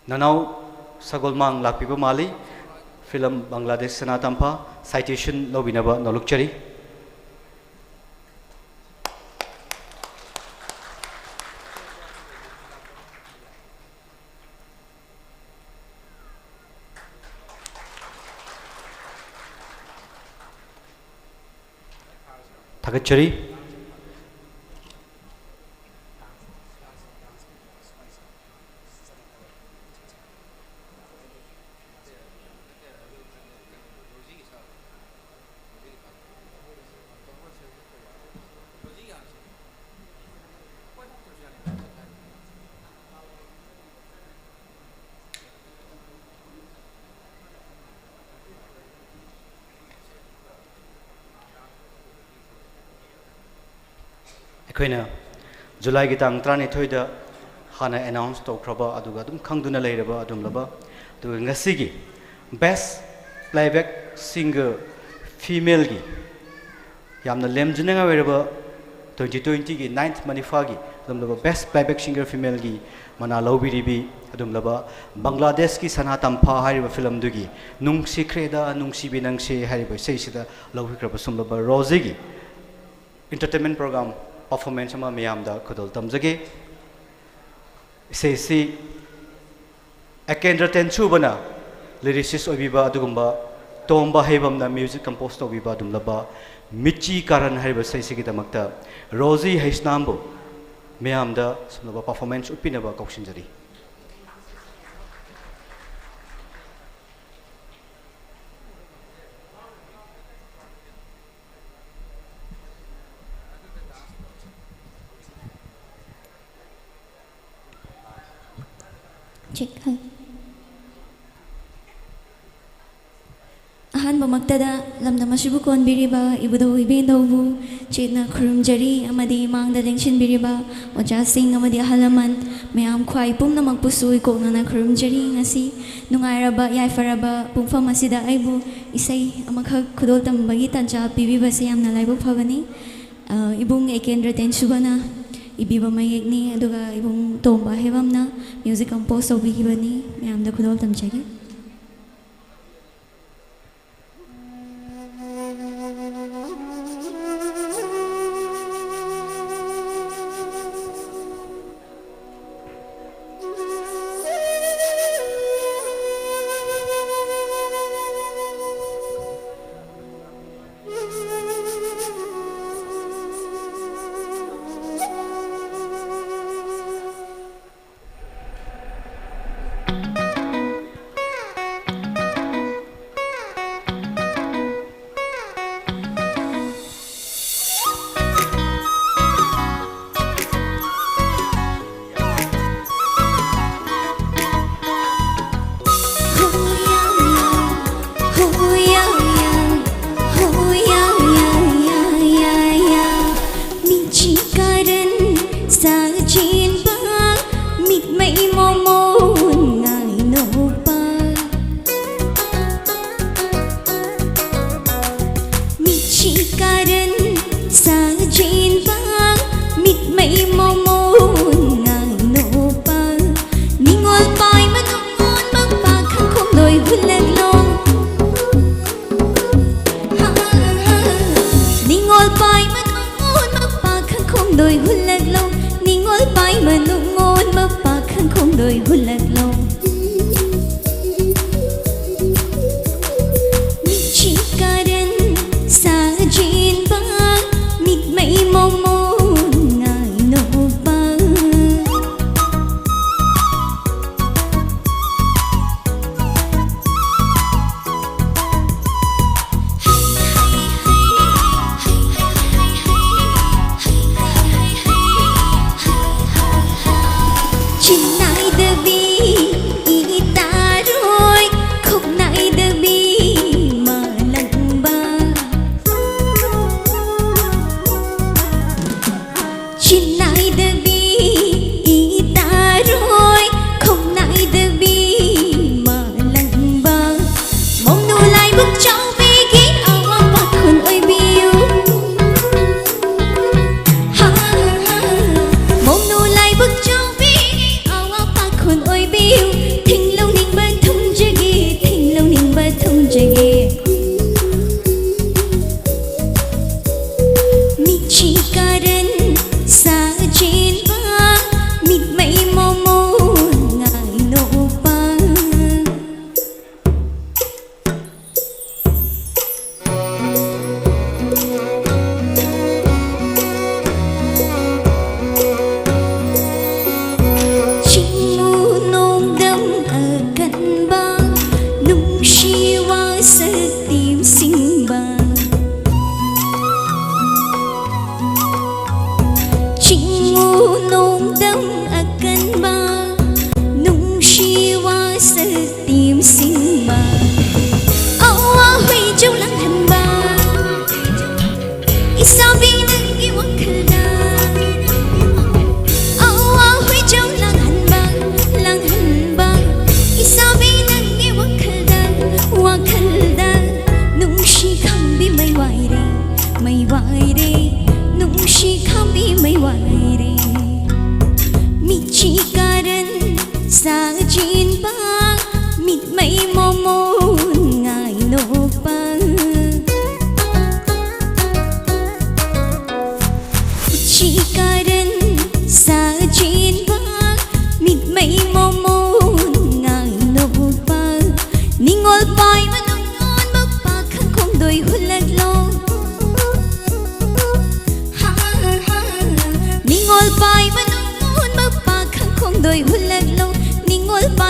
Nanao Sagolmang Lakpipa Mali, film Bangladesh Sanatampa, citation Lobinaba Nolukchari. Takachari. Koina July ki tang trani thoida hana announce to kraba aduga dum khangduna leiraba adum laba to ngasigi best playback singer female gi yamna lemjinga weraba 2020 gi 9th Manifa gi adum laba best playback singer female gi mana lobiribi adum laba Bangladesh ki Sanatampa hariba film dugi nungsi kreda nungsi binangse hariba seisida lobikraba sumlaba Rosie gi entertainment program performance ma miyam da khodol tamjage sesi Akendra Tenchu bana lyricist obiba adugumba tomba hebam na music compose obiba dumlaba Michi Karan hariba sai sigidamakta Rosie Haisnambu meyamda sunaba performance upinaba kauksinjari. ꯑꯍꯥꯟꯕ ꯃꯛꯇꯗ ꯂꯝꯗꯝ ꯑꯁꯤꯕꯨ ꯀꯣꯟꯕꯤꯔꯤꯕ ꯏꯕꯨꯙꯧ ꯏꯕꯦꯟꯗꯧꯕꯨ ꯆꯦꯠꯅ ꯈꯨꯔꯨꯝꯖꯔꯤ ꯑꯃꯗꯤ ꯃꯥꯡꯗ ꯂꯦꯡꯁꯤꯟꯕꯤꯔꯤꯕ ꯑꯣꯖꯥꯁꯤꯡ ꯑꯃꯗꯤ ꯑꯍꯜ ꯂꯃꯟ ꯃꯌꯥꯝ ꯈ꯭ꯋꯥꯏ ꯄꯨꯝꯅꯃꯛꯄꯨꯁꯨ ꯏꯀꯣꯛꯅꯅ ꯈꯨꯔꯨꯝꯖꯔꯤ ꯉꯁꯤ ꯅꯨꯡꯉꯥꯏꯔꯕ ꯌꯥꯏꯐꯔꯕ ꯄꯨꯡꯐꯝ ꯑꯁꯤꯗ ꯑꯩꯕꯨ ꯏꯁꯩ ꯑꯃꯈꯛ ꯈꯨꯗꯣꯜ ꯇꯝꯕꯒꯤ ꯇꯥꯟꯖꯥ ꯄꯤꯕꯤꯕꯁꯦ ꯌꯥꯝꯅ ꯂꯥꯏꯕꯛ ꯐꯕꯅꯤ ꯏꯕꯨꯡ ꯑꯦꯀꯦꯟꯗ꯭ꯔ ꯇꯦꯟꯁꯨꯕꯅ ꯏꯕꯤꯕ ꯃꯌꯦꯛꯅꯤ ꯑꯗꯨꯒ ꯏꯕꯨꯡ ꯇꯣꯝꯕ ꯍꯦꯕꯝꯅ ꯃ꯭ꯌꯨꯖꯤꯛ ꯀꯝꯄꯣꯖ ꯇꯧꯕꯤꯈꯤꯕꯅꯤ ꯃꯌꯥꯝꯗ ꯈꯨꯗꯣꯜ ꯇꯝꯖꯒꯦ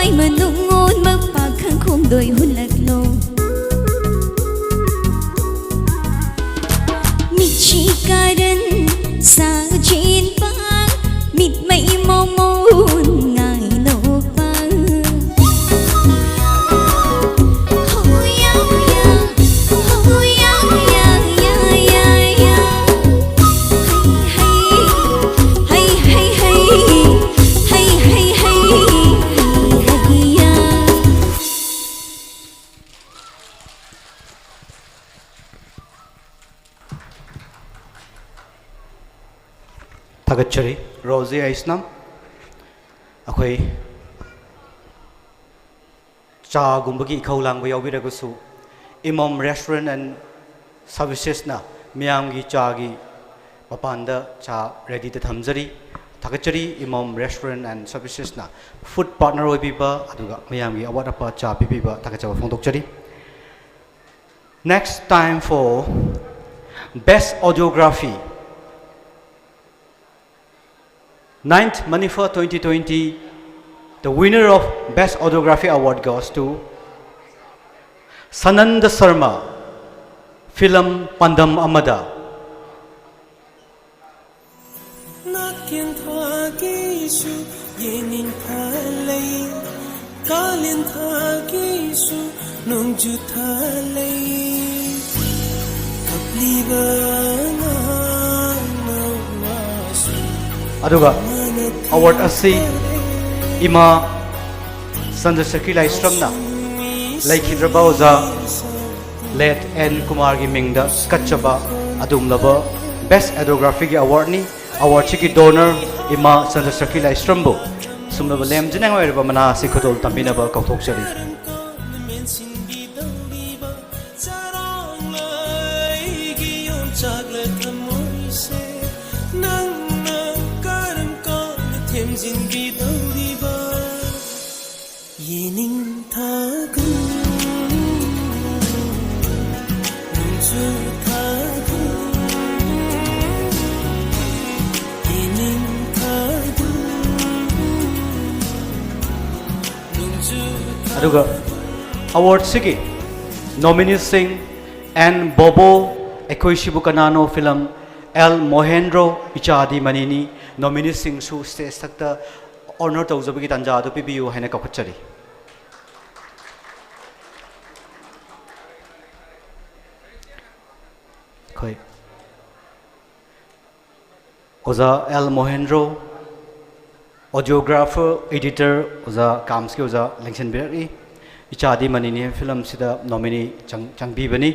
mai mà nung ngôn mơ bạc khang không đôi hôn lạc lô mít chỉ ca đến xa trên băng mít mây màu môn ngài nô băng hôi ya hôi ya ya ya ya ya hay hay hay hay hay hay hay ya Tagachari Rosie Aisnam akhoi cha gumbagi khaulang ba yawi ragusu Imam Restaurant and Services na miyam gi cha gi mapanda cha ready ta thamjari Tagachari Imam Restaurant and Services na food partner oi biba aduga miyam gi award apa cha biba tagachawa phongdokchari. Next time for Best Audiography 9th Manifa 2020, the winner of Best Audiography Award goes to Sananda Sharma, film Pandam Amada. Aduga award asi ima Sandra Shakila Isramna Laikhidraba Oza Let N Kumar gi mingda kachaba adumlaba Best Audiography gi award ni award chi donor ima Sandra Shakila Isrambo sumlaba lem jinang oirba mana si khodol tambinaba kauthok chari. Aduga award sigi nominees sing and Bobo ekoi shibu kanano film El Mohendro Ichadi Manini nominees sing su stage takta honor tawjabagi tanja adu pibiu haina kakhachari. Khoi Oza El Mohendro audiographer editor Oza Kamski Oza Lengshen Birari Ichadi Manini film sida nominee changbi bani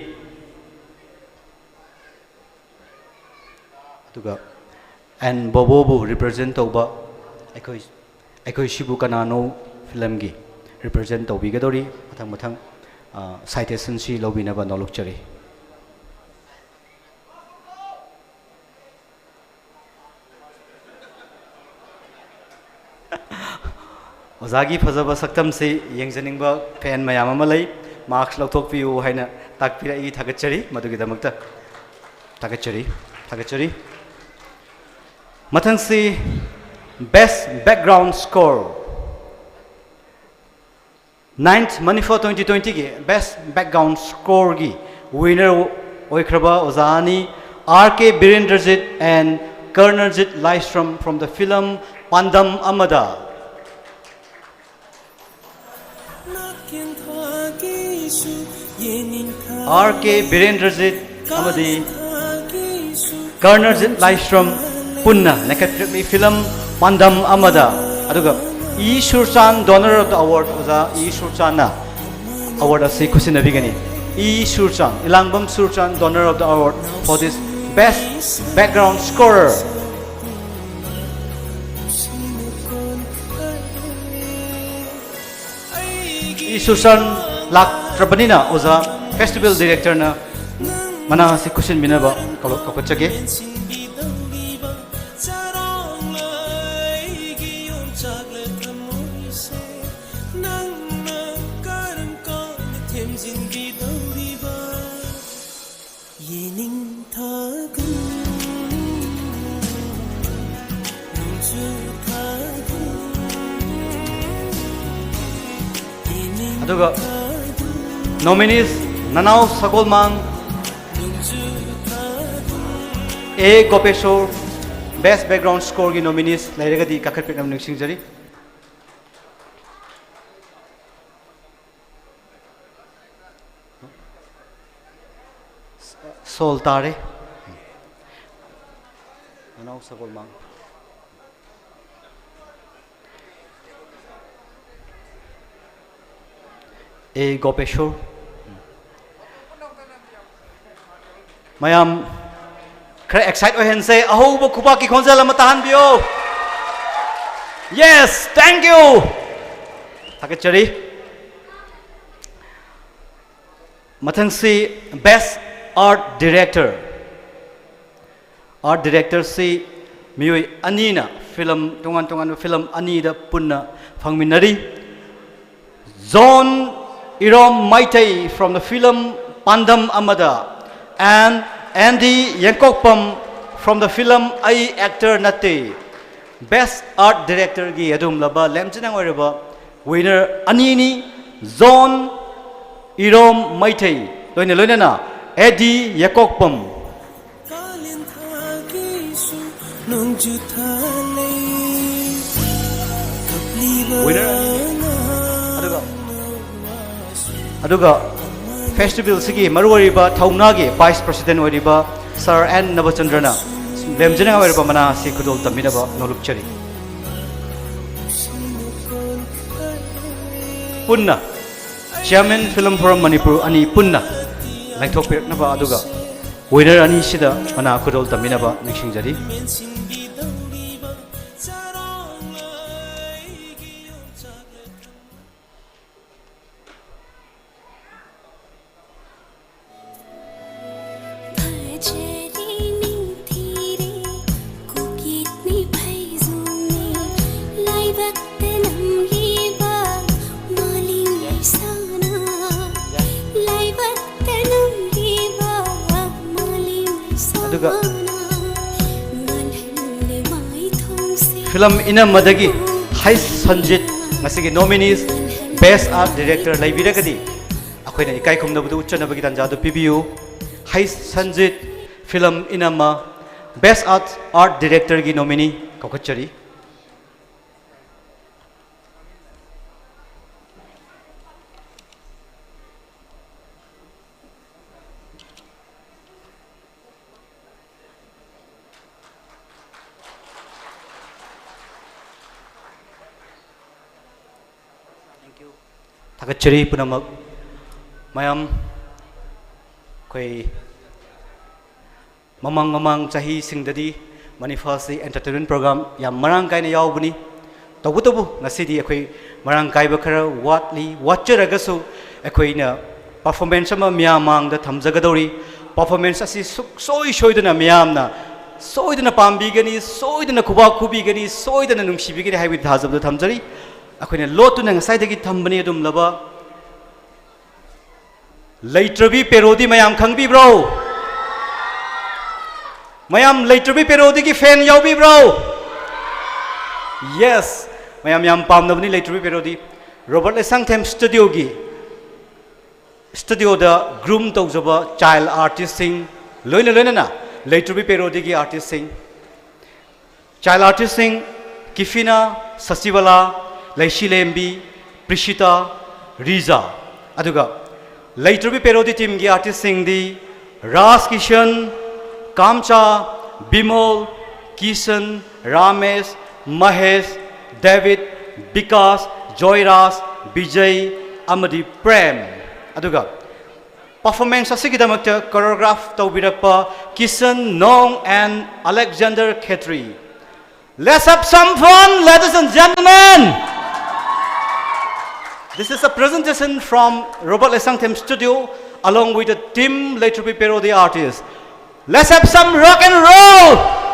aduga and Bobo bu represent tawba ekoi shibu kanano film gi represent tawbi gadori mathang citation si lobina ba nolokchari. Ozagi Fazaba Saktam se Yangjaningba fan mayam ama lei marks lauthok piu haina takpira I thagachari madugidamakta thagachari mathang se Best Background Score 9th Manifa 2020 gi Best Background Score gi winner oikraba ozani RK Birendrajit and Karnarjit Lystrom from the film Pandam Amada. RK Birendrajit amadi Karnarjit Lystrom punna nakatri film Pandam Amada aduga E Shurchan donor of the award oza E Shurchana award asi kusina bigani E Shurchan Ilangbam Shurchan donor of the award for this best background scorer. E Shurchan lak trabanina oza festival director na mana si kusin binaba kakachage. aduga nominees Nanau Sagolmang, A Gopeshwar, Best Background Score gi nominees lairagadi kakhat nam ningsingjari. Sol Tare, Nanau Sagolmang, A Gopeshwar. Mayam khare excite ohen se aho bo khupa ki khonjal ama tahan bio. Yes, thank you. Thakachari. Mathang si Best Art Director. Art Director si mioi anina film tongan film ani da punna phangminari. Zone Irom Maitai from the film Pandam Amada and Andy Yankokpam from the film I Actor Nate. Best Art Director gi adum laba lemchinang oiraba winner anini Zone Irom Maitai loina na Eddie Yankokpam. Winner aduga festival sigi maruwariba thaunagi Vice President wariba Sir N Nabachandrana lemjana wariba mana si khudol taminaba nolukchari punna Chairman Film Forum Manipur ani punna laithok pirnaba aduga winner ani sida mana khudol taminaba ningsingjari. Film Inam Madagi Hais Sanjit ngasigi nominees Best Art Director laibiragadi akoina ikai khumnabudu uchanabagi tanjadu pibiu Hais Sanjit Film Inama Best Art Director gi nominee kokachari. Thakachari punamak mayam koi mamang chahi singdadi manifasi entertainment program yam marang kaina yaubani tabutobu ngasidi akoi marang kai bakhara watcheragasu akoina performance ama miyamang da thamjagadori performance asi soidana miyamna soidana pambigani soidana khuba khubigani soidana nungsibigani haibi thajabda thamjari akoina lotu na ngasai dagi thambani adum laba leitrabi perodi mayam khangbi bro mayam leitrabi perodi ki fan yaubi bro. Yes, mayam yam pamnabni leitrabi perodi Robert Lesangthem studio da groom tawjaba child artist sing loina na leitrabi perodi ki artist sing child artist sing Kifina Sasiwala Laishilembi, Prishita, Riza. Aduga, later we parody team gi artist sing di Ras Kishan, Kamcha, Bimol, Kishan, Ramesh, Mahesh, David, Bikas, Joyras, Bijay, Amadi Prem. Aduga, performance asigidamakta choreograph tawbirakpa Kishan, Nong and Alexander Khetri. Let's have some fun, ladies and gentlemen. This is a presentation from Robert Lesangthem Studio along with the team later be parody artists. Let's have some rock and roll!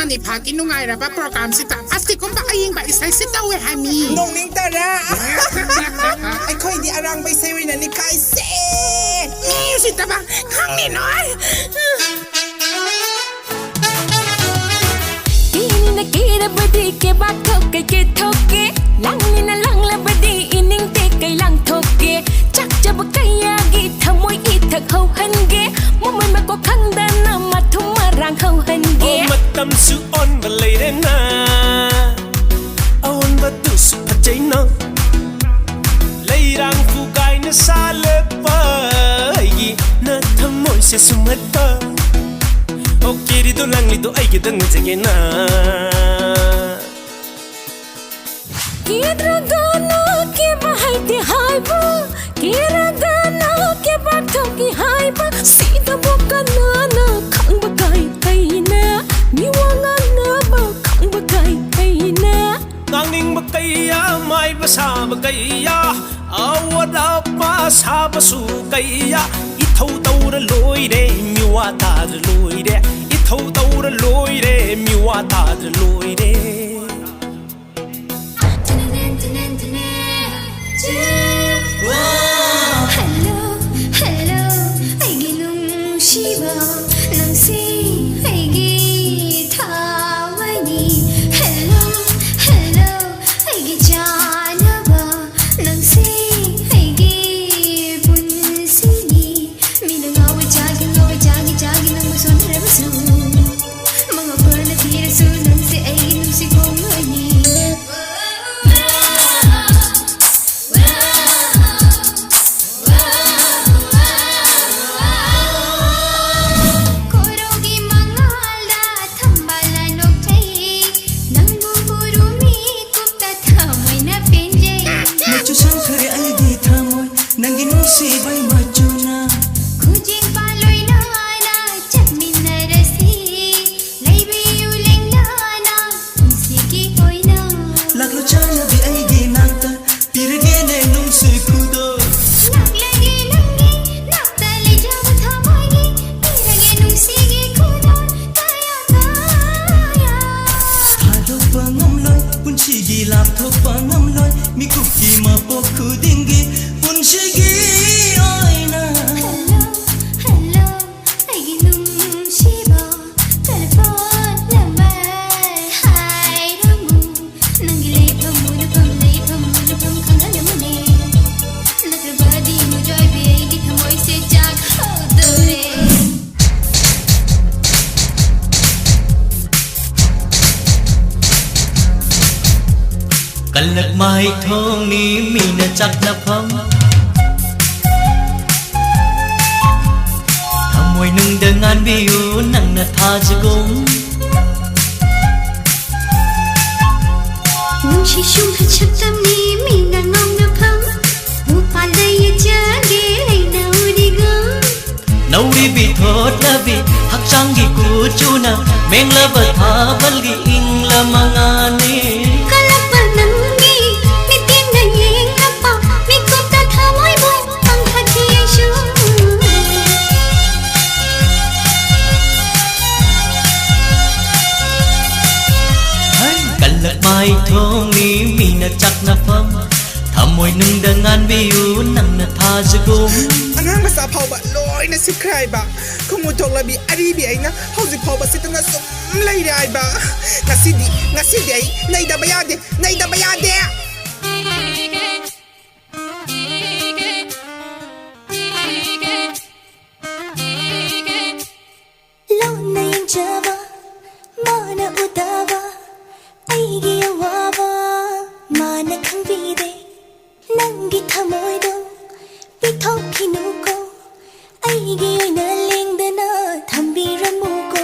Ni pag inungay ra ba program sita asti kung ba aying ba isay sita we hami nung ning tara ay ko hindi arang ba isay na ni kaise ni sita ba hang ni noy ini na kira badi ke ba thoke ke thoke lang ni na lang la badi ining te kai lang thoke chak jab kaya gi thamoi i thak hau han ge mumai ma ko khang da na ma thum ma rang hau han ge tâm sự on và lấy đến na on và tự sự thật cháy nắng lấy đang phụ gai nó xa lệ bay na thầm môi sẽ sum hết ta ok đi tôi lăng đi tôi ai cái đằng chạy cái na kira gana ke bahai te hai ba kira gana ke ba thoki hai ba sida boka na na khang ba kai kai na mi wanga na ba khang ba kai kai na ngang ning ba kai ya mai ba sa ba kai ya awada pa sa ba su kai ya I thâu tàu ra lối de mi wa ta ra lối de I thâu tàu ra lối de mi wa ta ra lối de hello hello ai gi nung shiba nang si ai gi thawani hello hello ai gi jana ba nang si ai gi bun si ni mi na ngaw jagi nang ma son re su mga parna tira su nang si ai gi nung si kong ani Kalak mai thong ni mina chak na pham Thamoi nung dengan biu nang na tha jagong Nung shi shung ha chak tam ni mina ngong na pham Mu pa lai cha ge lai nau di ga Nau di bi thot la bi hak chang gi ku chu na meng la ba tha bal gi ing la mangane mai thong ni mina chak na pham thamoi nung dengan biu nang na tha jagum anang masa phau ba loi na sikrai ba khumu thok la bi ari bi ai na hauji phau ba sitana sum lai rai ba ngasi di ai nei da ba ya de lo na yang java mana utava aigi awaba mana khang vide nangi thamoi do pithok kinuko aigi oina lengdana thambi ramuko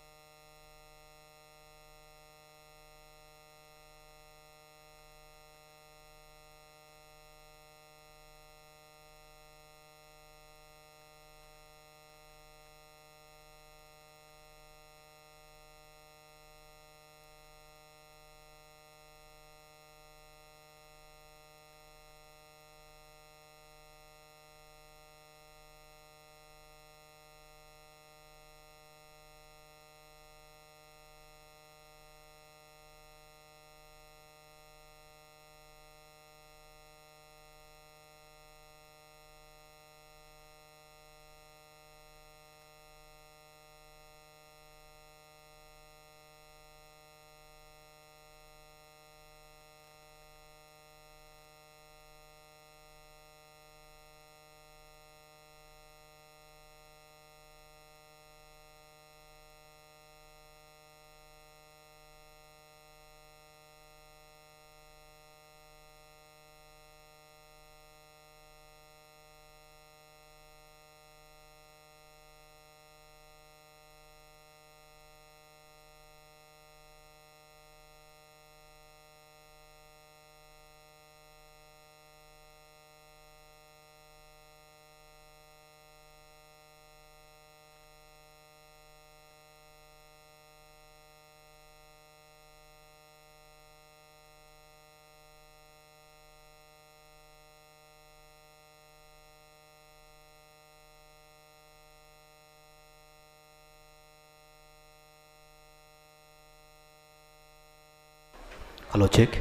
Hello check.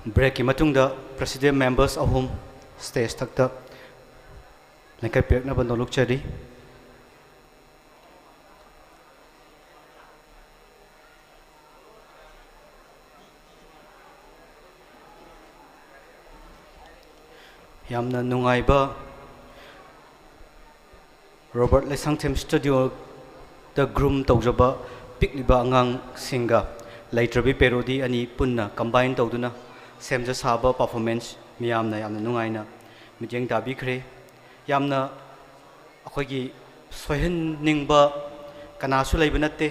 Break ki matungda president members ahum stage takta lengkai pek na bandoluk chari. Yamna nungai ba Robert Lesangthem Studio the groom tawjaba pikliba angang singa laitrabi parody ani punna combine tawduna semja saba performance miyamna yamna nungaina mitjeng dabi khre yamna akhoigi soihan ningba kanasu leiba natte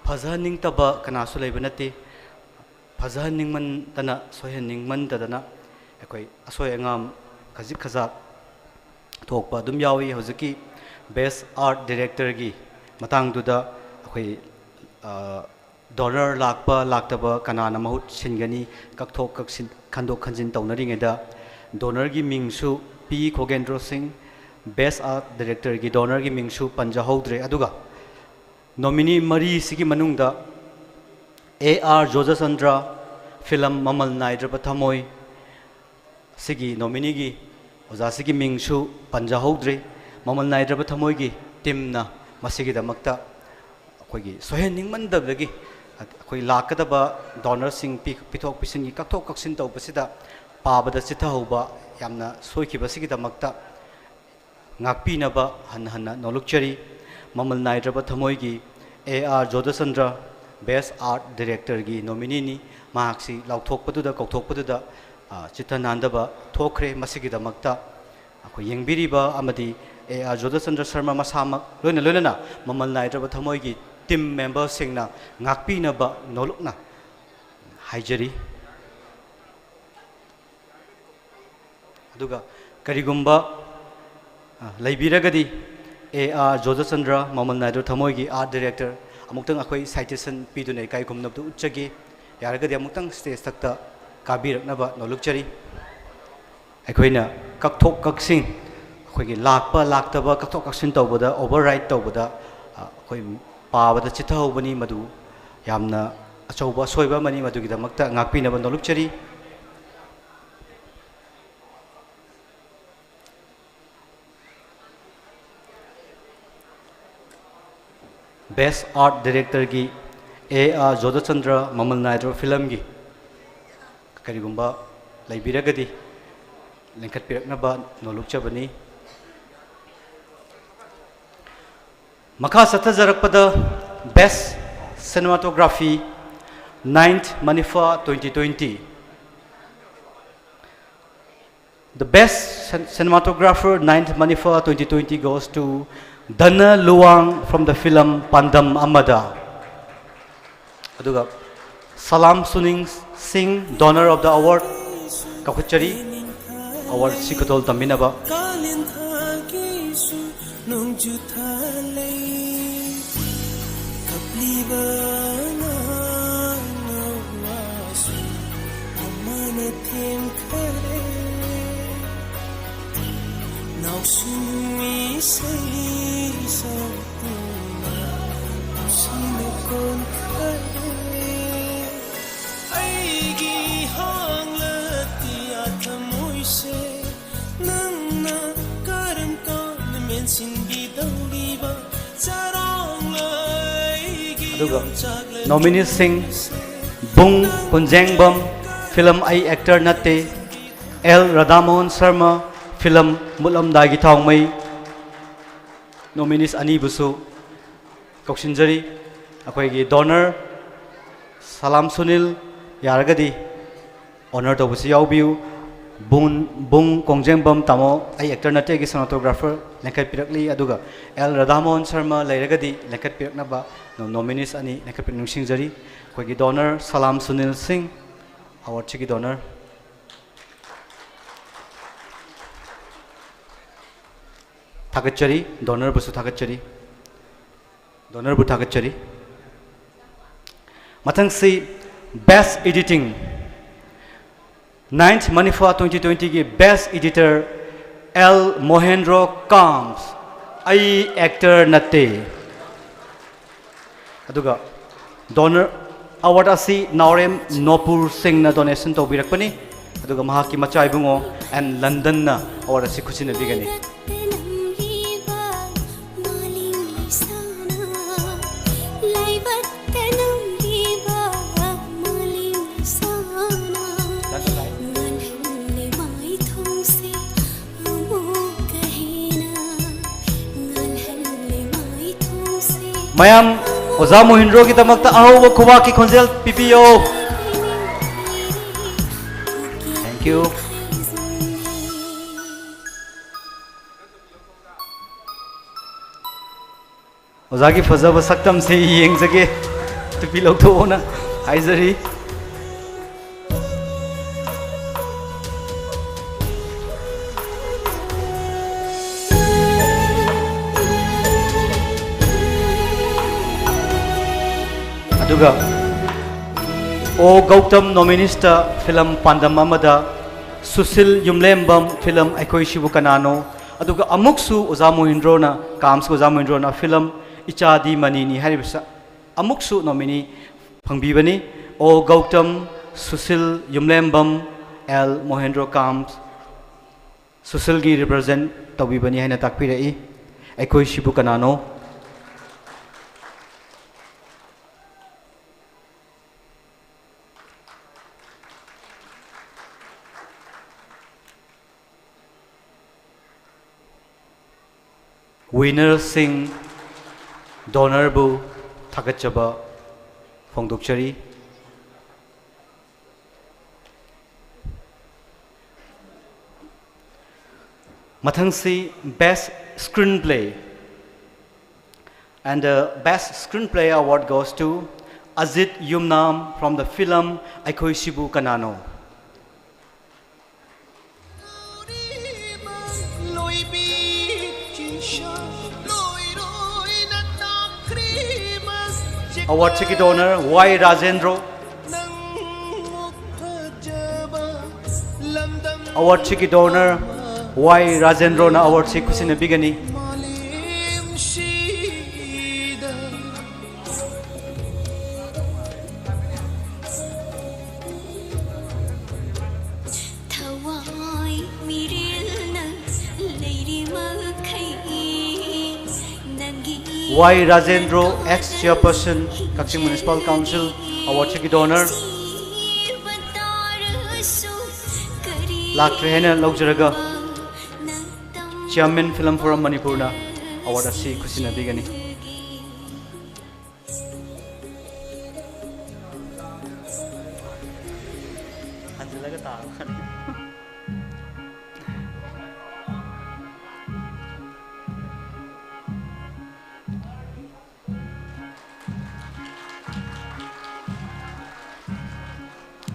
phaja ning taba kanasu leiba natte phaja ningman tana soihan ningman tadana akhoi asoi angam khajik khaja thokpa dum yawi hojiki best art director gi matang duda akhoi donor lakpa laktaba kanana mahut singani kakthok kaksin khandok khanjin tawnari ngeda donor gi mingsu P Khogendro Singh best art director gi donor gi mingsu panja hodre aduga nominee mari sigi manungda AR Jojasandra film Mamal Naidra Thamoi sigi nominee gi oja sigi mingsu panja hodre Mamal Naidra Thamoi gi teamna masigi damakta akhoi sohen ningman dabagi akhoi lakadaba donor sing pithok pisin gi kakthok kaksin taw pasida pabada sitha hoba yamna soikhiba sigi damakta ngakpi naba hanna nolukchari Mamal Naidra Thamoi gi AR Jodasandra best art director gi nominee ni mahaksi lauthok paduda kokthok paduda chitha nandaba thokre masigi damakta akhoi yengbiriba amadi AR Jodasandra Sharma masamak loina Mamal Naidra Thamoi gi team member singna ngakpi naba nolukna haijari aduga karigumba laibiragadi AR Jodasandra Mamal Naidra Thamoi gi art director amuktang akhoi citation pidune kai kumnabdu uchagi yaragadi amuktang stage takta kabiraknaba nolukchari aikoina kakthok kaksin akhoi lakpa laktaba kakthok kaksin tawbada override tawbada akhoi pabada chitha hobani madu yamna achauba soiba mani madugi damakta ngakpinaba nolukchari best art director gi AR Jodasandra Mamal Naidra film gi karigumba laibiragadi lengkat piraknaba nolukchabani makha sathajarakpada best cinematography 9th Manifa 2020 the best cinematographer 9th Manifa 2020 goes to Dana Luang from the film Pandam Amada aduga Salam Suning Singh donor of the award kakuchari award sikotol taminaba aduga nominee sing Bung Punjengbam film ai actor natte L Radhamon Sharma film Mulam Dagi Thongmai nominees ani busu koksinjari akhoi gi donor Salam Sunil yaragadi honor to busi yaubiu Bung Kongjengbam tamo ai actor natte gi cinematographer lengkat pirakli aduga L Radhamon Sharma leiragadi lengkat piraknaba nominees ani lengkat pirak nungsingjari akhoi gi donor Salam Sunil Singh award chi gi donor Thakachari donor busu thakachari donor bu thakachari mathang si best editing 9th Manifa 2020 ki best editor L Mohendro Kams ai actor natte aduga donor award asi Naurem Nopur Singh na donation to birakpani aduga mahaki machai bungo and London na award asi khusina bigani Mayam Oza Mohindro ki tamakta aho kuwa ki khonjel PPO. Thank you. Oza ki fazaba saktam se yeng jage tupi log to na haizari. Aduga O Gautam nominees ta film Pandam Amada Susil Yumlembam film Aikoi Shibu Kanano aduga amuksu Oza Mohindro na Kams Oza Mohindro na film Ichadi Manini haribsa amuksu nominee phangbibani O Gautam Susil Yumlembam L Mohindro Kams Susil gi represent tawibani haina takpirai Aikoi Shibu Kanano Winner Singh Donor Bu Thakachaba Phongdokchari Mathangsi Best Screenplay and the Best Screenplay award goes to Azit Yumnam from the film Aikoi Shibu Kanano. Award Chiki donor Y Rajendro. Award Chiki donor Y Rajendro na award si kusina bigani. Y Rajendro, ex-chairperson, Kaching Municipal Council, award Chiki donor. Lakre hena laujaraga Chairman Film Forum Manipur na award asi kusina bigani.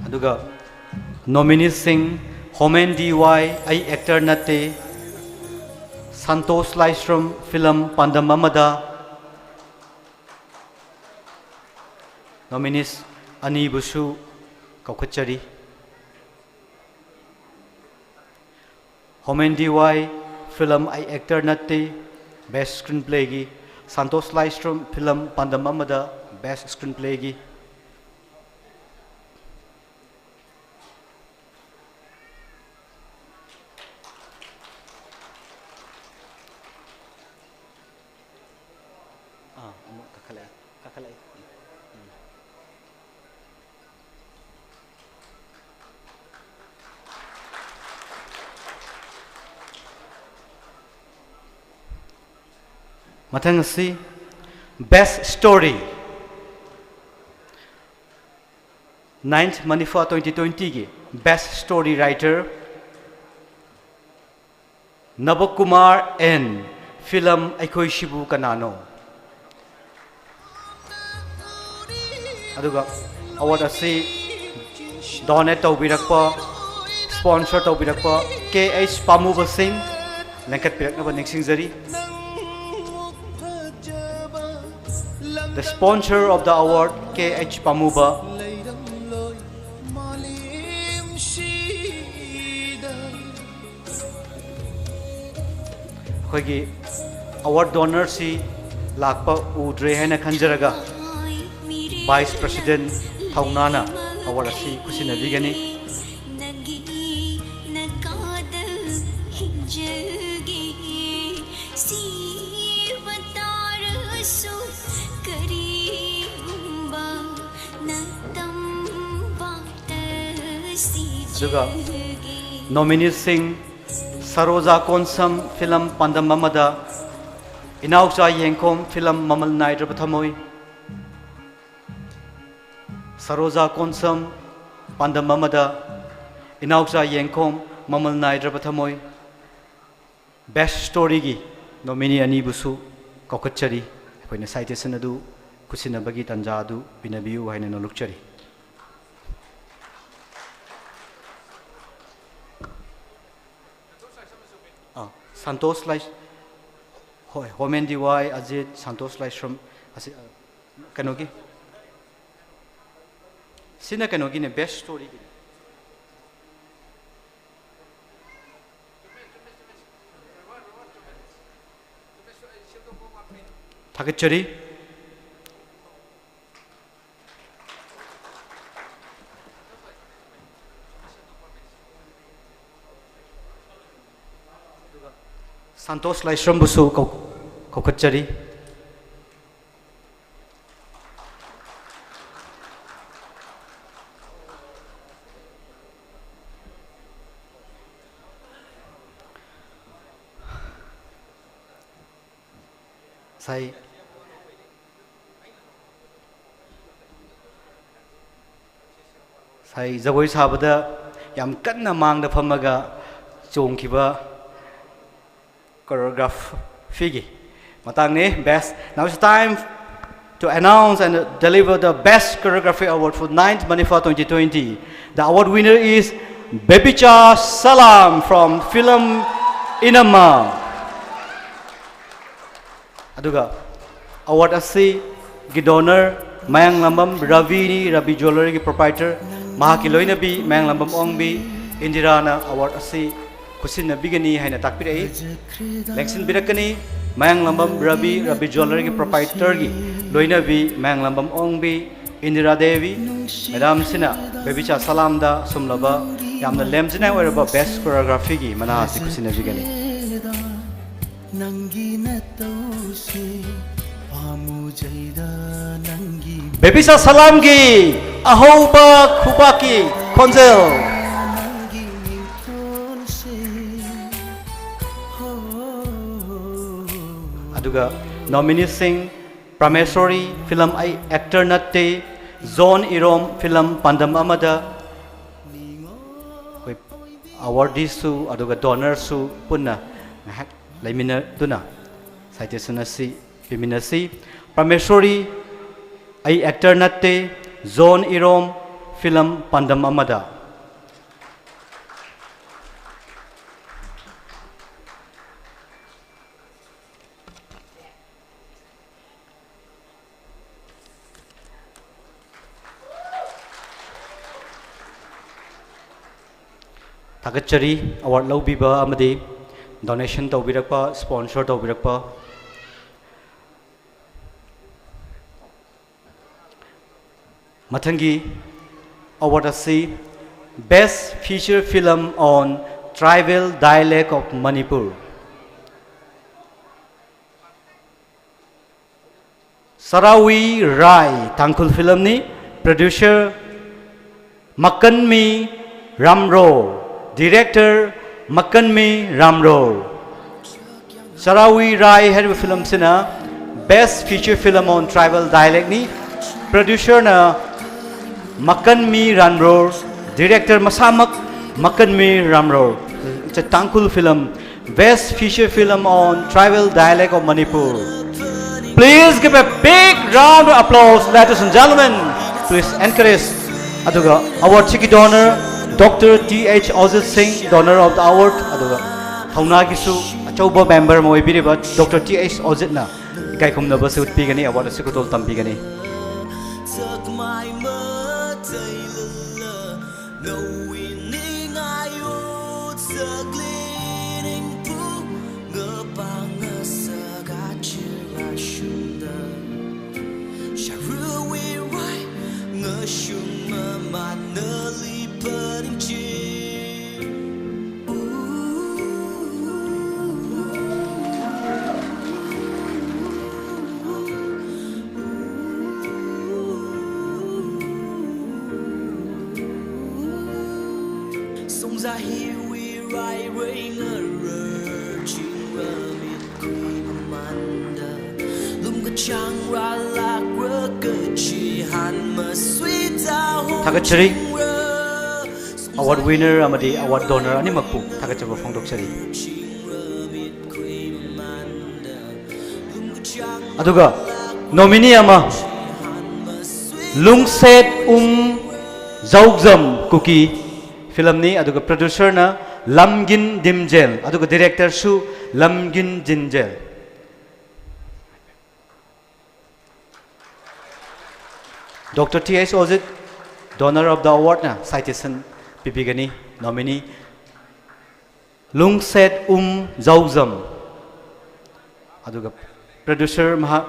Aduga nominees sing Homen DY ai actor nate Santosh Lystrom film Pandam Amada nominees Ani Busu Kaukachari Homen DY film ai actor nate best screenplay gi Santosh Lystrom film Pandam Amada best screenplay gi Mathang si Best Story 9th Manifa 2020 ki Best Story Writer Navakumar N Film Aikoi Shibu Kanano aduga award asi donate tawbirakpa sponsor tawbirakpa KH Pamuba Singh Lankat piraknaba ningsingjari. The sponsor of the award, KH Pamuba. Khogi award donor si lakpa udre hai na khanjaraga Vice President ꯊꯧꯅꯥꯅ award ꯑꯁꯤ ꯈꯨꯠꯁꯤꯟꯅꯕꯤꯒꯅꯤ ꯑꯗꯨꯒ ꯅꯣꯃꯤꯅꯤꯁꯤꯡ ꯁꯔꯣꯖꯥ Konsam film ꯄꯥꯟꯗꯝ ꯑꯃꯗ ꯏꯅꯥꯎꯆꯥ ꯌꯦꯡꯈꯣꯝ film ꯃꯃꯜ ꯅꯥꯏꯗ꯭ꯔꯕ ꯊꯃꯣꯏ ꯁꯔꯣꯖꯥ ꯀꯣꯟꯁꯝ ꯄꯥꯟꯗꯝ ꯑꯃꯗ ꯏꯅꯥꯎꯆꯥ ꯌꯦꯡꯈꯣꯝ ꯃꯃꯜ ꯅꯥꯏꯗ꯭ꯔꯕ ꯊꯃꯣꯏ ꯕꯦꯁ ꯁ꯭ꯇꯣꯔꯤꯒꯤ ꯅꯣꯃꯤꯅꯤ ꯑꯅꯤꯕꯨꯁꯨ ꯀꯧꯈꯠꯆꯔꯤ ꯑꯩꯈꯣꯏꯅ ꯁꯥꯏꯇꯦꯁꯟ ꯑꯗꯨ ꯈꯨꯠꯁꯤꯟꯅꯕꯒꯤ ꯇꯥꯟꯖꯥ ꯑꯗꯨ ꯄꯤꯅꯕꯤꯌꯨ ꯍꯥꯏꯅ ꯅꯣꯛꯆꯔꯤ Santosh Lai, Homen Diwai, Ajit, Santosh Lai from Kanogi. Sina Kanogi ne best story. Thakachari. Santosh Lai from Busu Kokachari. Sai Zagoi Sabada Yam Kanna Mangda Pamaga Chongkiba choreograph figi matang ni best. Now it's time to announce and deliver the best choreography award for 9th Manifa 2020. The award winner is Bebicha Salam from film Inama. Aduga award asi gi donor Mayang Lambam Ravi Rabi Jewelry ki proprietor Mahakiloina bi Mayang Lambam Ongbi Indirana award asi Kusin Nabigani Hina Takpiri Lexin Birakani Mayang Lambam Rabi Jewelry proprietor Loina V Mayang Lambam Ongbi Indira Devi Madam Sina Bebicha Salam da Sumlaba Yamna Lemzina were about best choreography gi Manahasi Kusin Nabigani Bebicha Salam gi Ahoba Kubaki Konzel Aduga nominees sing Prameswari film actor natte Zone Irom film Pandam Amada awardees su aduga donors su punna laimina tuna citation asi piminasi Prameswari actor natte Zone Irom film Pandam Amada Thakachari award laubiba amadi donation taubirakpa sponsor taubirakpa Mathangi award asi best feature film on tribal dialect of Manipur Sarawi Rai Tangkul film ni producer Makanmi Ramro Director Makanmi Ramro Sarawi Rai had a film sina best feature film on tribal dialect ni producer na Makanmi Ramro Director Masamak Makanmi Ramro. It's a Tangkul film best feature film on tribal dialect of Manipur. Please give a big round of applause ladies and gentlemen. Please encourage Aduga award chiki donor Dr. T.H. Ozit Singh, donor of the award. Aduga Haunagisu, a Chobo member Moibiriba, Dr. T.H. Ozitna, Kaikum Nabasut Pigani, award a Sikutol Tampigani. Shall we right? hi wi rai rai nga ra ching ra mit kui manda lum ka chang ra lak ra ka chi han ma sweet ta ho Thakachari award winner amadi award donor ani makpu thakachaba phongdoksari aduga nominee ama Lungset Zaugzam Kuki film ni aduga producer na Lamgin Dimjel aduga director su Lamgin Jinjel Dr. T.S. Ozit donor of the award na citation pipigani nominee Lungset Zaugzam aduga producer maha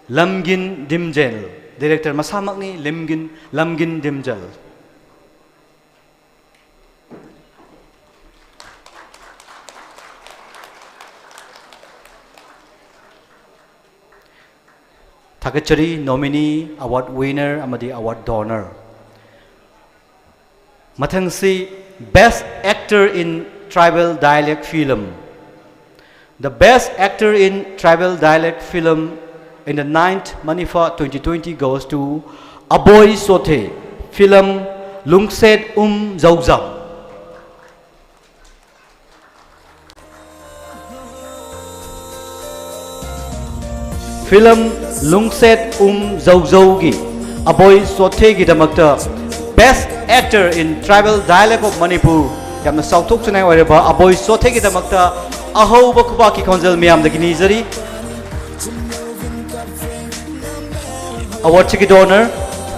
Lamgin Dimjel director masamak ni Lamgin Dimjel Thakachari nominee award winner amadi award donor Mathangsi best actor in tribal dialect film The best actor in tribal dialect film in the 9th Manifa 2020 goes to Aboy Sote, film Lungset Zaugzam. Film Lungset Zaugzaugi, Aboy Sote Gidamakta, best actor in tribal dialect of Manipur. Yamna Southok Chunai Wareba, Aboy Sote Gidamakta, Aho Bakubaki Konzel Miam the Ginizari. Award Chiki donor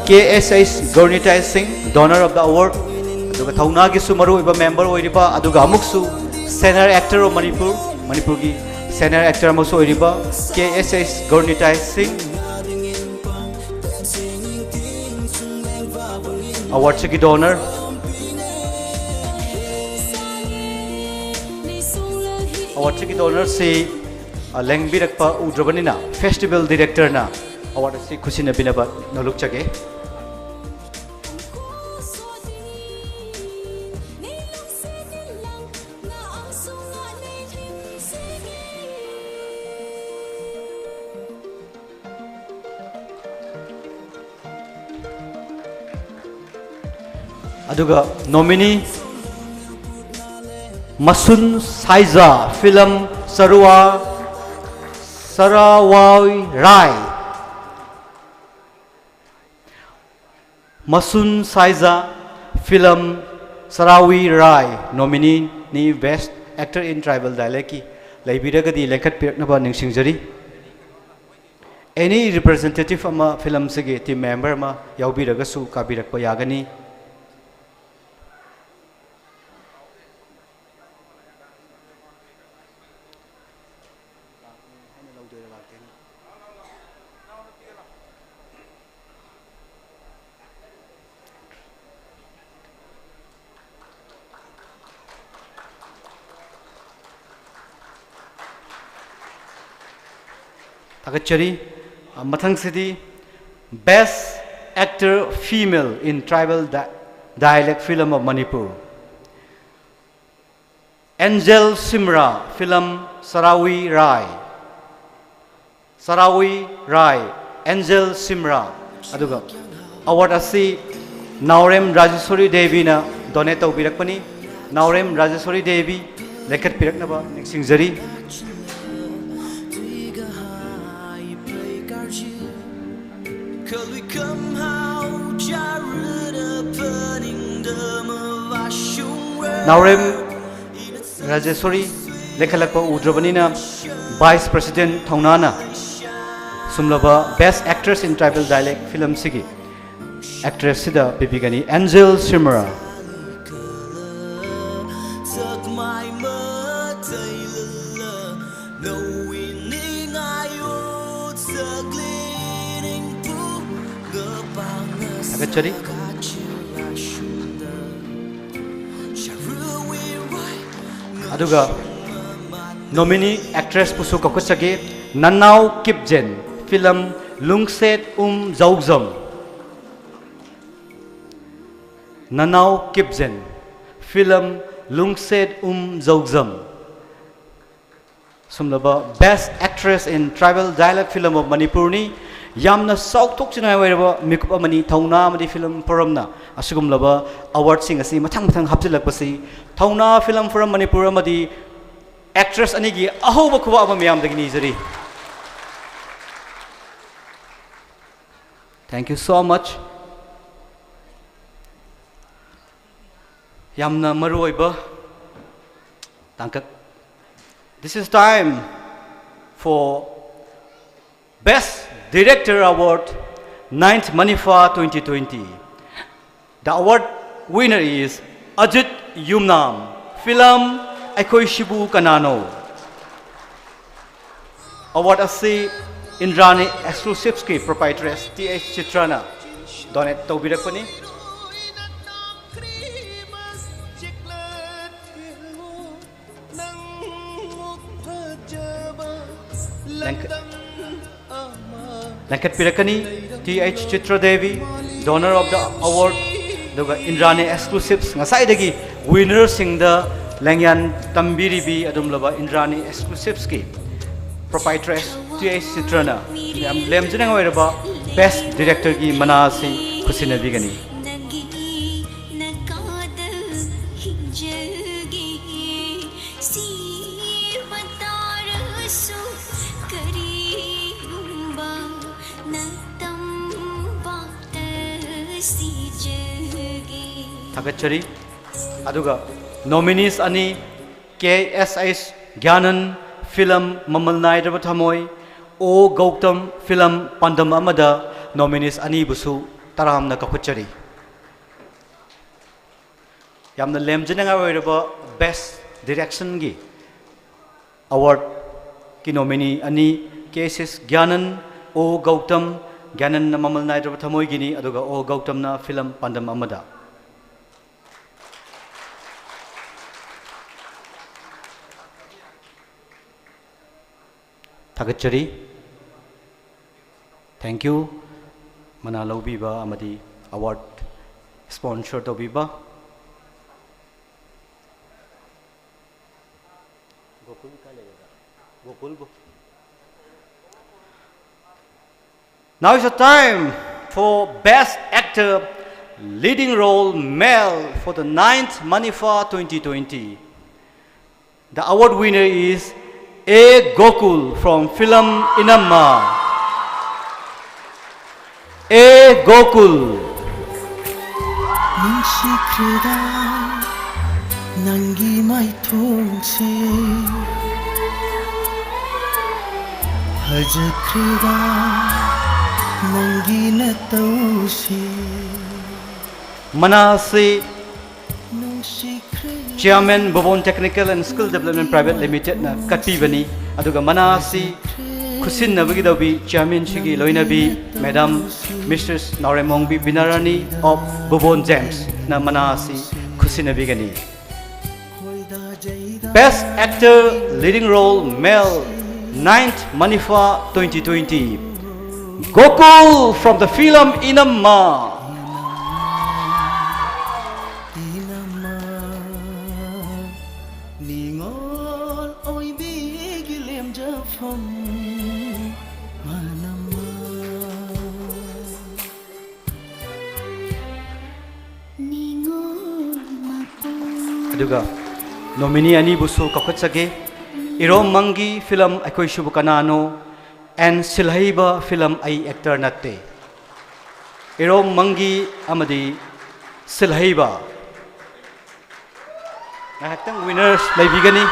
KSS Gornitai Singh, donor of the award. Aduga Thaunagi Sumaru iba member oiriba aduga amuksu senior actor of Manipur gi senior actor amusu oiriba KSS Gornitai Singh. Award Chiki donor Award Chiki donor si Lengbirakpa Udrabanina festival director na award si Kusina Binaba Noluk Chage Aduga nominee Masun Saiza film Sarawai Rai Masun Saiza film Sarawi Rai nominee ni best actor in tribal dialect ki laibiragadi lekhat pirnaba ningsingjari any representative ama film sege team member ma yaubiragasu kabirakpa yagani Thakachari Mathang City best actor female in tribal dialect film of Manipur Angel Simra film Sarawi Rai Angel Simra aduga award asi Naurem Rajeshwari Devi na donate birakpani Naurem Rajeshwari Devi lekhat piraknaba ningsingjari Naurem Rajeshwari lekhalakpa udrabanina Vice President Thaunana sumlaba best actress in tribal dialect film sigi actress sida bibigani Angel Simra Thakachari aduga nominee actress pusu kakusage Nanau Kipjen film Lungset Zaugzam Nanau Kipjen film Lungset Zogzam. Sumlaba Best Actress in Tribal Dialect Film of Manipur ni yamna sauk tok china wairaba mikup amani thauna amadi film forum asugumlaba award sing asi mathang hapjilak pasi thauna film forum Manipur amadi actress anigi ahoba khuwa ama miyam dagini jari. Thank you so much. Yamna maruoiba tangkak. This is time for Best Director Award 9th Manifa 2020. The award winner is Ajit Yumnam, film Ekoi Shibu Kanano. Award asi Indrani Exclusivski Proprietress TH Chitrana. Donate Tobirakpani. Lankat Pirakani, TH Chitra Devi, donor of the award, Duga Indrani Exclusives, Ngasaidagi, winner sing the Langyan Tambiribi Adumlaba Indrani Exclusivski, proprietress TH Chitrana. Lemjinang Wairaba, Best Director Gi Manasi Kusina Vigani. Thakachari aduga nominees ani KSS Gyanan film Mamal Nairaba Thamoi O Gautam film Pandam Amada nominees ani busu taramna kakuchari. Yamna lemjinanga wairaba Best Direction gi award ki nominee ani KSS Gyanan O Gautam Gyanan Mamal Nairaba Thamoi gini aduga O Gautam na film Pandam Amada. Thakachari. Thank you. Mana Laubiba Amadi award sponsor to Biba. Now is the time for Best Actor Leading Role Male for the 9th Manifa 2020. The award winner is A. Gokul from film Inamma. A. Gokul. Nangi mai thongche Hajakrida Nangi na tausi Manasi Chairman Bobon Technical and Skill Development Private Limited na Katibani aduga Manasi Kusin Navigidabi Chairman Shigi Loinabi Madam Mrs. Nauremongbi Binarani of Bobon James na Manasi Kusin Navigani. Best Actor Leading Role Male 9th Manifa 2020 Gokul from the film Inamma. Aduga nominee ani busu kakutsage Irom Mangi film Ekoi Shibu Kanano and Silhaiba film Ai Actor Natte. Irom Mangi amadi Silhaiba. Nahatang winners laibigani.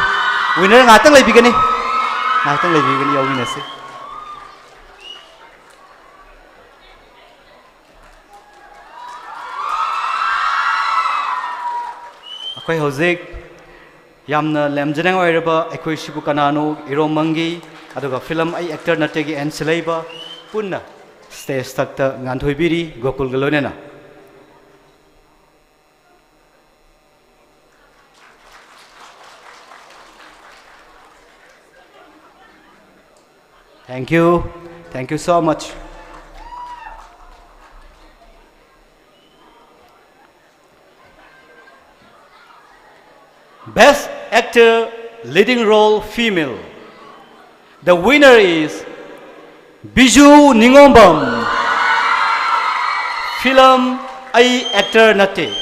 Winner ngatang laibigani. Ngatang laibigani yaw winners. Akoy hojek Yamna lemjinang wairaba Ekoi Shibu Kanano Irom Mangi aduga film Ai Actor Nattegi and Silhaiba punna stage takta nganthoibiri Gokul galonena. Thank you so much. Best Actor Leading Role Female. The winner is Biju Ningombam. Film Ai Actor Nate.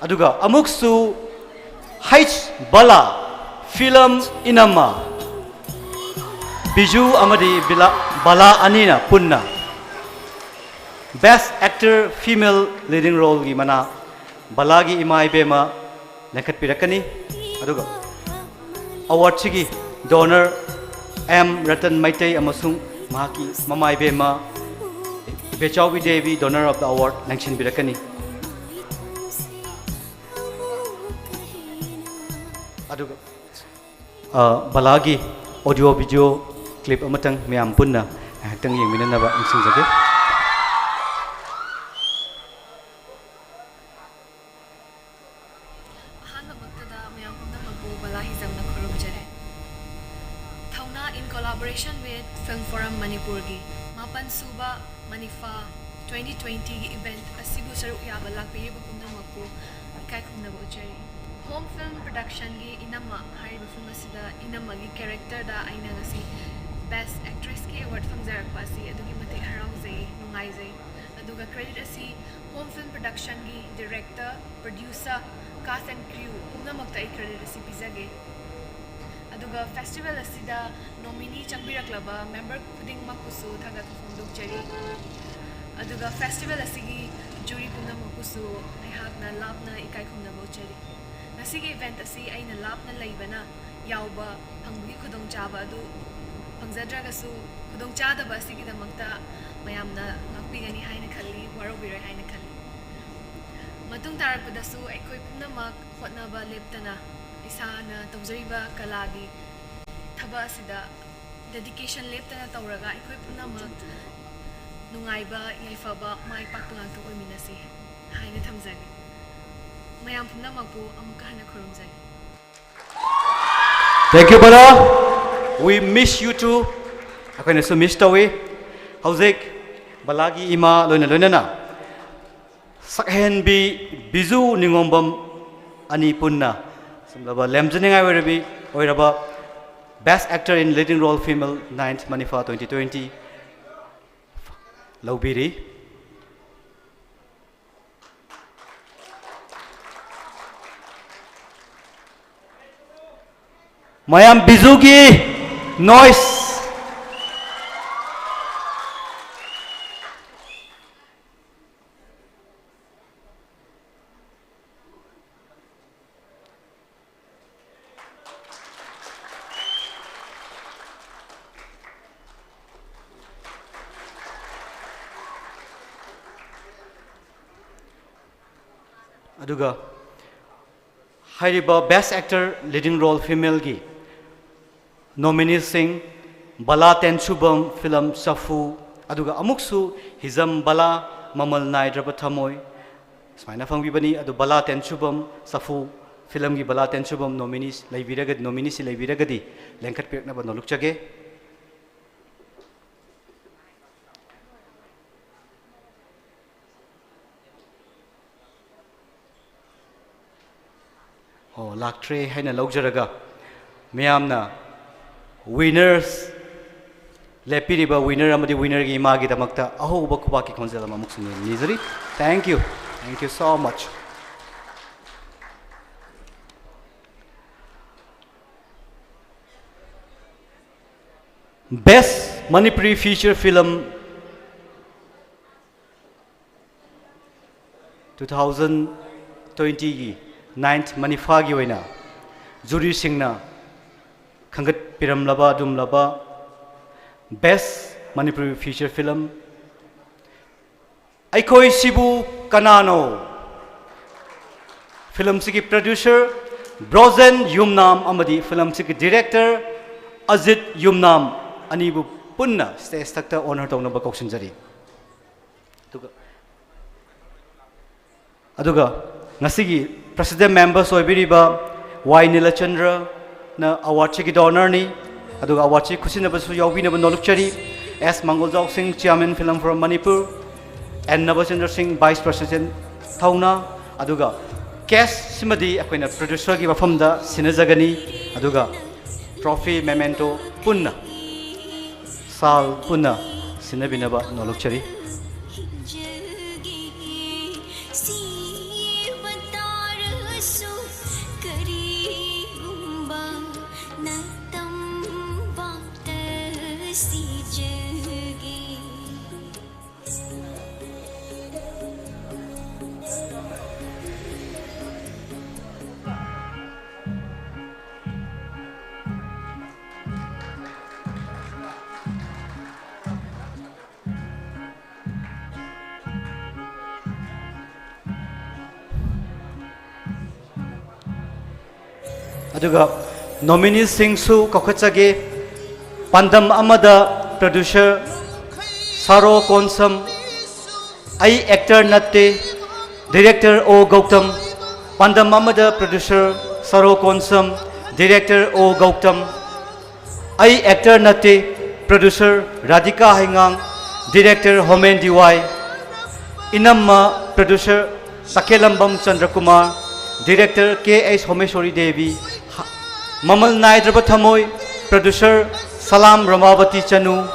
Aduga Amuksu H Bala. Film Inama. Biju Amadi Bala Anina Punna. Best Actor Female Leading Role gi mana Balagi Imai Bema Nakat Pirakani Aduga Award Chigi Donor M Ratan Maitei Amasung Mahaki Mamai Bema Bechawi Devi Donor of the Award Nangshin Pirakani Aduga Balagi Audio Video Clip Amatang Miam Punna Haktang Yang Minanaba Insing Zagit In collaboration with Film Forum Manipur gi Mapan Suba Manifa 2020 event asibu saru yaba lakpiri bukunda mapu kai khumna bochari home film production gi inama hari film asida inama gi character da aina ngasi best actress ki award phangjarak pasi adugi mate harauzai nungaizai aduga credit asi home film production gi director producer cast and crew punamakta ai credit asi bizage aduga festival asida nominee changbiraklaba member khuding makusu thagat phongdokjari aduga festival asigi jury puna makusu aihakna lapna ikai khumna bochari nasigi event asi aina lapna leibana yauba phangbugi khudong chaba adu phangjadragasu khudong chada ba asigi damakta mayamna ngakpigani haina khalli warobirai haina khalli matung tarakpadasu aikoi punamak hotnaba leptana isana tawjariba kalagi thaba asida dedication leptana tawraga aikoi punamak nungaiba yaifaba mai paktunga to oiminasi haina thamjagi mayam punamakpu amuka hana khurumjagi. Thank you Bala. We miss you too. Akoina su miss tawi. Hauzik Balagi ima loina na. Sakhen bi Biju Ningombam ani punna. Samlaba lemjeningai werabi oiraba Best Actor in Leading Role Female 9th Manifa 2020 Laubiri Mayam Bizugi Noise Aduga Hariba Best Actor Leading Role Female gi nominees sing Bala Tenchubam film Safu aduga amuksu Hizam Bala Mamal Naidraba Thamoi Smaina Fangbibani adu Bala Tenchubam Safu film gi Bala Tenchubam nominees laibiragadi lengkat pirna ba nolukchage Oh, laktre haina laujaraga miyamna winners lepiriba winner amadi winner gi magi damakta ahoba khubaki khonjala mamuksuni nizari. Thank you so much. Best Manipuri feature film 2020 gi 9th Manifa gi oina jury singna khangat piram laba dum laba Best Manipuri feature film Aikoi Sibu Kanano film sigi producer Brozen Yumnam amadi film sigi director Ajit Yumnam anibu punna stage takta honor tawna ba kauksinjari aduga ngasigi President members oibiriba Y Nilachandra na award chiki donor ni aduga award chi khusina basu yawbina ba nolukchari S Mangoljok Singh Chairman Film from Manipur N Nabachandra Singh Vice President Thauna aduga K cash simadi akoina producer gi mafamda sinajagani aduga trophy memento punna sal punna sinabinaba nolokchari aduga nominees singsu kokhachage pandam amada producer saro konsam ai actor natte director o gautam pandam amada producer saro konsam director o gautam ai actor natte producer radhika hingang director homen diwai inamma producer sakelambam chandrakumar director K.S. Homeshwari Devi Mamal Naidraba Thamoy producer Salam Ramavati Chanu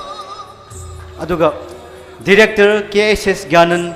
aduga director K.S.S. Gyanan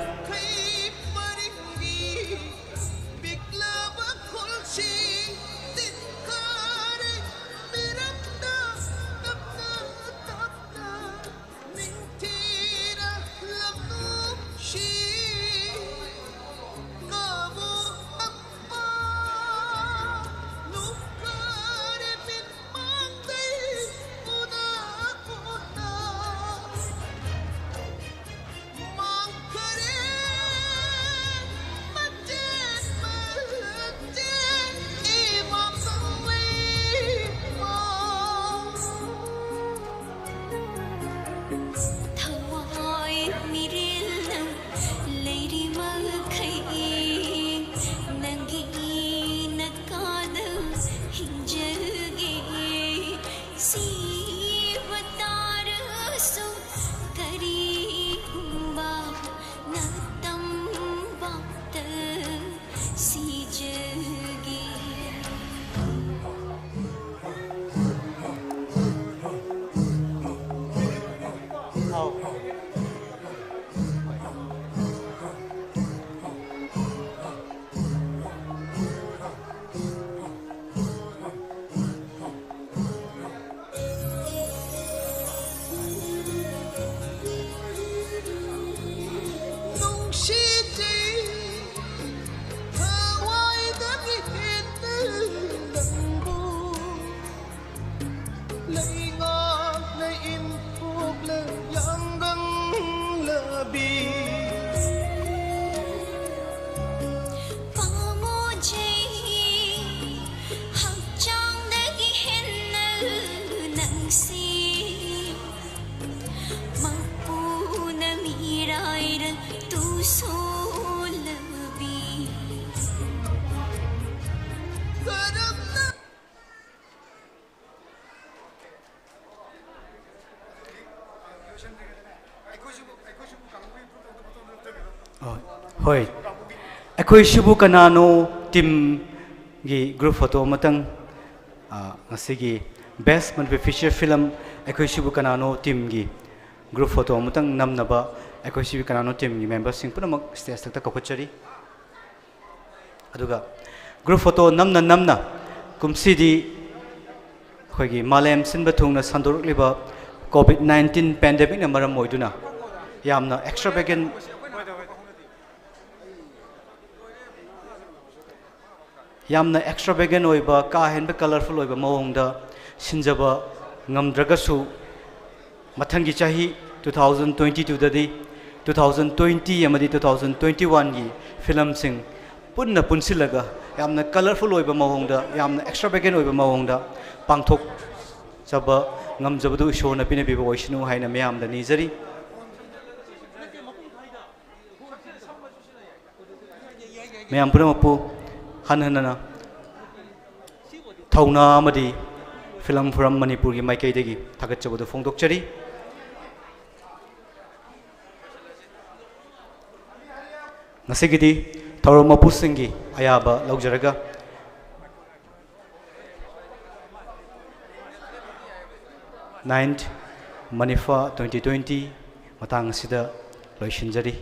hoi akhoi shibu kanano team gi group photo matang ngasigi best manpe feature film akhoi shibu kanano team gi group photo matang namnaba akhoi shibu kanano team gi members sing punamak stage takta kokochari aduga group photo namna kumsidi khoigi malem sinba thungna sandurliba covid-19 pandemic na maram moiduna yamna extravagant yamna extravagant oiba ka henba colorful oiba mawongda sinjaba ngamdragasu mathangi chahi 2022 dadi 2020 amadi 2021 gi film sing punna punsilaga yamna colorful oiba mawongda yamna extravagant oiba mawongda pangthok chaba ngamjabadu ishona pina biba oishnu haina meyamda nijari meyam puramapu hanhanana thauna amadi film from Manipur gi maikai degi thagachabadu phongdokchari ngasigidi ꯊꯧꯔꯝ ꯃꯄꯨꯁꯤꯡꯒꯤ ꯑꯌꯥꯕ ꯂꯧꯖꯔꯒ ninth ꯃꯅꯤꯐꯥ 2020 ꯃꯇꯥꯡ ꯑꯁꯤꯗ ꯂꯣꯏꯁꯤꯟꯖꯔꯤ